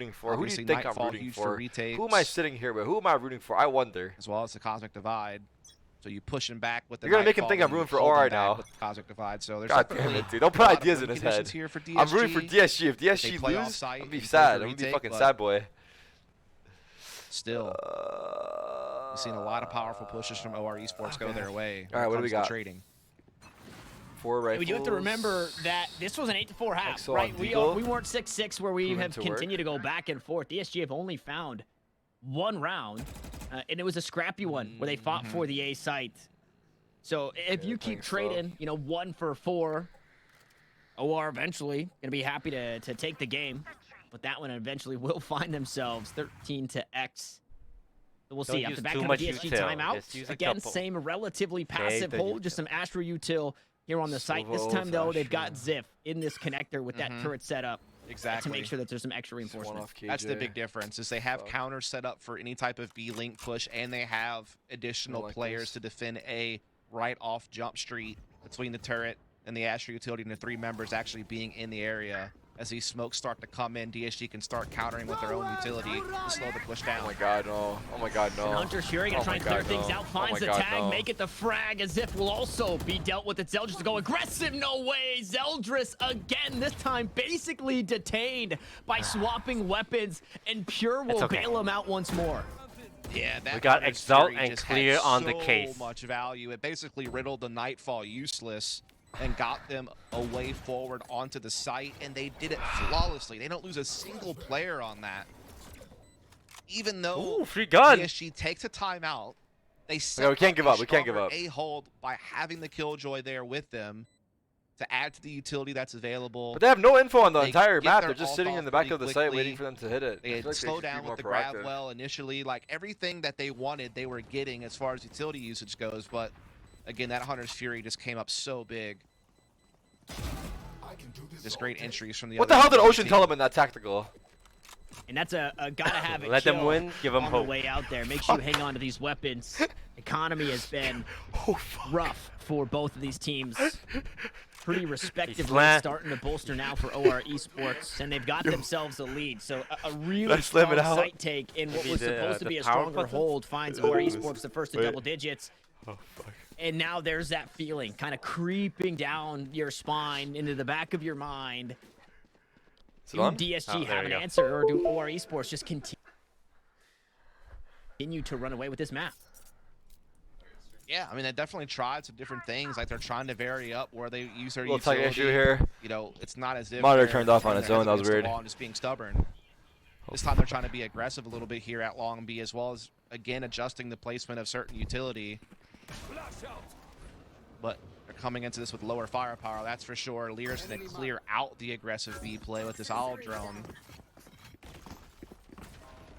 rooting for? Who do Obviously, you think I'm Nightfall, rooting huge for? retakes. Who am I sitting here with? Who am I rooting for? I wonder. As well as the Cosmic Divide. So you push him back with the You're gonna make him Nightfall, think I'm and you rooting for hold him OR back now. with the Cosmic Divide. So there's God damn definitely it, dude. Don't a put lot of ideas in win his head. conditions here for DSG. I'm rooting for DSG. If They DSG play lose, off-site, I'm gonna be enjoy sad. the I'm gonna be retake, fucking but sad boy. Still. We've seen a lot of powerful pushes from OREsports go their way. All right, what do we got? Trading. 4 rifles. We do have to remember that this was an 8-4 half, right? We weren't 6-6 where we have continued to go back and forth. DSG have only found 1 round, and it was a scrappy one where they fought for the A site. So if you keep trading, 1 for 4, OR eventually gonna be happy to take the game, but that one eventually will find themselves 13 to X. So we'll see. After back on the DSG timeout, again, same relatively passive hold, just some Astro util here on the site. This time, though, they've got Ziff in this connector with that turret set up. Exactly. To make sure that there's some extra reinforcement. That's the big difference, is they have counters set up for any type of B-link push, and they have additional players to defend A right off Jump Street between the turret and the Astro utility, and the 3 members actually being in the area. As these smokes start to come in, DSG can start countering with their own utility to slow the push down. Oh my god, no. Oh my god, no. And Hunter's Fury gonna try and clear things out, finds the tag, make it the frag, as if will also be dealt with. It's Zeldris to go aggressive, no way. Zeldris again, this time basically detained by swapping weapons, and Pure will bail him out once more. Yeah, that we got Exalt and Clear on the case. So much value. It basically riddled the Nightfall useless and got them away forward onto the site, and they did it flawlessly. They don't lose a single player on that. Even though free gun. DSG takes a timeout, they we can't give up. We can't give up. A hold by having the Killjoy there with them to add to the utility that's available. But they have no info on the entire map. They're just sitting in the back of the site waiting for them to hit it. They had slowed down with the grab well initially. Like, everything that they wanted, they were getting as far as utility usage goes, but again, that Hunter's Fury just came up so big. Just great entries from the What the hell did Ocean tell him in that tactical? And that's a gotta have it. Let them win, give them on hope. The way out there. Make sure you hang on to these weapons. Economy has been rough for both of these teams. Pretty respectively starting to bolster now for OREsports, and they've got themselves a lead. So a really strong site take in what was supposed to be a stronger hold finds OREsports the first to double digits. Oh, fuck. And now there's that feeling kind of creeping down your spine into the back of your mind. Do DSG have an answer, or do OREsports just continue to run away with this map? Yeah, I mean, they definitely tried some different things. Like, they're trying to vary up where they use their utility. Little tech issue here. It's not as if monitor turned off on its own. That was weird. Just being stubborn. This time they're trying to be aggressive a little bit here at Long B, as well as, again, adjusting the placement of certain utility. But they're coming into this with lower firepower, that's for sure. Lear's going to clear out the aggressive B play with this owl drone.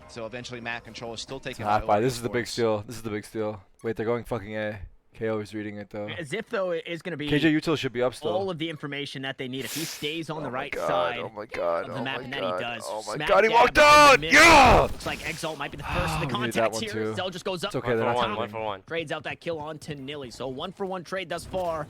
So eventually Matt Control is still taking half by. This is the big steal. This is the big steal. Wait, they're going fucking A. KO is reading it though. Ziff though is going to be KJ Util should be up still. All of the information that they need. If he stays on the right side of the map, and that he does. Oh my god, he walked out! Yeah! Looks like Exalt might be the first of the contacts here. Zell just goes up. It's okay, they're not 1 for 1. Trades out that kill on to Nilly. So 1-for-1 trade thus far.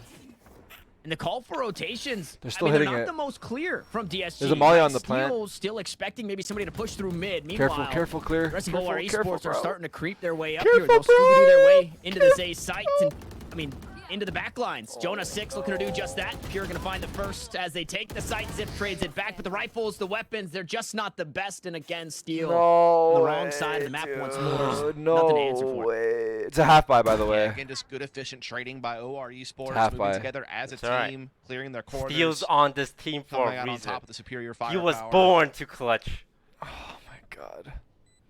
And the call for rotations, they're still hitting they're not it. the most clear from DSG. There's a molly on the plant. Still expecting maybe somebody to push through mid. Meanwhile, careful, clear. The rest of OREsports are starting to creep their way up here. They'll Scooby-Doo their way into this A site. And, into the back lines. Jonah 6 looking to do just that. Pure going to find the first as they take the site. Ziff trades it back, but the rifles, the weapons, they're just not the best. And again, Steel on the wrong side of the map once more. Nothing to answer for. It's a half by the way. Yeah, again, just good, efficient trading by OREsports, moving together as a team, clearing their corners. Steel's on this team for a reason. On top of the superior firepower. He was born to clutch. Oh my god.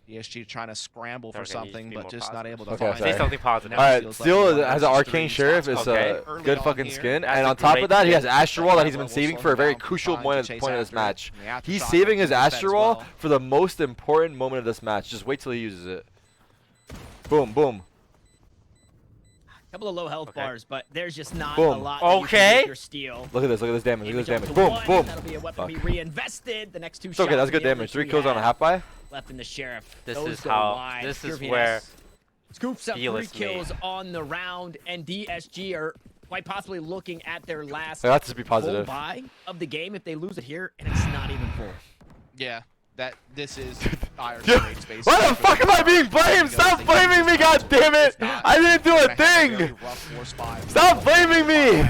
DSG trying to scramble for something, but just not able to find it. Say something positive. Alright, Steel has an Arcane Sheriff. It's a good fucking skin. And on top of that, he has Astro Wall that he's been saving for a very crucial point of this match. He's saving his Astro Wall for the most important moment of this match. Just wait till he uses it. Boom, boom. Couple of low health bars, but there's just not a lot that you can do with your Steel. Look at this damage, look at this damage. Boom, boom. That'll be a weapon to be reinvested. The next 2 it's shots. Okay, that's good damage. 3 kills on a half by. Left in the Sheriff. This is where Scoops up 3 kills on the round, and DSG are quite possibly looking at their last that's to be positive. full buy of the game if they lose it here, and it's not even full. Yeah. This is Iron space. Why the fuck am I being blamed? Stop blaming me, god damn it! I didn't do a thing! Stop blaming me!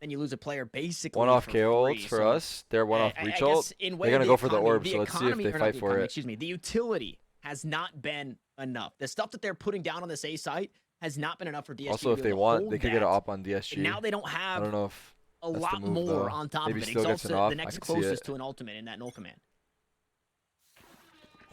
then you lose a player basically One off for KO free. ults for So us. They're one off I breach guess ult. in They're way going to the go for the economy- orb, the so let's see if economy- they or not fight the for economy, it. Excuse me. The utility has not been enough. The stuff that they're putting down on this A site has not been enough for DSG. Also, to if be they able to want, hold they could get an that. op on DSG. And now they don't I have don't know if a that's lot the move, more though. on top Maybe of it. still Exalt's gets an op. the I next can see closest it. to an ultimate in that null command.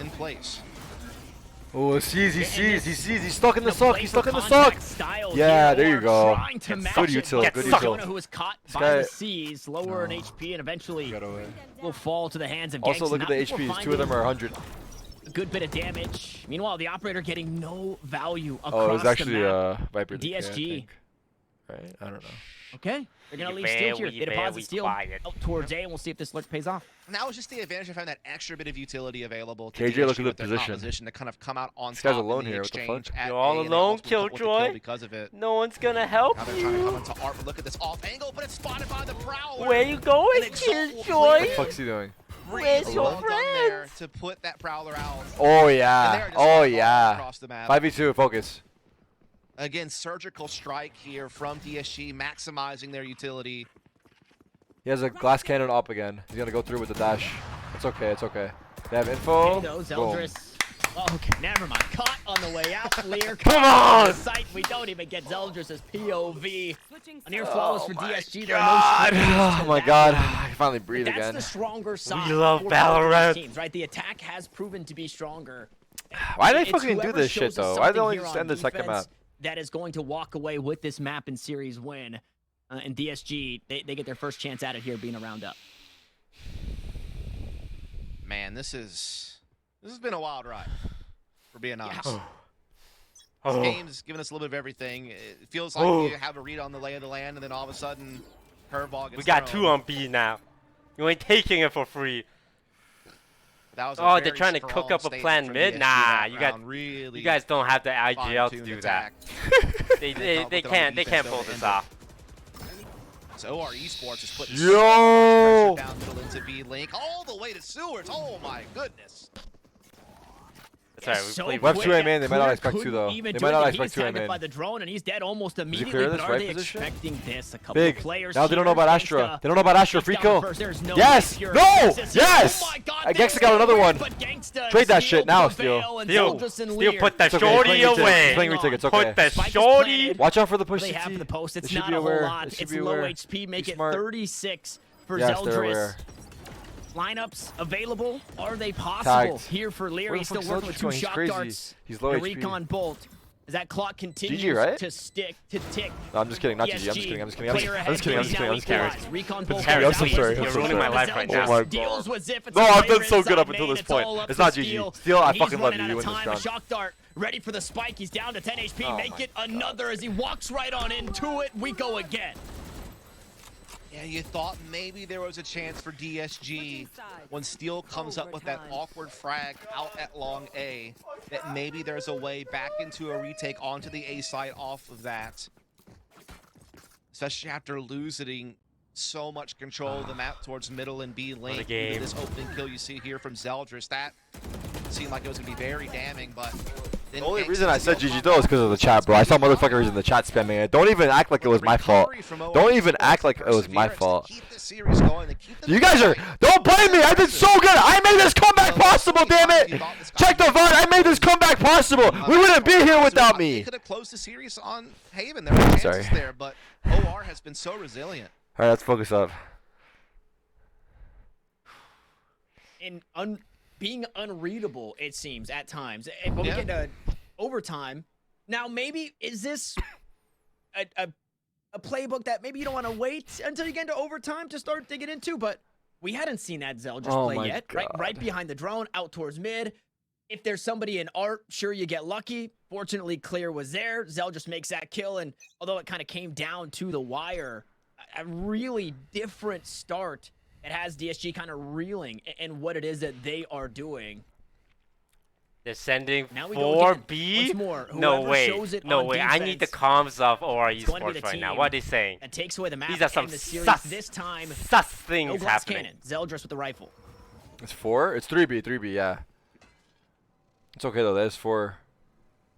in place. Oh, he sees. He's stuck in the suck. He's stuck in the suck. Yeah, there you go. Good util. Good util. Jonah, who was caught by the C's, lower in HP, and eventually will fall to the hands of Also, Gangsta. look at the HPs. 2 of them are 100. A good bit of damage. Meanwhile, the operator getting no value across Oh, it was actually the map. Viper. DSG. Right? I don't know. Okay. They're going to leave steal here. They deposit steal out towards A, and we'll see if this lurk pays off. Now it's just the advantage of having that extra bit of utility available to KJ, look DSG at the with their position. to kind of come out on This top guy's alone in the here. What the fuck? exchange at You're all A, and they alone, also come with the kill Killjoy. because of it. No one's gonna help Now they're you. trying to come into art, but look at this off angle, but it's spotted by the Prowler. Where you going, Killjoy? What the fuck's he doing? Where's your there friend? to put that Prowler out. Oh, And they yeah. are just Oh, going yeah. across the map. 5v2, focus. Again, surgical strike here from DSG, maximizing their utility. He has a glass cannon up again. He's going to go through with the dash. It's okay. It's okay. They have info. There goes Boom. Zeldris. Oh, okay, never mind. Caught on the way out. Lear Come caught on! Sight. We don't even get Zeldris' POV. A near Oh flawless for DSG. There God. are no Oh my God. I can finally breathe That's again. the stronger side. We love for both of these Valorant. teams, right? The attack has proven to be stronger. Why do they It's fucking do whoever this shows shit us though? Why do they something only here just on end the second defense map? that is going to walk away with this map and series win. And DSG, they get their first chance at it here being a round up. Man, this has been a wild ride, for being honest. Oh. This Oh. game's given us a little bit of everything. It feels like Oh. you have a read on the lay of the land, and then all of a sudden, curveball gets We got thrown. 2 on B now. You ain't taking it for free. That was a Oh, they're very trying to strong cook up a statement plan from mid? DSG Nah, that you got round. Really you guys don't have the IGL to fine-tuned do attack. that. they They can't pull this off. So OREsports has put Yo! pressure down middle into B Link all the way to Sewers. Oh my goodness. That's right. We So played We have quick 2 A that main. They might not Clear expect 2 couldn't though. even They do might it. not He expect is 2 A tagged main. by the drone, and he's dead almost immediately. clear But this are right they position? expecting this? A couple Big. of players Now they don't know about here. Astra. Gangsta They don't know about Astra. takes Free down kill. first. There's no Yes! pure No! assist here. Yes! Oh my God, I guess this I got is another weird, one. but Gangsta Trade that Steel shit now, prevail, Steel. and Steel, Zeldris and Steel, Lear. put that It's okay, shorty he's playing retake. away. He's playing retake. It's Put okay. that Spike is shorty. planted. Watch out for the push They CT. have the post. They It's should not be a whole aware. lot. They should It's be low aware. HP. Make Be it smart. 36 for Yes, they're Zeldris. aware. Lineups available? Are they possible Tagged. here for Lear? Where the He's still fuck's working with Zeldris 2 going? He's shock crazy. darts. He's low The HP. recon bolt. As that clock continues GG, right? to stick, to tick. No, I'm just kidding. Not GG. I'm just DSG, kidding. I'm just kidding. player I'm just kidding. I'm just kidding. I'm just kidding. I'm just kidding. Recon I'm bolt just kidding. I'm so goes sorry. out. I'm You're so ruining sorry. my life right now. Oh my Deals God. with Ziff. It's No, a I've player done so good inside up until main. this It's point. all up It's for not Steel. GG. Steel, I He's fucking love running you. out You of win this time. A round. shock dart ready for the spike. He's down to 10 HP. Oh Make my it another as he walks right on into it. We go again. Yeah, you thought maybe there was a chance for DSG when Steel comes up with that awkward frag out at long A, that maybe there's a way back into a retake onto the A side off of that. Especially after losing so much control of the map towards middle and B lane. game. This opening kill you see here from Zeldris, that seemed like it was going to be very damning, but... The only reason I said GG though is because of the chat, bro. I saw motherfuckers in the chat spamming it. Don't even act like it was my fault. Don't even act like it was my fault. You guys are... Don't blame me! I did so good! I made this comeback possible, damn it! Check the VOD! I made this comeback possible! We wouldn't be here without They me! could have closed the series on Haven. There were chances there, but OR has been so resilient. Alright, let's focus up. And being unreadable, it seems, at times. But we get to overtime. Now, maybe, is this a playbook that maybe you don't want to wait until you get into overtime to start digging into? But we hadn't seen that Zeldris play yet. Right behind the drone, out towards mid. If there's somebody in art, sure, you get lucky. Fortunately, Clear was there. Zeldris makes that kill, and although it kind of came down to the wire, a really different start. It has DSG kind of reeling in what it is that they are doing. They're sending Now we go again. 4B? Once more, No whoever way. shows it No on way. I need the defense comms of is going to be OREsports the right now. team What are they saying? that takes away the map. These are some and the series sus, this time. sus things no glass happening. cannon. Zeldris with the rifle. It's 4? It's 3B, yeah. It's okay though, there's 4.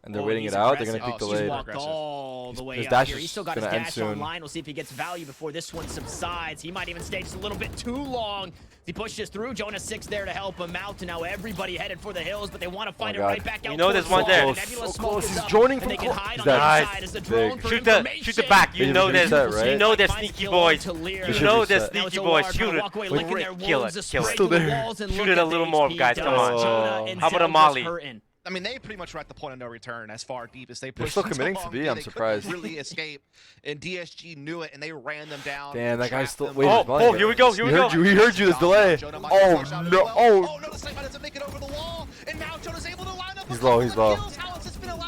And they're waiting it out. They're going to peek He's delayed. walked all the way His out dash here. is He's still got his gonna end dash soon. online. We'll see if he gets value before this one subsides. He might even stay just a little bit too long. He pushes through. Jonah 6 there to help him out. And now everybody headed for the hills, but they want to fight it right back out. You know there's one there. So close. He's joining from close. Hide He's on the dead. other side as the drone for Shoot the back. You know there's you know there's sneaky boys. You know there's sneaky boys. Shoot it. Kill it. Kill it. Shoot it a little more, guys. Come on. How about a molly? I mean, they pretty much were at the point of no return as far deep as they They're pushed. still so committing long to B. that I'm they surprised. couldn't really escape, and DSG knew it, and they ran them down. Damn, that guy's still. them. Wait, Oh, here we go. Here we go. He heard you. This delay. Oh no! Oh. No, the sniper doesn't make it over the wall, and now Jonah's able to line up. He's low. He's low.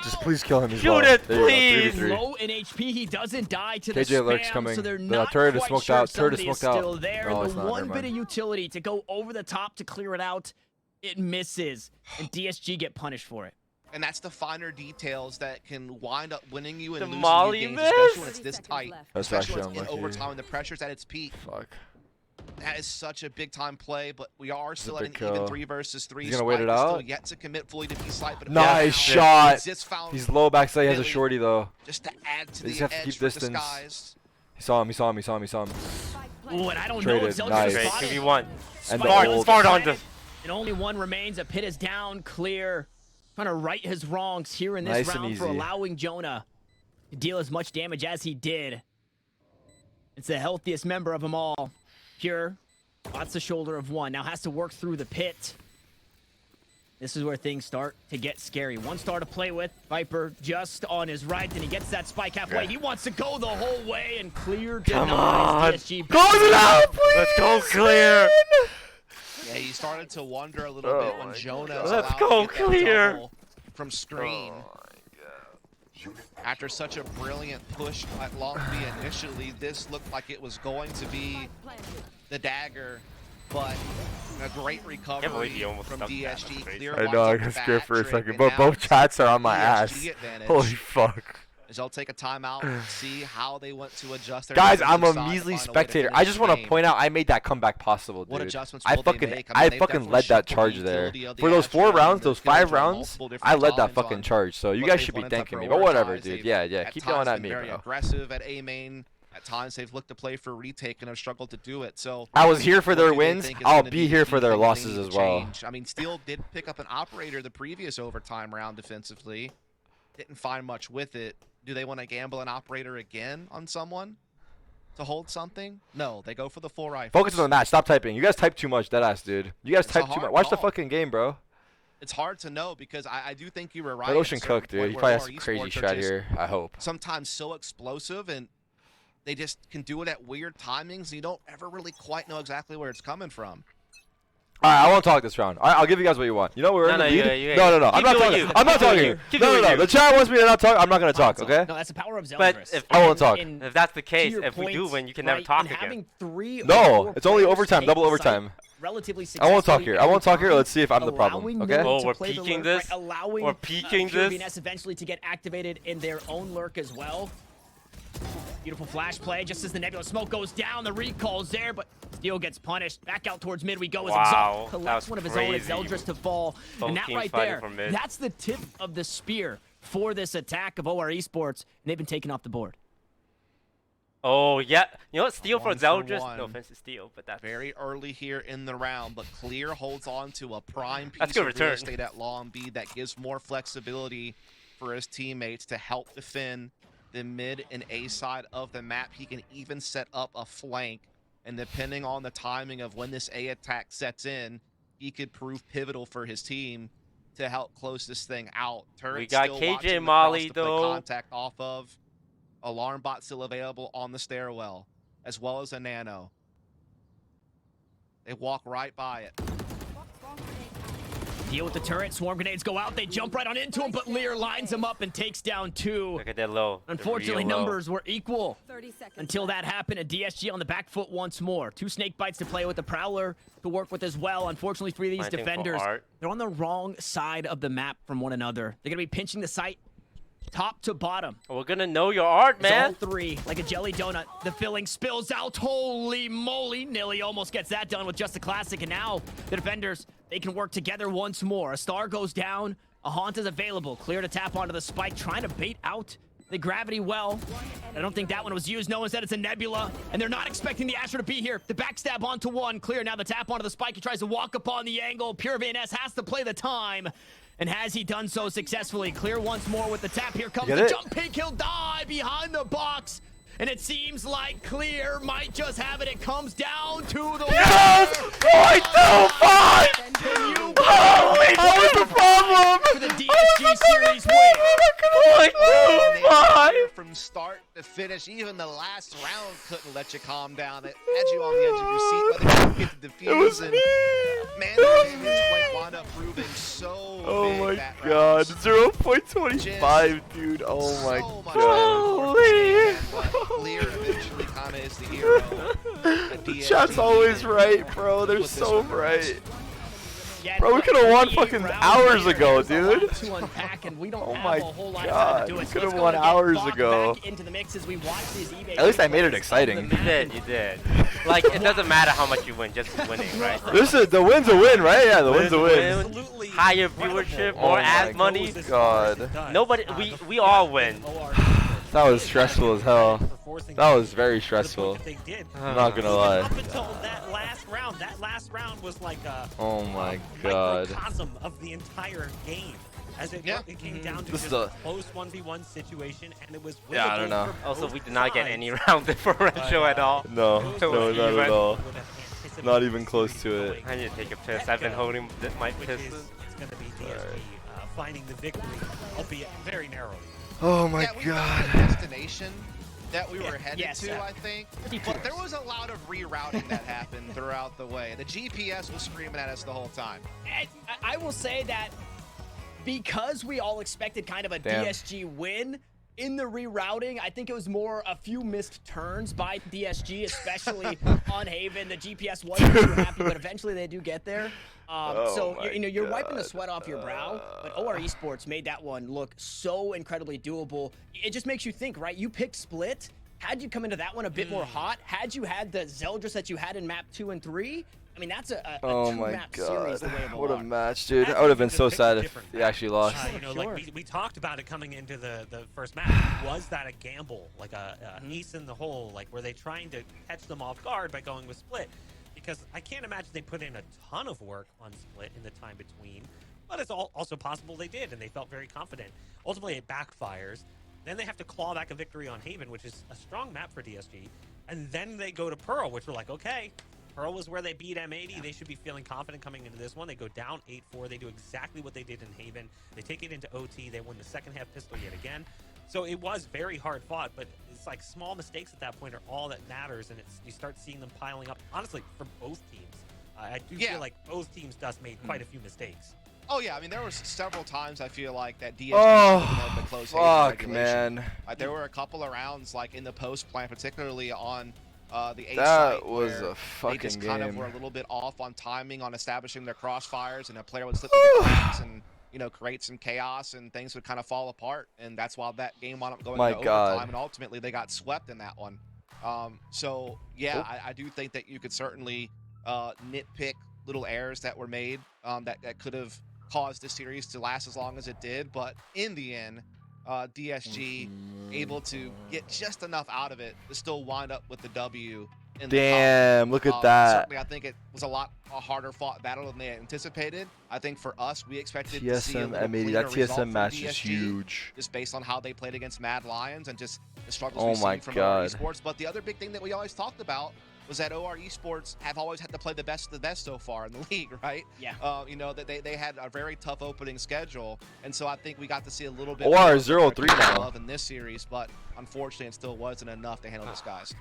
Just please kill him. He's Shoot low. it, There you go, please. 3v3. Low in HP, he doesn't die to the KJ spam, lurks coming. so they're The not turret is quite smoked sure out. Turret is somebody smoked out. still there. No, The it's not. one Never bit of mind. utility to go over the top to clear it out, it misses, and DSG get punished for it. And that's the finer details that can wind up winning you and The losing Molly you games, miss? especially when it's this tight. That's Especially actually when it's in unlucky. overtime and the pressure's at its peak. Fuck. That is such a big time play, but we are still at an big even kill. 3 versus 3. He's gonna wait it Spike is out? Still yet to commit fully to B-side, but Nice shot. He's low backside. He has a shorty though. Just to add to They the just have to edge keep for distance. disguise. He saw him. He saw him. He saw him. He saw him. Ooh, and I don't Traded. know if Zeldris Nice. is Great. spotted. 2v1. And Smart, the ult. Smart on this. And only one remains. A pit is down, clear. Trying to right his wrongs here in this Nice and round for easy. allowing Jonah to deal as much damage as he did. It's the healthiest member of them all. Pure, spots the shoulder of one. Now has to work through the pit. This is where things start to get scary. One star to play with. Viper just on his right, and he gets that spike halfway. Yeah. He wants to go the whole way, and clear Come denies. on. DSG Close it out, please. Let's go clear. Yeah, you started to wonder a little bit when Jonah was Let's allowed go to get that clear. double from screen. After such a brilliant push at Long B initially, this looked like it was going to be the dagger, but a great recovery he almost from stuck that. That's DSG. crazy. Clear I know. I watching got the scared for a hat trick, second, and but now both chats are on my DSG ass. advantage. Holy fuck. As they'll take a timeout and see how they want to adjust their Guys, defensive I'm a side to measly find a way to spectator. finish I just the want to game. point out I made that comeback possible, dude. What adjustments I will they fucking, make? I they've fucking definitely led that shuffled charge the there. utility of the For those 4 Astra, rounds, and those they've given 5 them rounds, multiple different I led that times fucking on charge. So you what guys they should be wanted to thanking me. But whatever, prioritize. dude. They've Yeah, at keep times yelling at been me, very bro. aggressive at A main. At times they've looked to play for retake and have struggled to do it. So I was here for what their do they wins. think is I'll gonna be the here for key their thing they losses need as to well. change? I mean, Steel did pick up an operator the previous overtime round defensively. Didn't find much with it. Do they want to gamble an operator again on someone to hold something? No, they go for the full rifle. Focus on the match. Stop typing. You guys type too much, deadass, dude. You guys It's a type too hard much. Watch the call. fucking game, bro. It's hard to know because I do think you were right. Let at a Ocean certain cook, dude. point He where probably has some OREsports crazy are shot just here. I hope. Sometimes so explosive and they just can do it at weird timings and you don't ever really quite know exactly where it's coming from. All right, I won't talk this round. I'll give you guys what you want. You know we're in the lead. No. I'm not talking. I'm not talking. No. The chat wants me to not talk. I'm not gonna talk. Okay. No, that's the power of Zeldris. But if I won't talk. If that's the case, your if we do point, win, you can never right, talk and again. having 3 or No, 4 it's only players overtime, take double the overtime. site relatively I won't talk successfully here. I won't talk here. every Let's see if I'm the problem. allowing Okay. them Oh, to we're play the peeking lurk, this? right, allowing We're peeking Pure this? VNS eventually to get activated in their own lurk as well. Beautiful flash play just as the Nebula smoke goes down. The recall's there, but Steel gets punished. Back out towards mid we go as Wow, Exalt that collects was one of his own as crazy. Zeldris to fall. Both And that teams right fighting there, for mid. that's the tip of the spear for this attack of OREsports, and they've been taken off the board. Oh, yeah. You know what? Steal for 1 for Zeldris. 1. No offense to Steal, but that's Very early here in the round, but Clear holds on to a prime That's piece good of return. real estate at Long B that gives more flexibility for his teammates to help defend the mid and A side of the map. He can even set up a flank, and depending on the timing of when this A attack sets in, he could prove pivotal for his team to help close this thing out. Turret We got still KJ watching the Molly, cross to play though. contact off of. Alarm bot still available on the stairwell, as well as a nano. They walk right by it. Deal with the turret. Swarm grenades go out. They jump right on into him, but Lear lines him up and takes down 2. Look at that low. They're Unfortunately, real low. numbers were equal 30 seconds until that happened. A DSG on the back foot once more. 2 snake bites to play with, the Prowler to work with as well. Unfortunately, 3 of these Planting for defenders, Art. they're on the wrong side of the map from one another. They're going to be pinching the site top to bottom. We're gonna know your art, It's all man. 3, like a jelly donut. The filling spills out. Holy moly. Nilly almost gets that done with just a classic. And now the defenders, they can work together once more. A star goes down. A haunt is available. Clear to tap onto the spike, trying to bait out the gravity well. I don't think that one was used. No one said it's a Nebula. And they're not expecting the Astra to be here. The backstab onto 1. Clear now the tap onto the spike. He tries to walk up on the angle. Pure VNS has to play the time. And has he done so successfully? Clear once more with the tap. Here comes the jump pick. He'll die behind the box. And it seems like Clear might just have it. It comes down to the Yes! 0.25! Can you What was the problem? for the DSG series win? From start to finish, even the last round couldn't let you calm down. It had you on the edge of your seat, whether you could get the defuse. And man, his flank wound up proving so big my that god, round. 0.25, dude. Oh my god. Holy. Lear eventually kind of is the hero. The chat's always right, bro. They're so right. Bro, we could have won fucking hours ago, dude. To unpack, and we don't Oh have my a whole lot of god, time to do we it. So could let's have go won and get hours Bach ago. back into the mix as we watch these eBay At least I made it gameplays exciting. on the You did, you did. Like, it doesn't matter how much you win, just winning, right? This is the win's a win, right? Yeah, the win's a win. Absolutely Higher viewership, more ad money. God. Nobody, we all win. That was stressful as hell. That was very stressful. I'm not gonna lie. Up until that last round was like a Oh my god. microcosm of the entire game. As it came down to This just is a- a close 1v1 situation, and it was Yeah, I don't know. Also, we did not get any round differential at all. No, no, not at all. Not even close to it. I need to take a piss. I've been holding my pisses. It's going to be DSG finding the victory, albeit very narrowly. Oh my we god. found a destination that we were headed to, I think. But there was a lot of rerouting that happened throughout the way. The GPS was screaming at us the whole time. I will say that because we all expected kind of a Damn. DSG win, in the rerouting, I think it was more a few missed turns by DSG, especially on Haven. The GPS wasn't too happy, but eventually they do get there. So you're wiping the sweat off your brow, but OREsports made that one look so incredibly doable. It just makes you think, right? You picked Split. Had you come into that one a bit more hot, had you had the Zeldris that you had in map 2 and 3, I mean, that's a Oh my two-map god. series the way of the What a law. match, dude. I would have been so sad if he actually lost. You know, like we talked about it coming into the first match. Was that a gamble, like a ace in the hole? Like, were they trying to catch them off guard by going with Split? Because I can't imagine they put in a ton of work on Split in the time between. But it's also possible they did, and they felt very confident. Ultimately, it backfires. Then they have to claw back a victory on Haven, which is a strong map for DSG. And then they go to Pearl, which we're like, okay, Pearl was where they beat M80. Yeah. They should be feeling confident coming into this one. They go down 8-4. They do exactly what they did in Haven. They take it into OT. They win the second half pistol yet again. So it was very hard fought, but it's like small mistakes at that point are all that matters, and you start seeing them piling up, honestly, for both teams. I do feel like both teams just made quite a few mistakes. Oh yeah, I mean there were several times I feel like that DSG Oh, the close fuck, man. There were a couple of rounds like in the post plan, particularly on the A That site, was where a fucking they just kind of game. were a little bit off on timing on establishing their crossfires, and a player would slip through the cracks and create some chaos, and things would kind of fall apart, and that's why that game wound up going My into God. overtime, and ultimately they got swept in that one. So yeah, I do think that you could certainly nitpick little errors that were made that could have caused the series to last as long as it did, but in the end, DSG able to get just enough out of it to still wind up with the W. In Damn, the look at that. Certainly, I think it was a harder fought battle than they had anticipated. I think for us, we expected to see a TSM little M80, cleaner that result TSM from match is DSG, huge. just based on how they played against Mad Lions and just the struggles Oh we've my seen from God. OREsports. But the other big thing that we always talked about was that OREsports have always had to play the best of the best so far in the league, right? Yeah. That they had a very tough opening schedule, and so I think we got to see a little bit OR more is 0-3 now. love in this series, but unfortunately it still wasn't enough to handle this guys.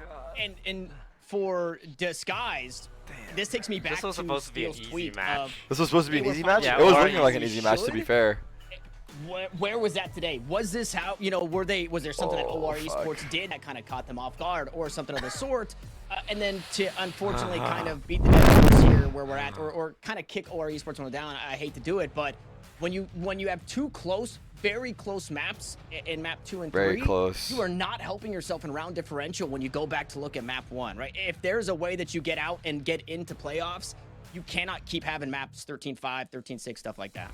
And for Disguised, this takes me back This was to supposed to be an Steel's easy tweet match. of, This was supposed to be an they were easy match? fine. It was or looking like an you easy match, to be should. fair. Where was that today? Was this how, was there something that Oh, OREsports did that kind of caught them off guard, or something of the sort? And then to unfortunately kind of beat the Devils here where we're at, or kind of kick OREsports one down. I hate to do it, but when you have two very close maps in map 2 and 3, Very close. you are not helping yourself in round differential when you go back to look at map 1, right? If there's a way that you get out and get into playoffs, you cannot keep having maps 13-5, 13-6, stuff like that.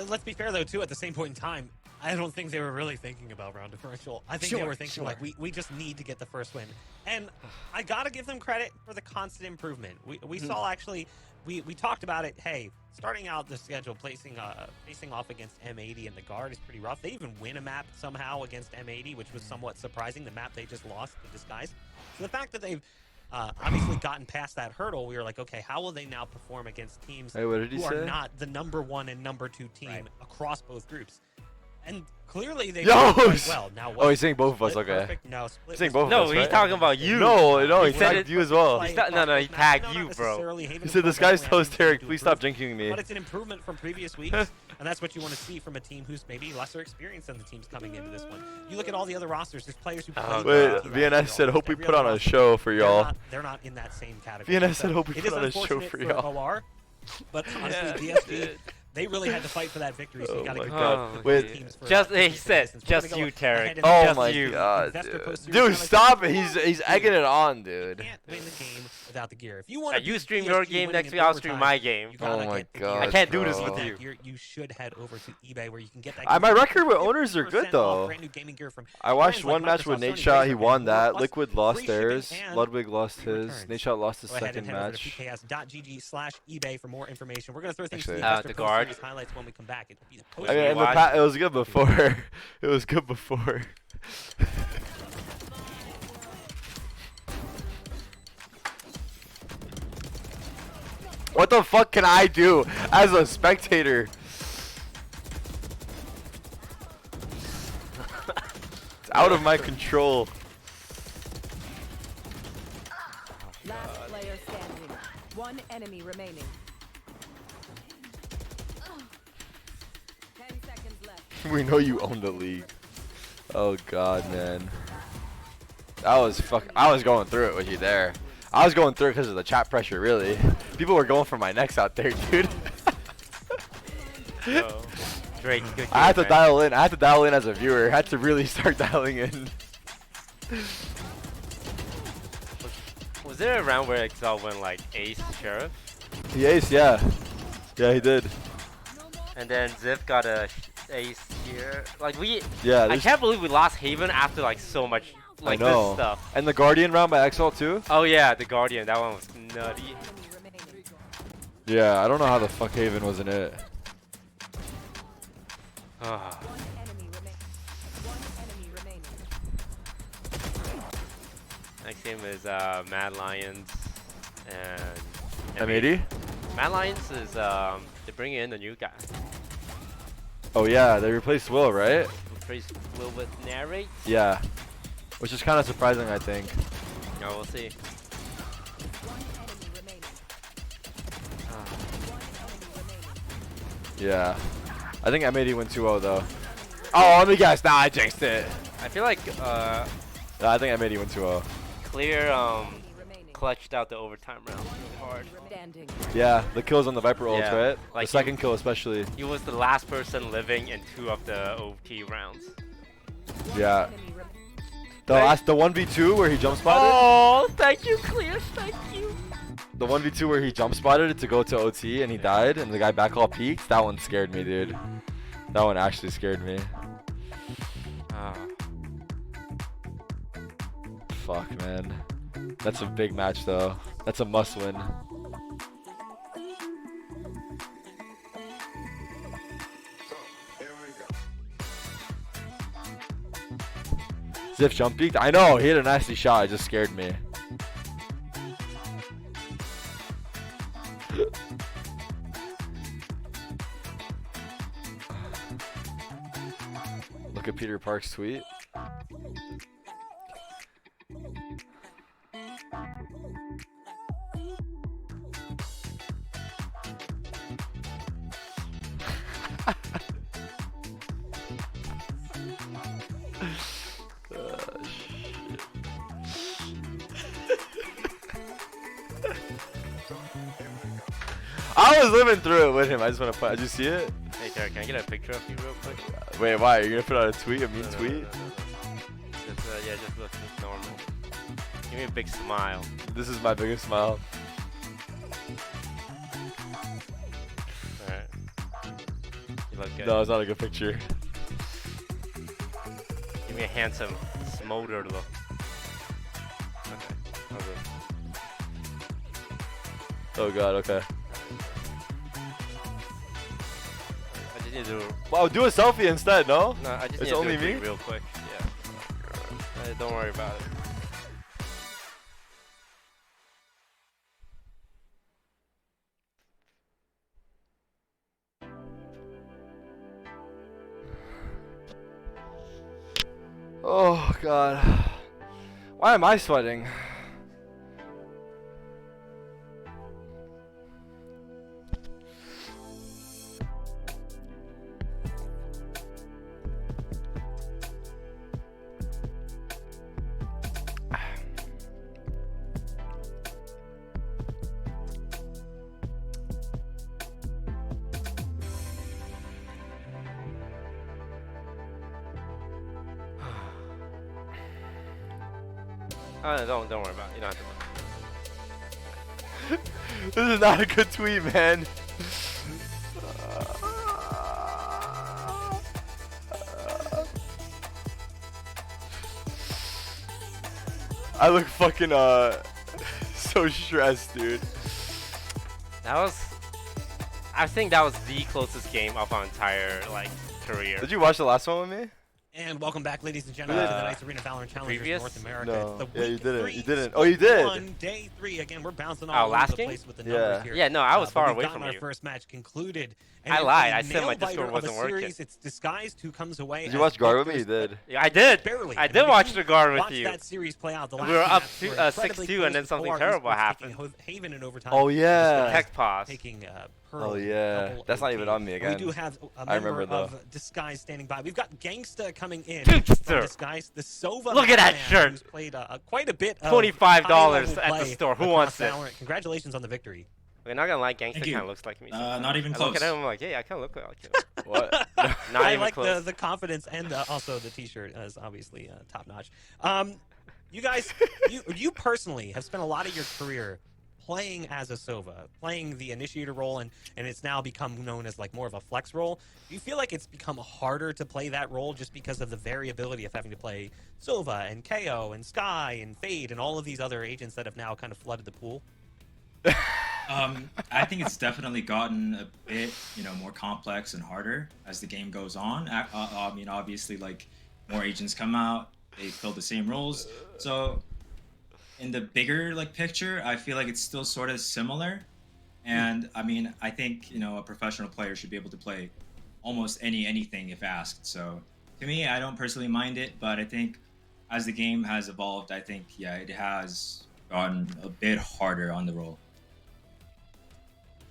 Let's be fair, though, too, at the same point in time, I don't think they were really thinking about round differential. I think they were thinking, like, we just need to get the first win. And I got to give them credit for the constant improvement. We saw, actually, we talked about it, hey, starting out the schedule, facing off against M80 and the Guard is pretty rough. They even win a map somehow against M80, which was somewhat surprising, the map they just lost to Disguise. So the fact that they've obviously gotten past that hurdle, we were like, okay, how will they now perform against teams Hey, what did he who say? are not the #1 and #2 team across both groups? And clearly they did Yo! quite well. Now, Oh, he's saying both of us. Split Okay. perfect? No, Split He's saying was both of No, us, he's right? talking about you. No, he He said tagged you as well. No, he tagged you, bro. He said this guy's toast Tarek. Please stop jinxing me. But it's an improvement from previous weeks, and that's what you want to see from a team who's maybe lesser experienced than the teams coming into this one. You look at all the other rosters. There's players who play. Wait, VNS said, hope we put on a show for y'all. They're not in that same category. VNS said, hope we It put is on a show unfortunate for y'all. OR, but honestly, DSG, they really had to fight for that victory, so you got to give God. the Wait, teams for just that he said, persistence. We're just gonna you, go Tarek. ahead and Oh Just my you. god, Investor Post dude. Series Dude, stop it. He's egging it on, dude. can't win the game without the gear. If you want to You stream your game next week, I'll stream my game. Oh my god. I can't do bro. this with you. You should head over to eBay where you can get that. My record with owners are good 50% off though. brand new gaming gear from I watched brands like one match with Microsoft, Nate Sony, Shot. He Razer, won and that. Plus, Liquid free lost shipping theirs. and Ludwig lost free his. returns. Nate Shot lost his Go ahead second and head over match. to pks.gg/eBay for more information. We're gonna throw things Actually, to the Investor the Post guard. Series highlights when we come back. It'll be the I post mean, in the it was good before. It was good before. What the fuck can I do as a spectator? It's out of my control. Last player standing. One enemy remaining. 10 seconds left. We know you own the league. Oh god, man. I was going through it with you there. I was going through it because of the chat pressure, really. People were going for my necks out there, dude. Yo, Drake, good I had to game, dial in. I had to dial in as a viewer. I had to really start dialing in. Was there a round where Exalt went like ace sheriff? He aced, yeah. Yeah, he did. And then Ziff got a ace here. Like Yeah, I there's- can't believe we lost Haven after like so much like I know. this stuff. And the Guardian round by Exalt too? Oh yeah, the Guardian, that one was nutty. Yeah, I don't know how the fuck Haven was in it. Ah. Next game is Mad Lions and M80? Mad Lions is they're bringing in the new guy. Oh yeah, they replaced Will, right? Replaced Will with narrate. Yeah. Which is kind of surprising, I think. Oh, we'll see. Yeah. I think M80 went 2-0 though. Oh, let me guess. Nah, I jinxed it. I feel like Nah, I think M80 went 2-0. Clear clutched out the overtime round really hard. Yeah, the kills on the Viper ults, Yeah, right? like The second kill especially. He was the last person living in 2 of the OT rounds. Yeah. The 1v2 where he jump spotted? Oh, thank you, Clear. Thank you. The 1v2 where he jump spotted it to go to OT and he died and the guy back all peaked? That one scared me, dude. That one actually scared me. Fuck, man. That's a big match, though. That's a must win. Ziff jump peaked? I know, he hit a nasty shot. It just scared me. Look at Peter Park's tweet. I was living through it with him. I just want to did you see it? Hey, Derek, can I get a picture of you real quick? Wait, why? You're gonna put out a tweet, a mean No, tweet? Just, yeah, just look just normal. Give me a big smile. This is my biggest smile. Alright. You look good. No, it's not a good picture. Give me a handsome, smoldered look. Okay. all good. Oh god, okay. I just need to do. Wow, do a selfie instead, no? No, I just It's need to only do a me? tweet real quick. Yeah. Don't worry about it. Oh god. Why am I sweating? Don't worry about it. You don't have to. This is not a good tweet, man. I look fucking so stressed, dude. I think that was the closest game of our entire career. Did you watch the last one with me? And welcome back, ladies and gentlemen, to the Nice Arena Valorant Challengers North America. No. It's the Yeah, you week didn't. 3, You didn't. Oh, you did. On day 3, again, we're bouncing all over last the game? place with the numbers here. Yeah, no, I was far but away we've from gotten you. Our first match concluded. I lied. I said my nail-biter Discord of wasn't a working. Series, it's Disguised who comes away. Did you watch Guard with me? You did. Yeah, I did. Barely. I did watch the Guard with watch you. That series play out. The last We were up two matches were 6-2, and then incredibly something close. terrible OREsports happened. taking Haven in overtime. Oh, yeah. Tech pause. Taking Oh yeah, that's not even on me again. We do have a I remember member though. of Disguise standing by. We've got Gangsta coming in. Gangsta. From Disguise. The Sova. Look at that man shirt. Who's played quite a bit. Of $25 high-level at the play store. Who across wants it? Valorant. Congratulations on the victory. We're not gonna lie, Gangsta Thank kind you. of looks like me. Not even I close. look at him, I'm like, yeah, I kind of look like you. What? Not I even like close. the confidence and also the T-shirt is obviously top notch. You guys, you personally have spent a lot of your career playing as a Sova, playing the initiator role, and it's now become known as more of a flex role. Do you feel like it's become harder to play that role just because of the variability of having to play Sova and KO and Sky and Fade and all of these other agents that have now kind of flooded the pool? I think it's definitely gotten a bit, more complex and harder as the game goes on. I mean, obviously, more agents come out, they fill the same roles. So, in the bigger picture, I feel like it's still sort of similar. And I mean, I think a professional player should be able to play almost anything if asked. So, to me, I don't personally mind it, but I think as the game has evolved, I think it has gotten a bit harder on the role.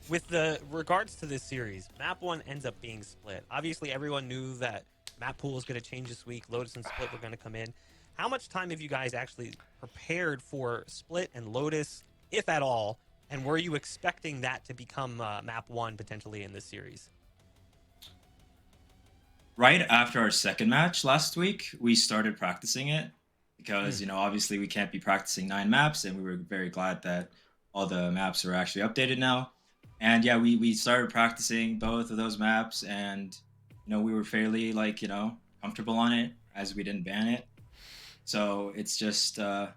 With the regards to this series, Map 1 ends up being split. Obviously, everyone knew that Map Pool was going to change this week. Lotus and Split were going to come in. How much time have you guys actually prepared for Split and Lotus, if at all? And were you expecting that to become Map 1 potentially in this series? Right after our second match last week, we started practicing it because, obviously we can't be practicing 9 maps, and we were very glad that all the maps are actually updated now. And yeah, we started practicing both of those maps, and we were fairly comfortable on it as we didn't ban it. So it's just I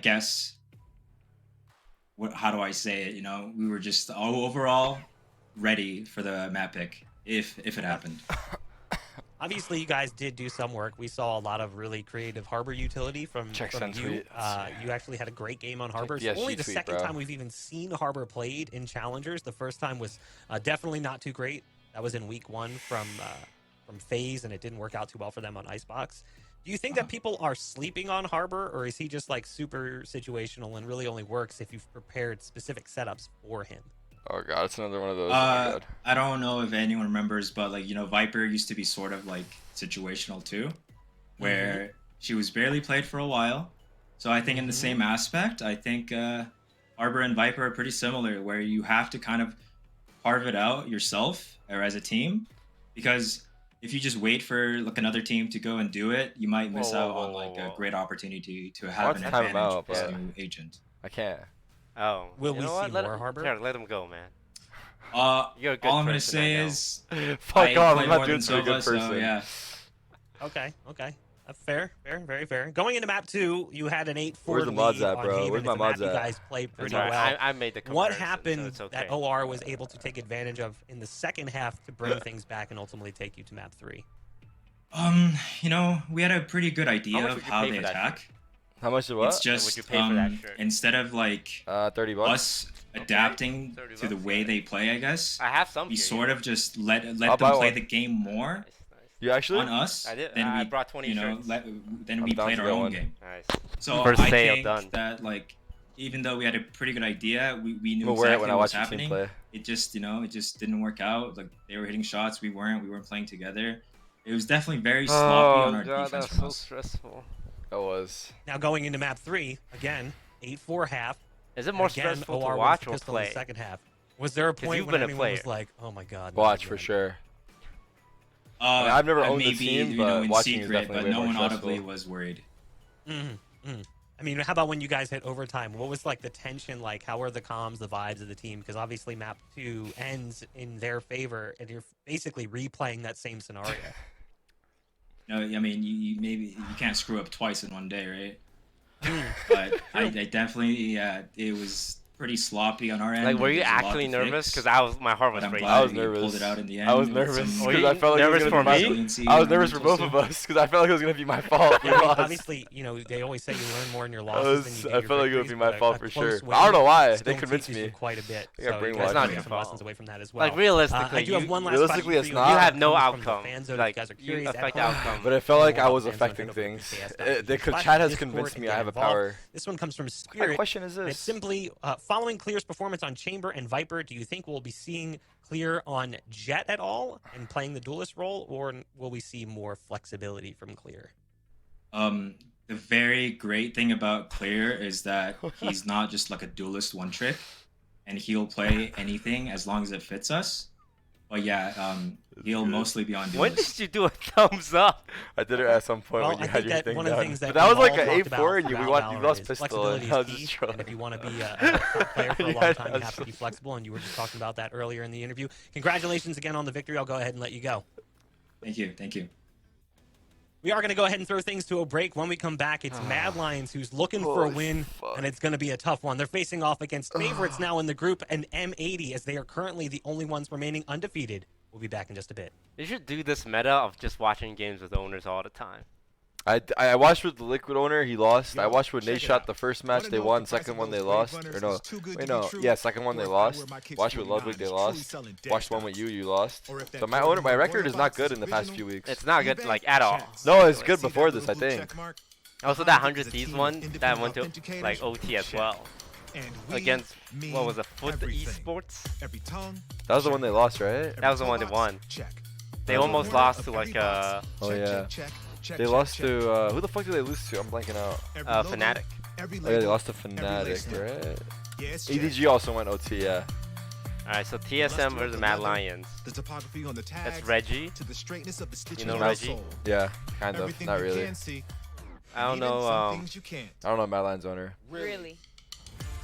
guess how do I say it? We were just overall ready for the map pick if it happened. Obviously, you guys did do some work. We saw a lot of really creative Harbor utility from you. You actually had a great game on Harbor. It's only the second time we've even seen Harbor played in Challengers. The first time was definitely not too great. That was in week 1 from FaZe, and it didn't work out too well for them on Icebox. Do you think that people are sleeping on Harbor, or is he just super situational and really only works if you've prepared specific setups for him? Oh god, it's another one of those. I don't know if anyone remembers, but Viper used to be sort of situational too, where she was barely played for a while. So I think in the same aspect, I think Arbor and Viper are pretty similar, where you have to kind of carve it out yourself or as a team, because if you just wait for another team to go and do it, you might miss out on a great opportunity to have an advantage as a new agent. I can't. Oh, will we see more Harbor? Yeah, let him go, man. You're a good all I'm gonna say is, fuck off. I'm not doing so good person. So, yeah. Okay. Fair, very fair. Going into map 2, you had an 8-4 Where's the mods at, bro? Where's my mods at? You at? guys played pretty well. I made the comparison. What happened so that OR was able to take advantage of in the second half to bring things back and ultimately take you to map 3? We had a pretty good idea of how they attack. How much of what? It's just would you pay for that shirt? Instead of $30 us adapting to the way they play, I guess. I have some. We sort of just let them play the game more, You actually? On us. I did. Then I we brought 20 shirts. Then we played our own game. Nice. So First I sale think done. that like, even though we had a pretty good idea, we knew I'm aware exactly when I what was watch your team happening. play. It just it just didn't work out. Like they were hitting shots, we weren't playing together. It was definitely very sloppy on our defense. That's from so us. stressful. That was. Now going into map 3 again, 8-4 half. Is it more Again, stressful to OR watch wins the or pistol in play? the second half. Was there a 'Cause point you've when been a anyone was player. like, "Oh my God"? Watch for sure. Uh, I've never owned maybe, the team, you but know, in watching is secret, definitely but way no more one stressful. audibly was worried. I mean, how about when you guys hit overtime? What was like the tension like? How were the comms, the vibes of the team? Because obviously map 2 ends in their favor, and you're basically replaying that same scenario. No, I mean, you maybe you can't screw up twice in one day, right? But I definitely, it was pretty sloppy on our end. Like, were you There's a lot actually to nervous? fix, Because my heart was but I'm racing. glad I was we nervous. pulled it out in the end. I was with nervous some because I felt like it was nervous gonna for be me? resiliency I was and nervous for mental both of stuff. us because I felt like it was gonna be my fault. if we Yeah, I mean, lost. obviously, you know, they always say you learn more in your losses than you do I your felt like it would victories, be my but fault a for close sure. win I don't know why. still They convinced teaches you me. quite a bit. I got So you brainwashed. guys It's not take your some fault. lessons away from that as well. Like, realistically, I do have one last realistically, question it's for not. You had no Comes from the outcome. fan zone. Like, If you guys are you curious, affect at home, outcome. But it felt like I Overall was fan zone, affecting feel free to things. say yes, The slash chat has Discord convinced and me get I have a involved. power. This one comes from What Spirit. kind of question is And this? it's simply following Clear's performance on Chamber and Viper. Do you think we'll be seeing Clear on Jet at all and playing the duelist role, or will we see more flexibility from Clear? The very great thing about Clear is that he's not just like a duelist one trick, and he'll play anything as long as it fits us. But yeah, he'll mostly be on duelist. When did you do a thumbs up? I did it at some point Well, when you I had think your that thing one of the down. things that But that was we've like all an talked 8-4 about and you about lost Valorant is pistol. flexibility And I was is just key, trolling. and if you want to be a top player for a long Yeah, time, you have to be flexible, and you were just talking about that earlier in the interview. Congratulations again on the victory. I'll go ahead and let you go. Thank you. Thank you. We are going to go ahead and throw things to a break. When we come back, it's Mad Lions who's looking for a win, and it's going to be a tough one. They're facing off against favorites now in the group and M80, as they are currently the only ones remaining undefeated. We'll be back in just a bit. You should do this meta of just watching games with owners all the time. I watched with the Liquid owner, he lost. I watched with check Nate it Shot out. the first match, Wanna they know if won. the price Second of one they those lost. Wave Or Runners no, is too good wait, to be no. true, Yeah, second one or they if I lost. wear my kicks Watched with 49 Ludwig, they is truly lost. selling dead Watched one with stocks. you lost. Or if that But my Jordan my Royal record is not box good is in the past original, few weeks. It's not good, eBay like, at all. checks. No, it's So good see that before little this, I blue think. check mark? Also, Find that it is 100 a D's team of one, that independent went to authenticators. like OT as Check. well. And we Against, mean what was it, Foot everything. Esports? Every tongue, That was the one they lost, right? That was the one they won. check. They Every almost corner lost of to every like box. Oh Check, yeah. check, check, check, They check, lost check. to who the fuck did they lose to? I'm blanking out. Every logo, Fnatic. every Oh yeah, they label, lost to every Fnatic, lace right? Yeah, it's checked. EDG also went OT, yeah. Alright, so Luster TSM of versus the Mad leather, Lions. The topography on the tags, That's Reggie. to the straightness of the stitching know of the Reggie? sole. Yeah, kind of. Everything Not you really. can see, I don't even know. some things you can't. I don't know Mad Lions owner. Really?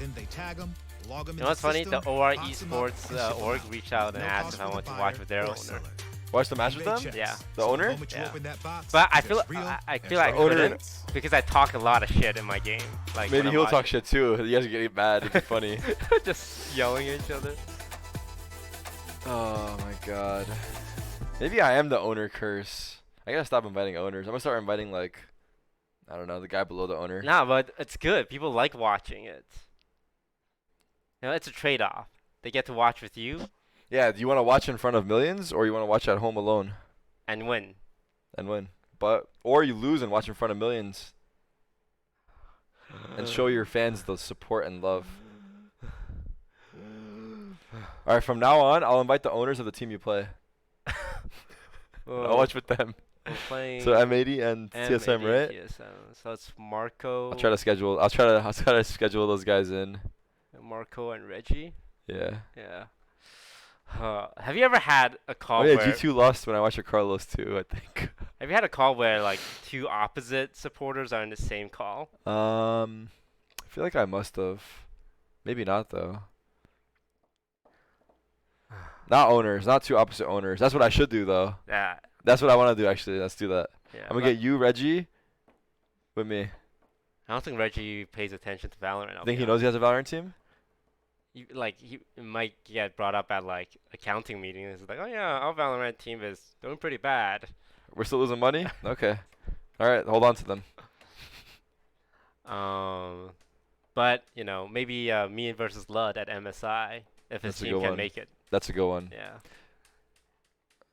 Then they tag them, log them You know what's funny? The OREsports org reached out and asked if I want to watch with their owner. Watch the match with them? Yeah. The owner? Yeah. But I feel I Owner- couldn't because I talk a lot of shit in my game. Like Maybe when I'm he'll talk watching. shit too. You guys are getting mad. It'd be funny. Just yelling at each other. Oh my god. Maybe I am the owner curse. I gotta stop inviting owners. I'm gonna start inviting like, I don't know, the guy below the owner. Nah, but it's good. People like watching it. You know, it's a trade-off. They get to watch with you Yeah, do you want to watch in front of millions or you want to watch at home alone and win. and win? Or you lose and watch in front of millions and show your fans the support and love. All right, from now on, I'll invite the owners of the team you play. I'll watch with them. We're playing So M80 and TSM, M80, right? TSM. So it's Marco. I'll try to schedule those guys in. Marco and Reggie. Yeah. Yeah. Have you ever had a call Oh yeah, where G2 lost when I watched Carlos too, I think. have you had a call where like two opposite supporters are in the same call? I feel like I must have. Maybe not though. Not owners, not two opposite owners. That's what I should do though. Yeah. That's what I want to do actually. Let's do that. Yeah, I'm gonna get you, Reggie, with me. I don't think Reggie pays attention to Valorant. I think he knows he has a Valorant team. He might get brought up at like accounting meetings. It's like, oh yeah, our Valorant team is doing pretty bad. We're still losing money. Okay. All right, hold on to them. But you know, maybe me versus Lud at MSI if his That's a team good can one. make it. That's a good one. Yeah.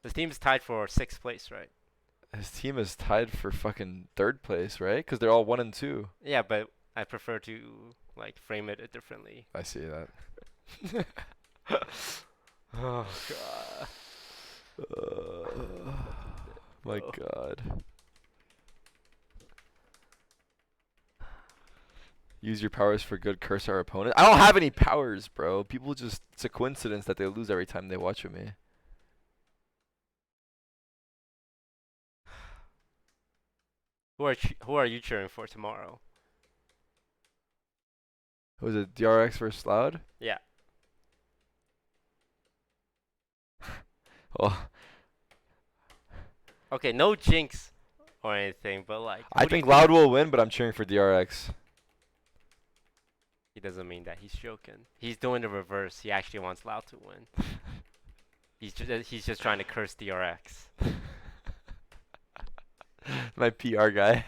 This team's tied for 6th place, right? His team is tied for fucking 3rd place, right? Because they're all 1 and 2. Yeah, but I prefer to like frame it differently. I see that. Oh god. My god. Use your powers for good, curse our opponent. I don't have any powers, bro. People just, it's a coincidence that they lose every time they watch with me. Who are you cheering for tomorrow? Was it DRX versus Loud? Yeah. Oh. Okay, no jinx or anything, but like. I think Loud will win, but I'm cheering for DRX. He doesn't mean that. He's joking. He's doing the reverse. He actually wants Loud to win. He's just trying to curse DRX. My PR guy.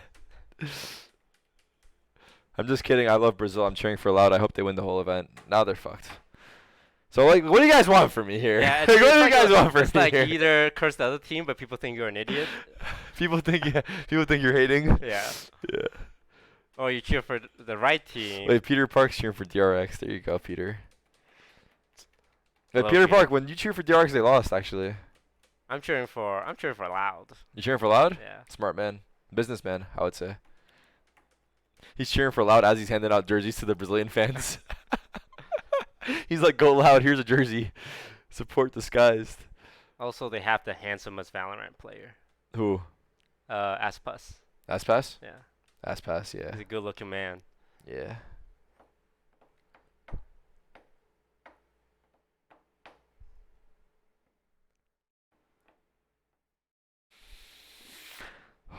I'm just kidding. I love Brazil. I'm cheering for Loud. I hope they win the whole event. Now they're fucked. So like, what do you guys want from me here? Yeah, Like, what do you guys want from me It's like here? either curse the other team, but people think you're an idiot. People think you're hating. Yeah. Yeah. Or you cheer for the right team. Wait, Peter Park's cheering for DRX. There you go, Peter. Wait, Hello, Peter Peter. Park, when you cheer for DRX, they lost actually. I'm cheering for Loud. You cheering for Loud? Yeah. Smart man. Businessman, I would say. He's cheering for Loud as he's handing out jerseys to the Brazilian fans. He's like, go Loud, here's a jersey. Support disguised. Also, they have the handsomest Valorant player. Who? Aspas. Aspas? Yeah. Aspas, yeah. He's a good-looking man. Yeah.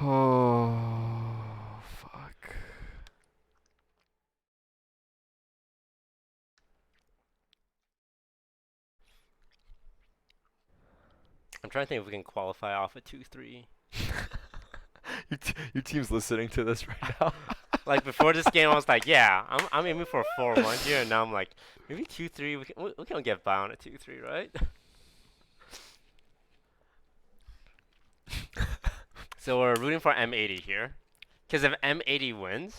Oh, fuck. I'm trying to think if we can qualify off a 2-3. Your team's listening to this right now. Like before this game, I was like, yeah, I'm aiming for 4-1 here, and now I'm like, maybe 2-3. We can get by on a 2-3, right? So we're rooting for M80 here, because if M80 wins,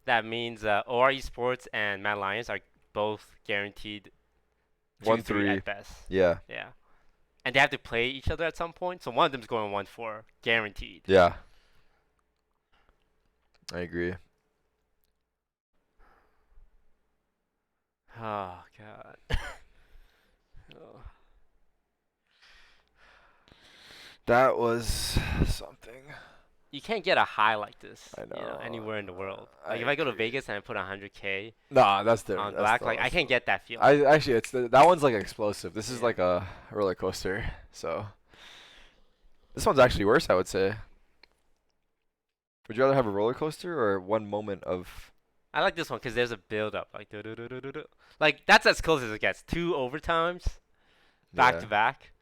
that means OREsports and Mad Lions are both guaranteed 2-3 at best. Yeah. Yeah. And they have to play each other at some point, so one of them's going 1-4, guaranteed. Yeah. I agree. Oh god. Oh. That was something. You can't get a high like this, I know. anywhere in the world. Like if I go to Vegas and I put 100K Nah, that's different. on That's black, the like I last can't get that feeling. I actually, that one's like explosive. This is like a roller coaster. So this one's actually worse, I would say. Would you rather have a roller coaster or one moment of? I like this one because there's a build up, like like that's as close as it gets. 2 overtimes, back to back.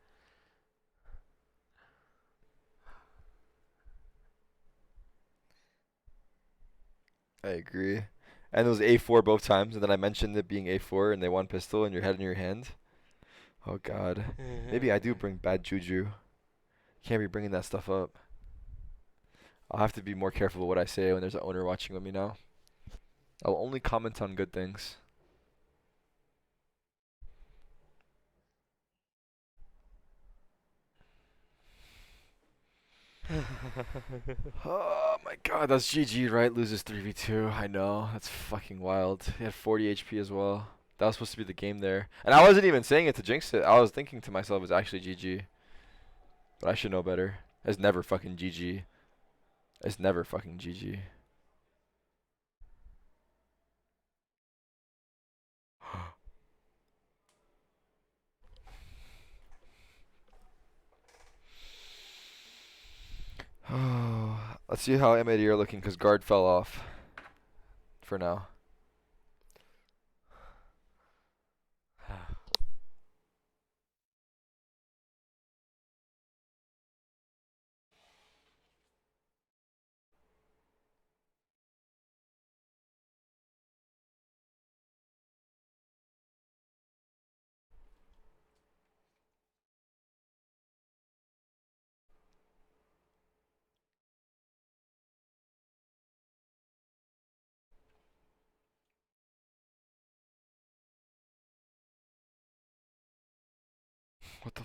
I agree. And it was A4 both times, and then I mentioned it being A4, and they won pistol, and your head in your hand. Oh god. Maybe I do bring bad juju. Can't be bringing that stuff up. I'll have to be more careful with what I say when there's an owner watching with me now. I'll only comment on good things. Oh my god, that's GG, right? Loses 3v2. I know. That's fucking wild. He had 40 HP as well. That was supposed to be the game there. And I wasn't even saying it to jinx it. I was thinking to myself it's actually GG. But I should know better. It's never fucking GG. It's never fucking GG. Let's see how M80 are looking because guard fell off for now. What the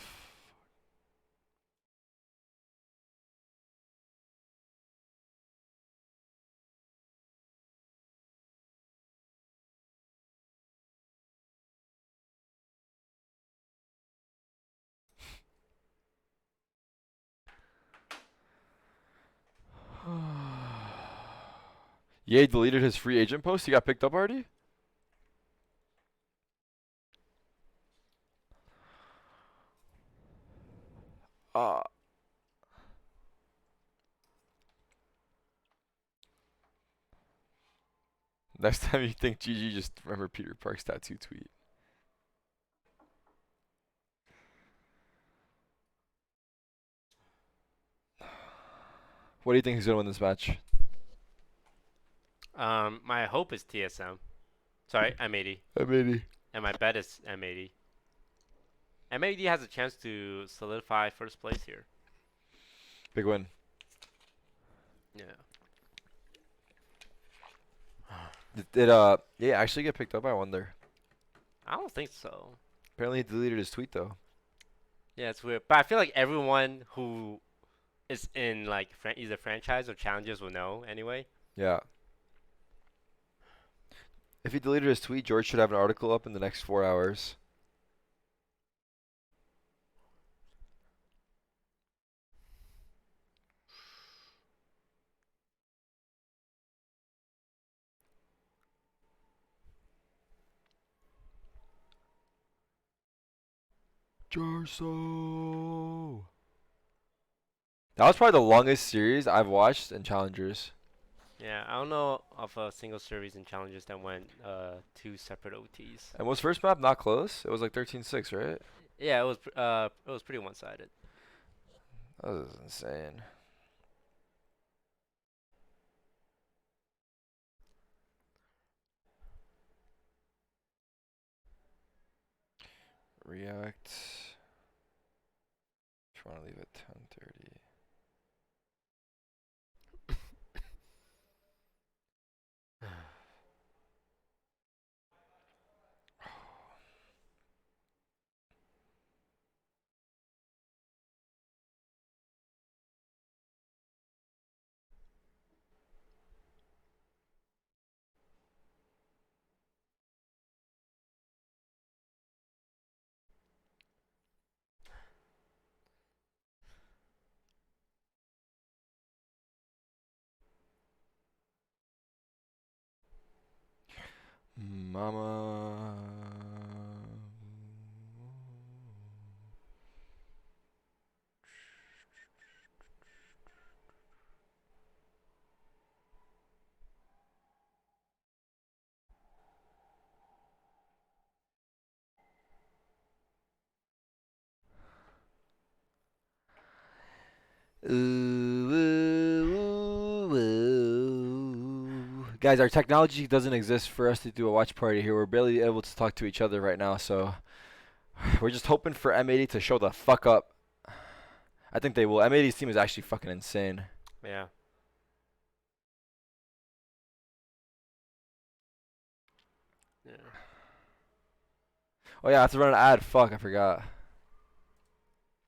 Ye deleted his free agent post? He got picked up already? Next time you think GG, just remember Peter Park's tattoo tweet. What do you think he's gonna win this match? My hope is TSM. Sorry, M80. M80. And my bet is M80. M80 has a chance to solidify first place here. Big win. Yeah. Did yeah, actually get picked up? I wonder. I don't think so. Apparently he deleted his tweet though. Yeah, it's weird. But I feel like everyone who is in like either franchise or challenges will know anyway. Yeah. If he deleted his tweet, George should have an article up in the next 4 hours. Jarso. That was probably the longest series I've watched in Challengers. Yeah, I don't know of a single series in challenges that went 2 separate OTs. And was first map not close? It was like 13-6, right? Yeah, it was pretty one-sided. That was insane. React. If you want to leave at 10:30. Mama. Guys, our technology doesn't exist for us to do a watch party here. We're barely able to talk to each other right now, so we're just hoping for M80 to show the fuck up. I think they will. M80's team is actually fucking insane. Yeah. Yeah. Oh yeah, I have to run an ad. Fuck, I forgot.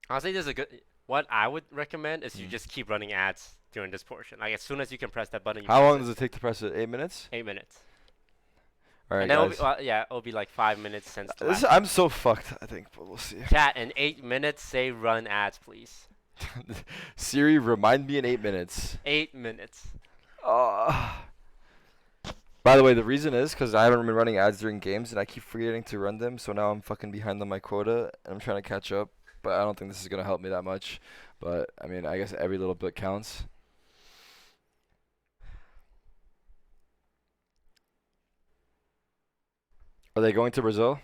Honestly, this is a good. What I would recommend is you just keep running ads during this portion. Like as soon as you can press that button. How long does it take to press it? 8 minutes? 8 minutes. All right, and then guys. It'll be like 5 minutes since. I'm so fucked, I think, but we'll see. Chat in 8 minutes. Say run ads, please. Siri, remind me in 8 minutes. 8 minutes. By the way, the reason is because I haven't been running ads during games, and I keep forgetting to run them, so now I'm fucking behind on my quota, and I'm trying to catch up, but I don't think this is going to help me that much. But, I mean, I guess every little bit counts. Are they going to Brazil?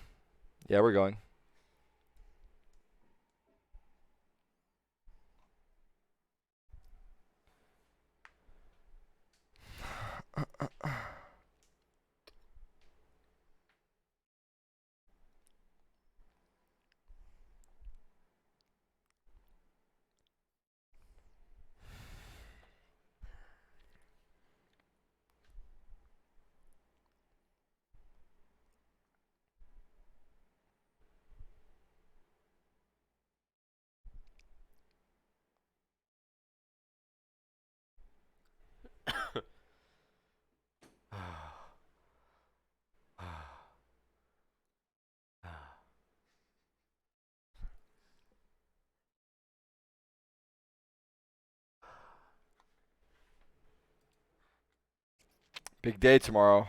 Yeah, we're going. Big day tomorrow.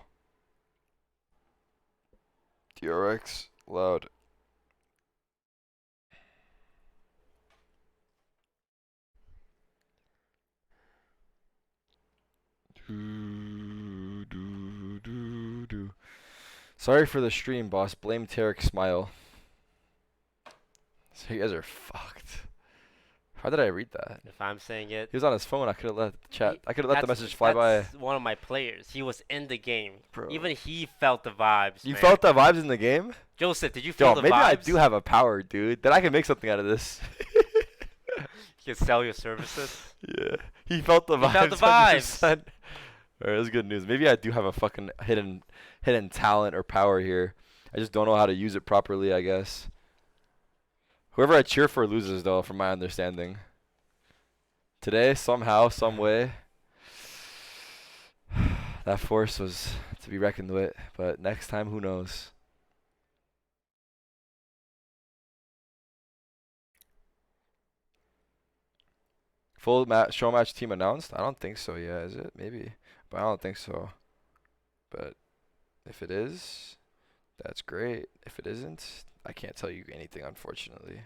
DRX loud. Sorry for the stream, boss. Blame Tarek Smile. So you guys are fucked. How did I read that? If I'm saying it, he was on his phone. I could have let the chat. I could have let the message fly by. That's one of my players. He was in the game. Bro. Even he felt the vibes. You man. felt the vibes in the game? Joseph, did you feel the maybe vibes? I do have a power, dude. Then I can make something out of this. You can sell your services. Yeah, he felt the vibes. Felt the vibes. Alright, that's good news. Maybe I do have a fucking hidden talent or power here. I just don't know how to use it properly, I guess. Whoever I cheer for loses, though, from my understanding. Today, somehow, some way, that force was to be reckoned with. But next time, who knows? Full show match team announced? I don't think so. Yeah, is it? Maybe, but I don't think so. But if it is, that's great. If it isn't, I can't tell you anything, unfortunately.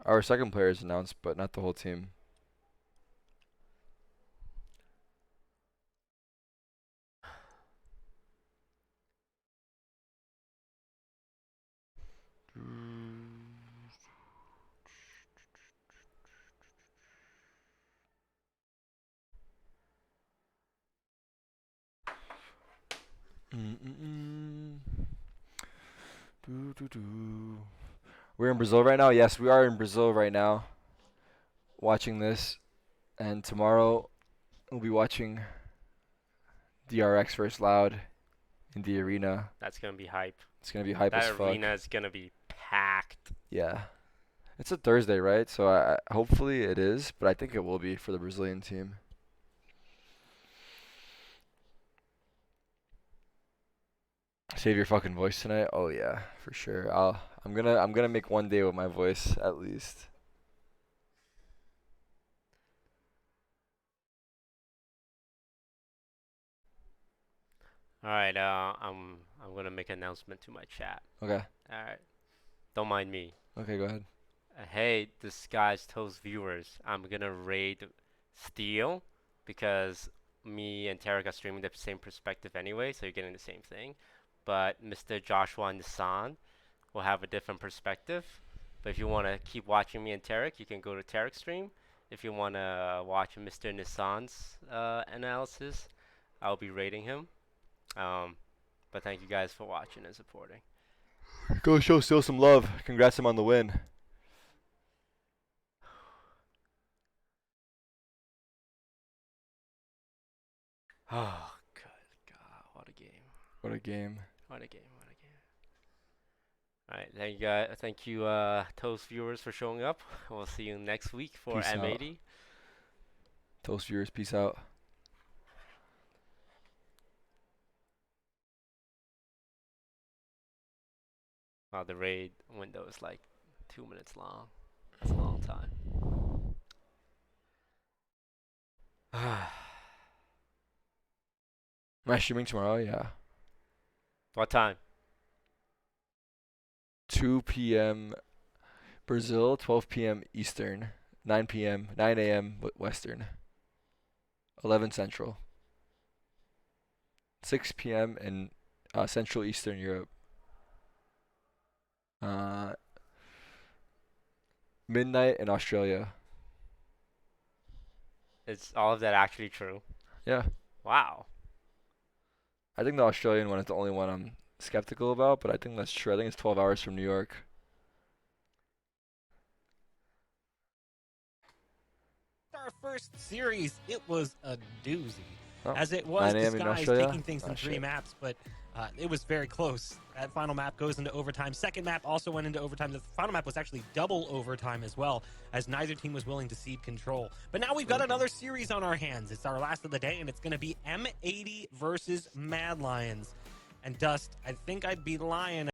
Our second player is announced, but not the whole team. We're in Brazil right now? Yes, we are in Brazil right now, watching this. And tomorrow, we'll be watching DRX versus Loud in the arena. That's going to be hype. It's going to be hype as fuck. That arena is going to be packed. Yeah. It's a Thursday, right? So hopefully it is, but I think it will be for the Brazilian team. Save your fucking voice tonight? Oh yeah, for sure. I'm gonna make one day with my voice at least. All right, I'm gonna make an announcement to my chat. Okay. All right. Don't mind me. Okay, go ahead. Hey, Disguised Toast viewers, I'm gonna raid Steel because me and Tarek are streaming the same perspective anyway, so you're getting the same thing. But Mr. Joshua Nissan will have a different perspective. But if you want to keep watching me and Tarek, you can go to Tarek's stream. If you want to watch Mr. Nissan's analysis, I'll be rating him. But thank you guys for watching and supporting. Go show Steel some love. Congrats him on the win. Oh, good God. What a game. What a game. What a game. What a game. All right. Thank you guys. Thank you, Toast viewers, for showing up. We'll see you next week for Peace M80. Out. Toast viewers, peace out. Wow, the raid window is like 2 minutes long. That's a long time. Am I streaming tomorrow? Yeah. What time? 2 p.m. Brazil, 12 p.m. Eastern, 9 a.m. Western, 11 Central, 6 p.m. in Central Eastern Europe, midnight in Australia. Is all of that actually true? Yeah. Wow. I think the Australian one is the only one I'm skeptical about, but I think that's true. I think it's 12 hours from New York. Our first series, it was a doozy. Oh, as it was 9 a.m. in Disguised Australia? taking things in Oh, 3 shit. maps, but it was very close. That final map goes into overtime. Second map also went into overtime. The final map was actually double overtime as well, as neither team was willing to cede control. But now we've got another series on our hands. It's our last of the day, and it's going to be M80 versus Mad Lions. And Dust, I think I'd be lying